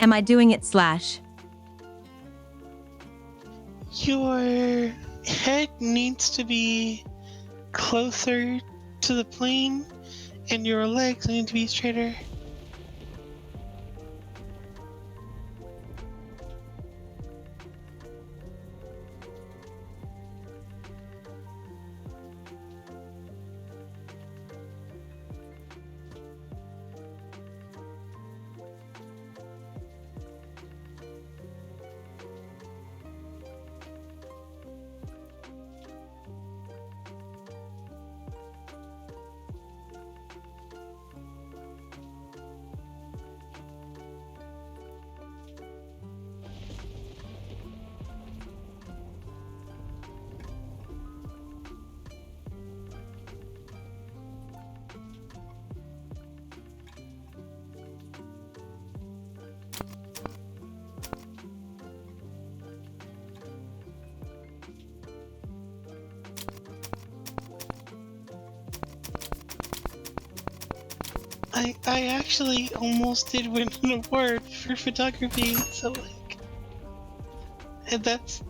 Am I doing it slash? Your head needs to be closer to the plane, and your legs need to be straighter. I actually almost did win an award for photography, so like, and that's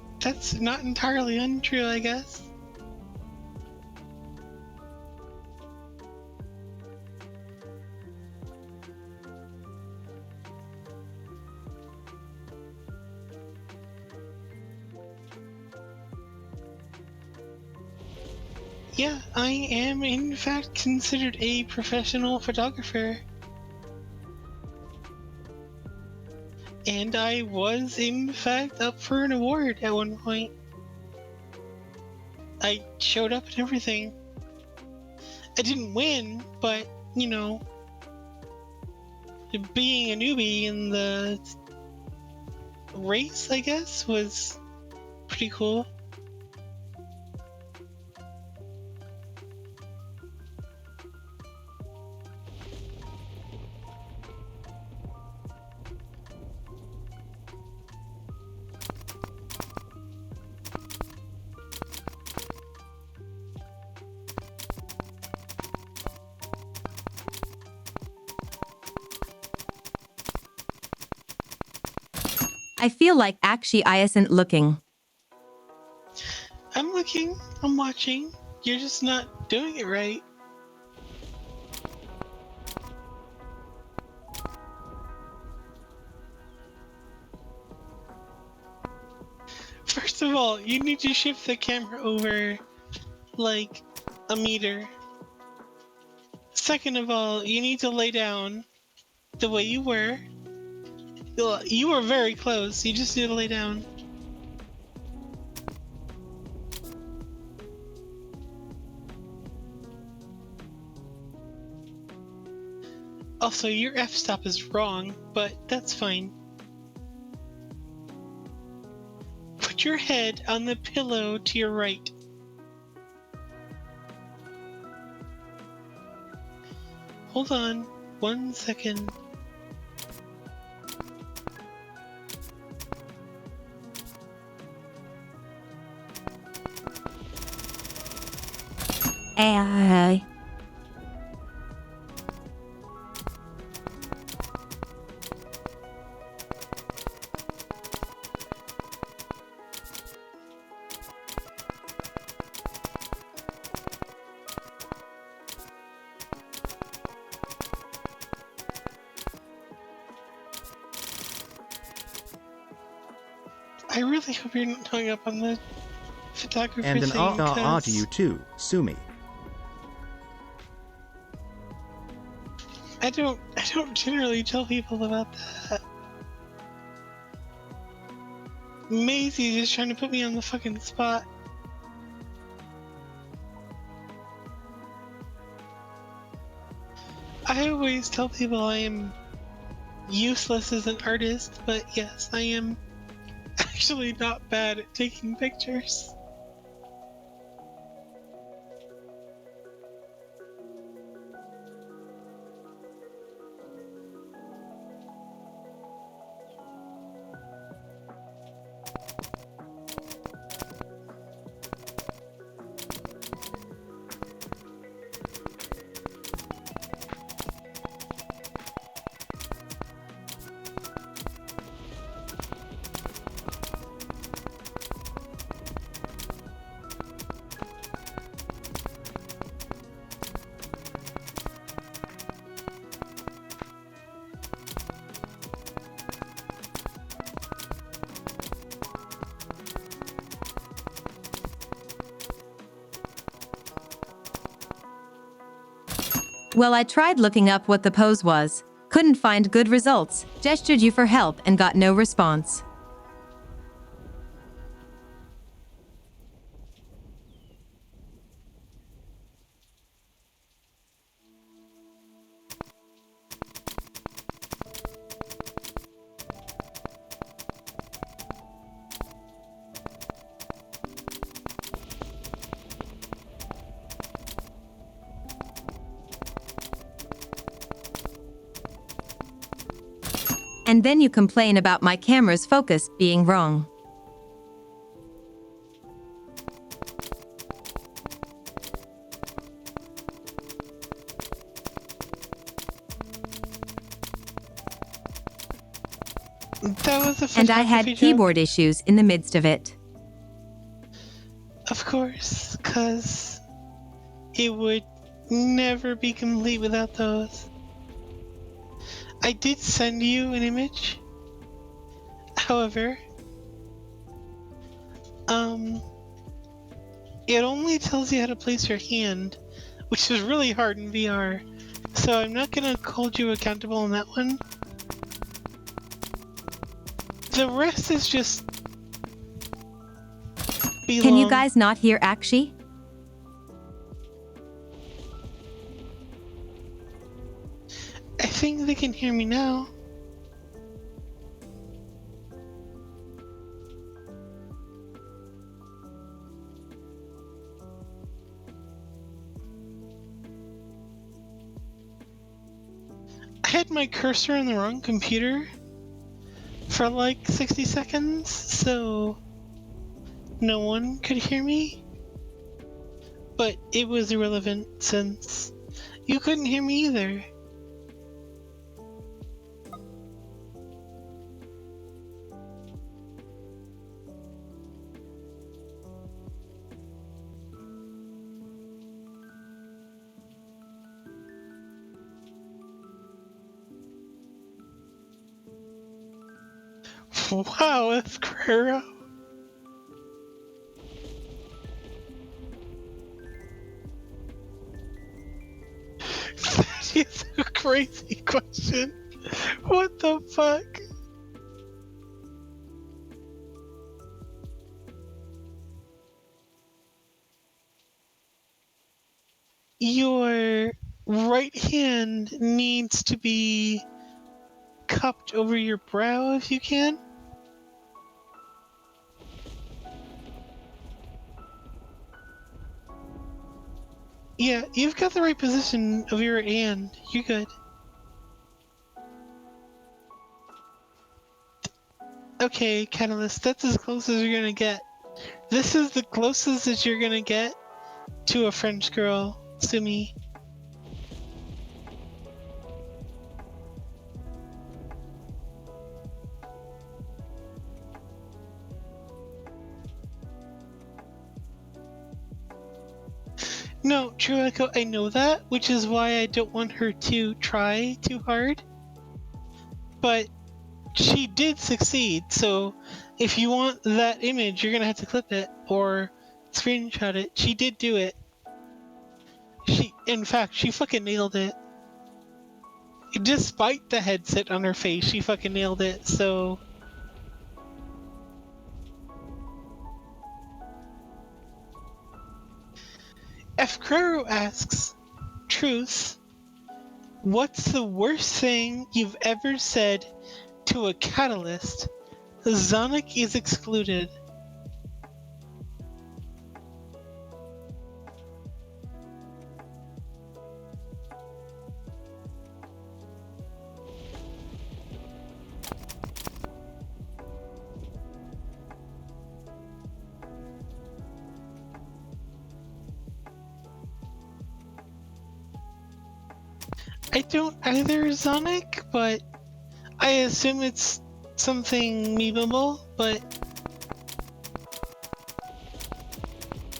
not entirely untrue, I guess. Yeah, I am in fact considered a professional photographer. And I was in fact up for an award at one point. I showed up and everything. I didn't win, but, you know, being a newbie in the race, I guess, was pretty cool. I feel like actually I isn't looking. I'm looking, I'm watching. You're just not doing it right. First of all, you need to shift the camera over like a meter. Second of all, you need to lay down the way you were. You were very close, you just need to lay down. Also, your f-stop is wrong, but that's fine. Put your head on the pillow to your right. Hold on 1 second. Hey. I really hope you're not hung up on the photographer And an thing, ah to 'cause you too, Sumi. I don't generally tell people about that. Maisie's just trying to put me on the fucking spot. I always tell people I am useless as an artist, but yes, I am actually not bad at taking pictures. Well, I tried looking up what the pose was. Couldn't find good results. Gestured you for help and got no response. And then you complain about my camera's focus being wrong. That was a And I had photography joke. keyboard issues in the midst of it. Of course, cause it would never be complete without those. I did send you an image. However, it only tells you how to place your hand, which is really hard in VR. So I'm not gonna hold you accountable on that one. The rest is just Can you guys not hear Akshi? I think they can hear me now. I had my cursor on the wrong computer for like 60 seconds, so no one could hear me. But it was irrelevant since you couldn't hear me either. Wow, that's Guerrero. That is a crazy question. What the fuck? Your right hand needs to be cupped over your brow if you can. Yeah, you've got the right position of your hand. You're good. Okay, Catalyst, that's as close as you're gonna get. This is the closest that you're gonna get to a French girl, Sumi. No, True Echo, I know that, which is why I don't want her to try too hard. But she did succeed, so if you want that image, you're gonna have to clip it or screenshot it. She did do it. In fact, she fucking nailed it. Despite the headset on her face, she fucking nailed it, so... F. Crero asks, Truth, what's the worst thing you've ever said to a catalyst? Zonic is excluded. I don't either, Zonic, but I assume it's something memeable, but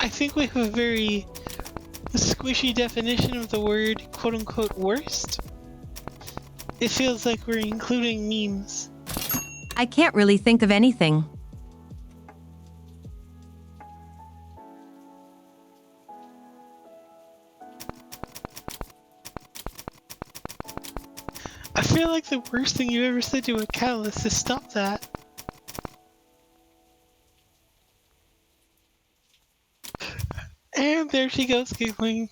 I think we have a very squishy definition of the word quote-unquote worst. It feels like we're including memes. I can't really think of anything. I feel like the worst thing you ever said to a catalyst is stop that. And there she goes giggling.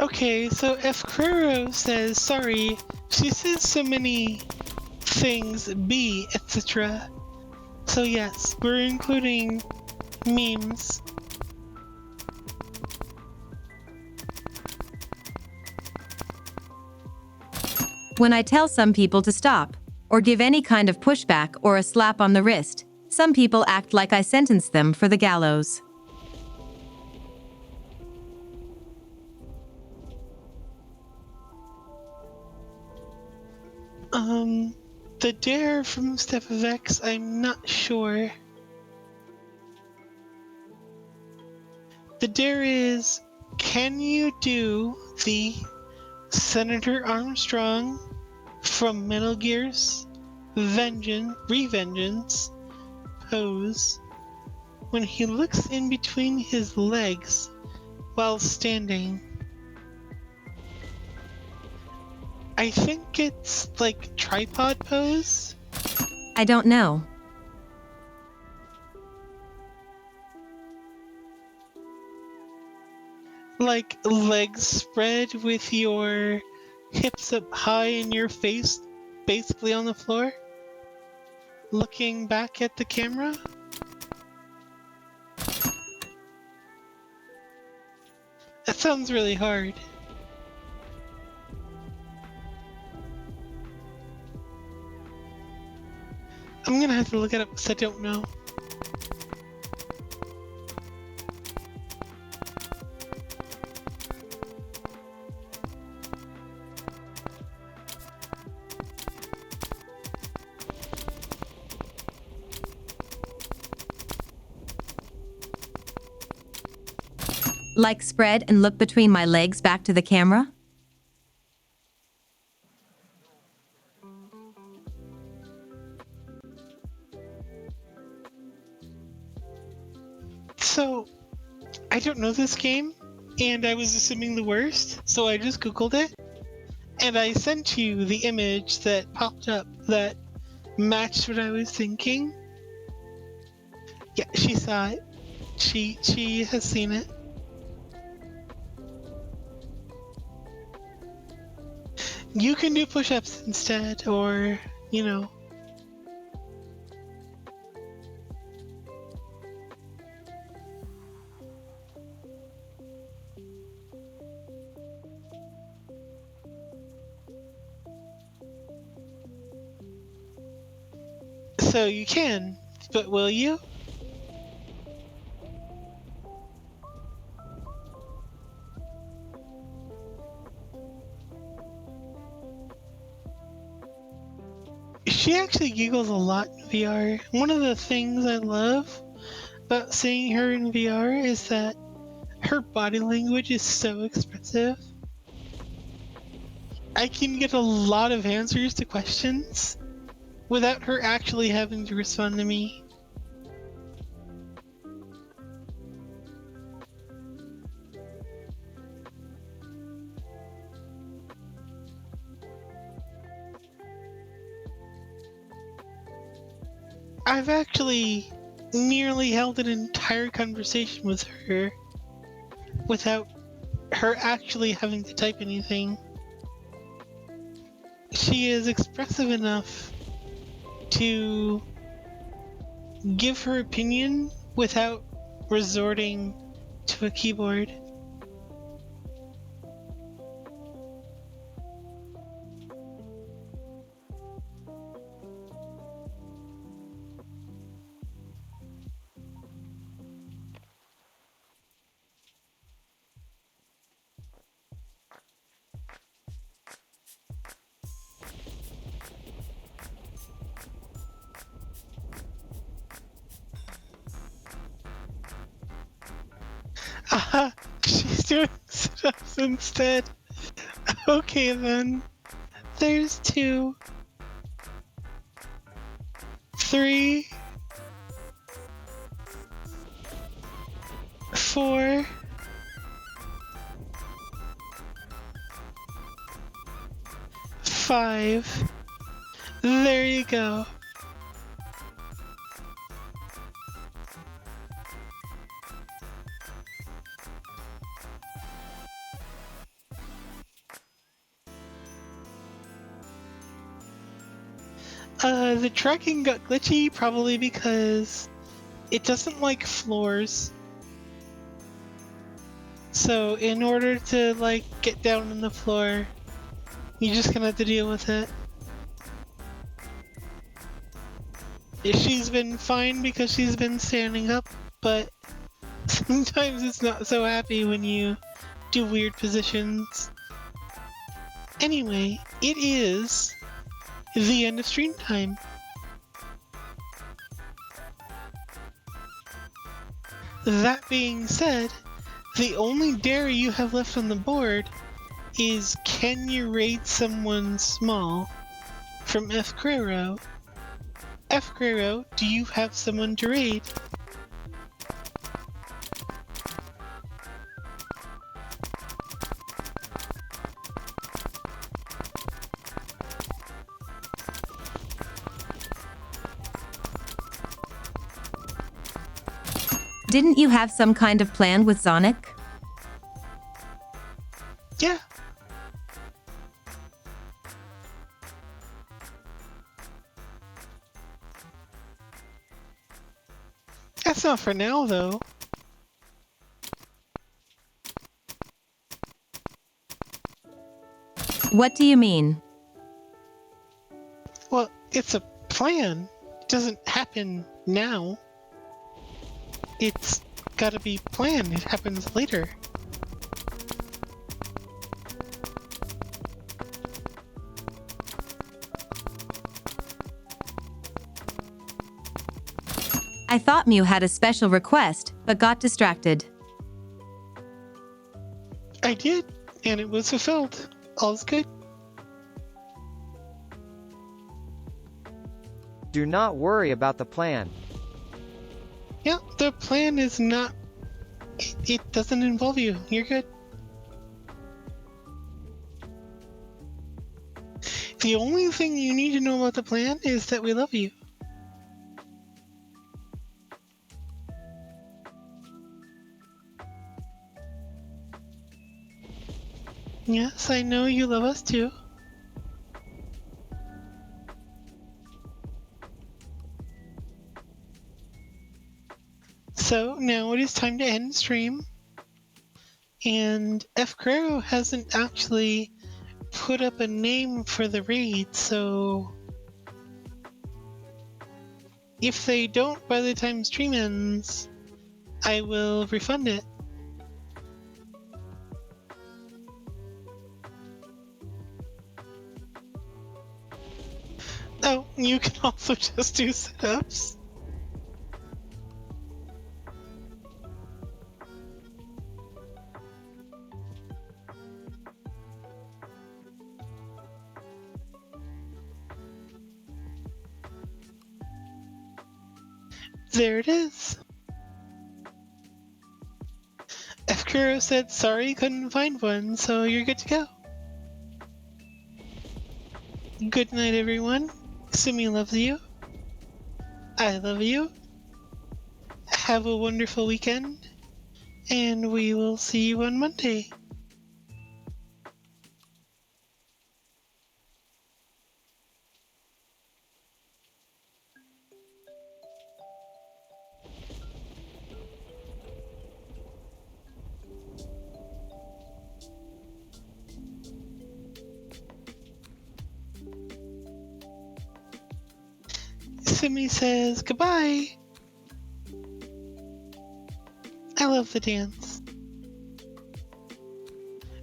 Okay, so F. Crero says, sorry, she says so many things, B, etc. So yes, we're including memes. when I tell some people to stop, or give any kind of pushback or a slap on the wrist, some people act like I sentenced them for the gallows. The dare from Step of X, I'm not sure. The dare is, can you do the Senator Armstrong from Metal Gear's Revengeance pose when he looks in between his legs while standing? I think it's like tripod pose. I don't know. Like legs spread with your hips up high and your face basically on the floor, looking back at the camera. That sounds really hard. I'm gonna have to look it up because I don't know. Like spread and look between my legs back to the camera? So, I don't know this game, and I was assuming the worst, so I just googled it, and I sent you the image that popped up that matched what I was thinking. Yeah, she saw it. She has seen it. You can do push-ups instead, or, you know. So you can, but will you? She actually giggles a lot in VR. One of the things I love about seeing her in VR is that her body language is so expressive. I can get a lot of answers to questions without her actually having to respond to me. I've actually nearly held an entire conversation with her without her actually having to type anything. She is expressive enough to give her opinion without resorting to a keyboard. Aha! She's doing sit-ups instead. Okay then. There's 2. 3. 4. 5. There you go. The tracking got glitchy probably because it doesn't like floors. So in order to like get down on the floor, You're just gonna have to deal with it. She's been fine because she's been standing up, but sometimes it's not so happy when you do weird positions. Anyway, it is the end of stream time. That being said, the only dare you have left on the board is can you raid someone small from F. Guerrero? F. Guerrero, do you have someone to raid? Didn't you have some kind of plan with Sonic? Yeah. That's not for now, though. What do you mean? Well, it's a plan. It doesn't happen now. It's gotta be planned. It happens later. I thought Mew had a special request, but got distracted. I did, and it was fulfilled. All's good. Do not worry about the plan. Yeah, the plan is not... It doesn't involve you. You're good. The only thing you need to know about the plan is that we love you. Yes, I know you love us too. So now it is time to end stream. And F. Guerrero hasn't actually put up a name for the raid, so if they don't by the time stream ends, I will refund it. Oh, you can also just do setups. There it is. F. Kuro said sorry couldn't find one, so you're good to go. Good night, everyone. Sumi loves you. I love you. Have a wonderful weekend, and we will see you on Monday. Simi says goodbye. I love the dance.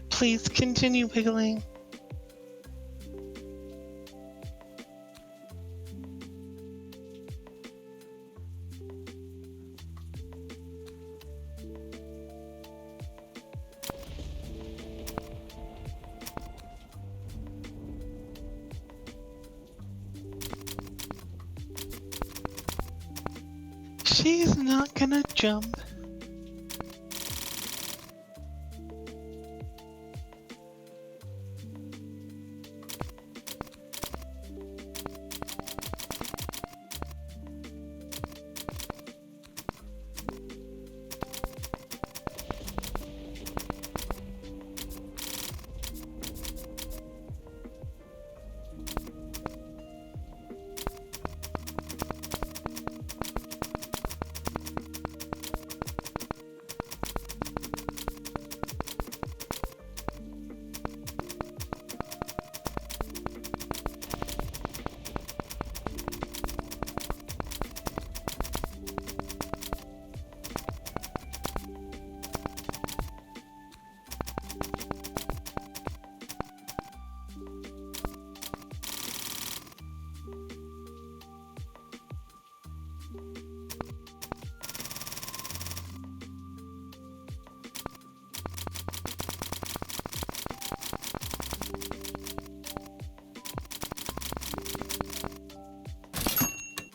Please continue wiggling. She's not gonna jump.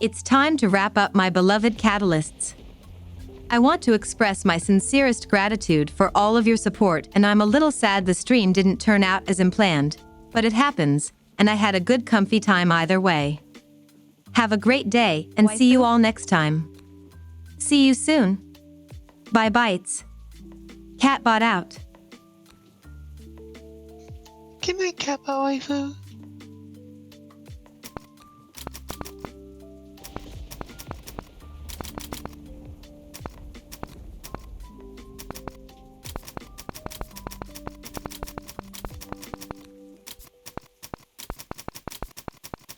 It's time to wrap up, my beloved catalysts. I want to express my sincerest gratitude for all of your support, and I'm a little sad the stream didn't turn out as planned, but it happens, and I had a good comfy time either way. Have a great day, and see you all next time. See you soon. Bye bites. Catbot out. Good night, Catbot waifu.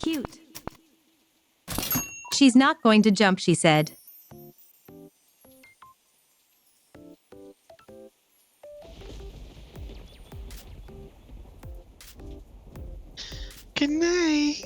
Cute. She's not going to jump, she said. Good night.